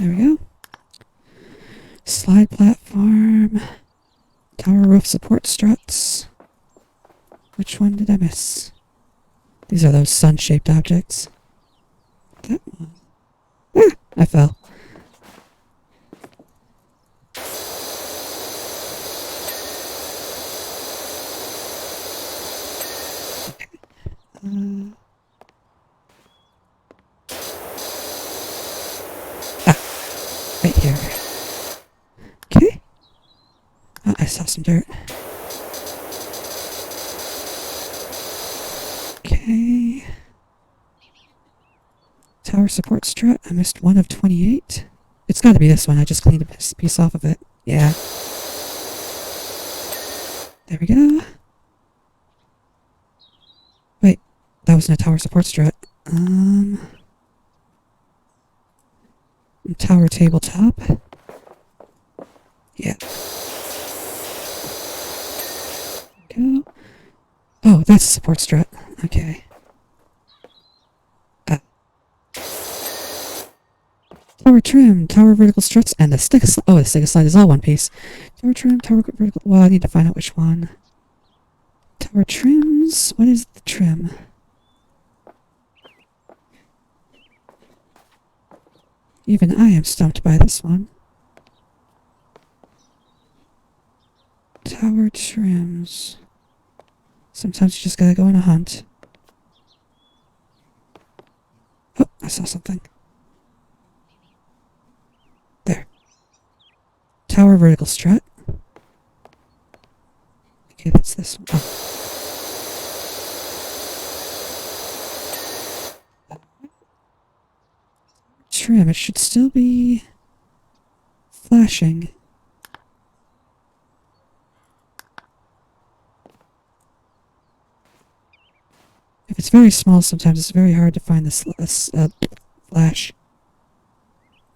There we go. Slide platform. Tower roof support struts. Which one did I miss? These are those sun-shaped objects. That one. Ah! I fell. Right here. Okay. Oh, I saw some dirt. Okay. Tower support strut. I missed one of 28. It's got to be this one. I just cleaned a piece off of it. Yeah. There we go. Wait. That wasn't a tower support strut. Tower tabletop. Yeah. Go. Oh, that's a support strut. Okay. Tower trim, tower vertical struts, and the stick. Oh, the stick slide is all one piece. Tower trim, tower vertical. Well, I need to find out which one. Tower trims. What is the trim? Even I am stumped by this one. Tower trims. Sometimes you just gotta go on a hunt. Oh, I saw something. There. Tower vertical strut. Okay, that's this one. Oh. Trim, it should still be flashing. If it's very small, sometimes it's very hard to find this flash.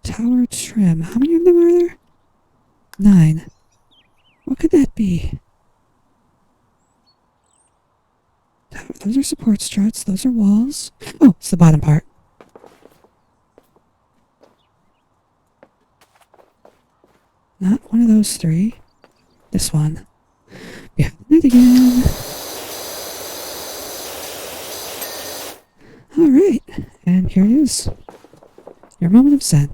Tower trim. How many of them are there? 9. What could that be? Those are support struts. Those are walls. Oh, it's the bottom part. Not one of those 3. This one. Behind it again. Alright, and here it is. Your moment of zen.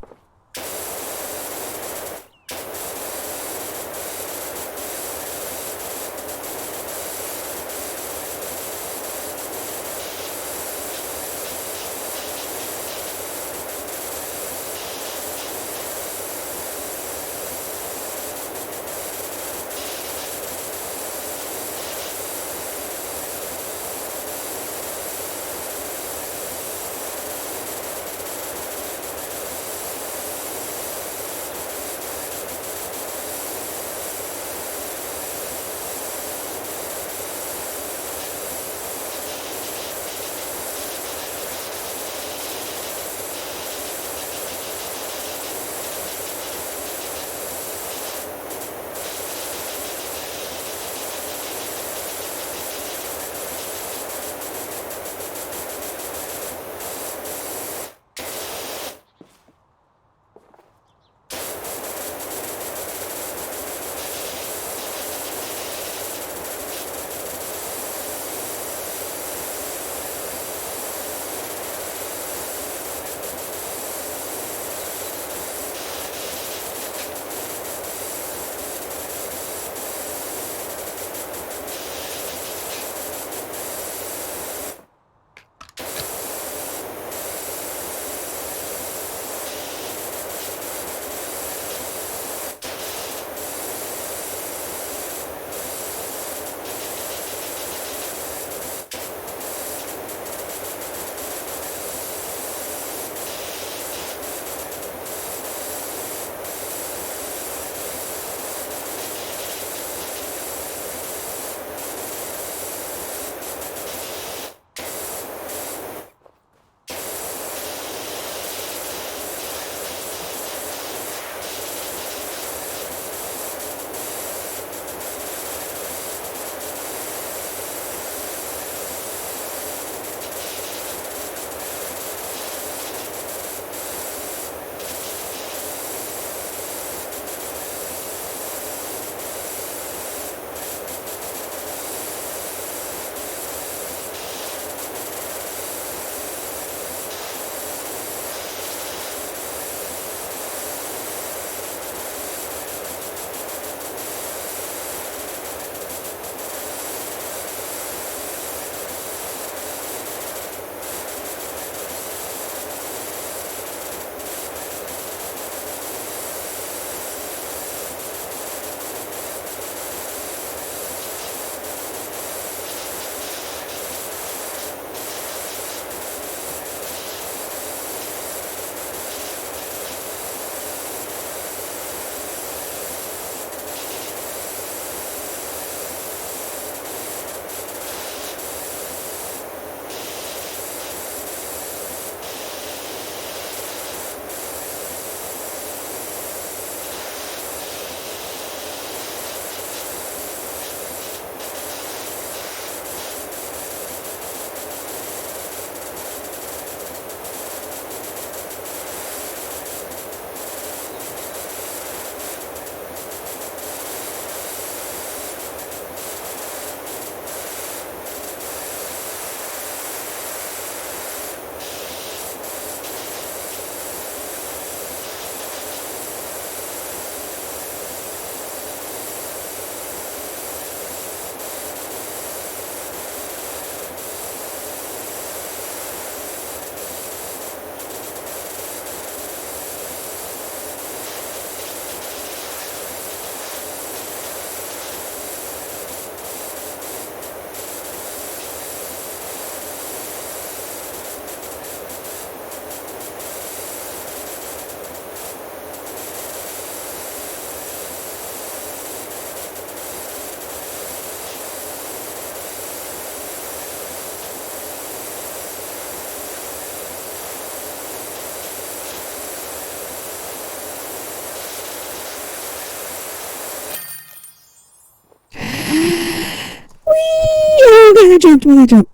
jumped while I jumped.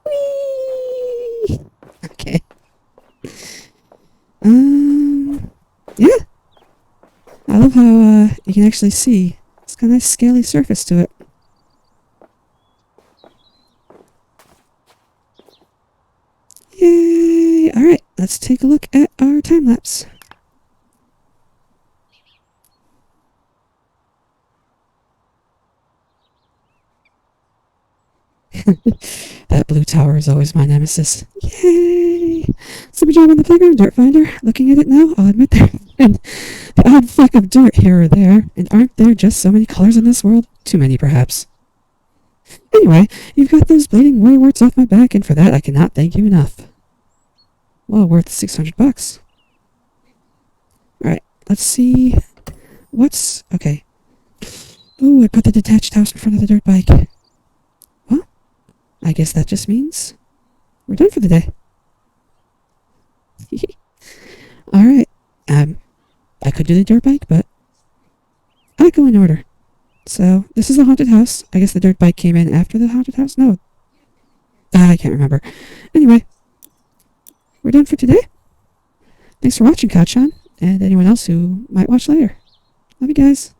Whee! Okay. Yeah. I love how you can actually see. It's got a nice scaly surface to it. Yay! Alright, let's take a look at our time lapse. That blue tower is always my nemesis. Yay! Super job on the playground, Dirt Finder. Looking at it now, I'll admit there's an odd fleck of dirt here or there. And aren't there just so many colors in this world? Too many, perhaps. Anyway, you've got those bleeding worry warts off my back, and for that I cannot thank you enough. Well, worth $600. Alright, let's see. What's... okay. Ooh, I put the detached house in front of the dirt bike. Well, I guess that just means we're done for the day. Alright, I could do the dirt bike, but I go in order. So, this is a haunted house. I guess the dirt bike came in after the haunted house? No. I can't remember. Anyway, we're done for today. Thanks for watching, Kacchon, and anyone else who might watch later. Love you guys.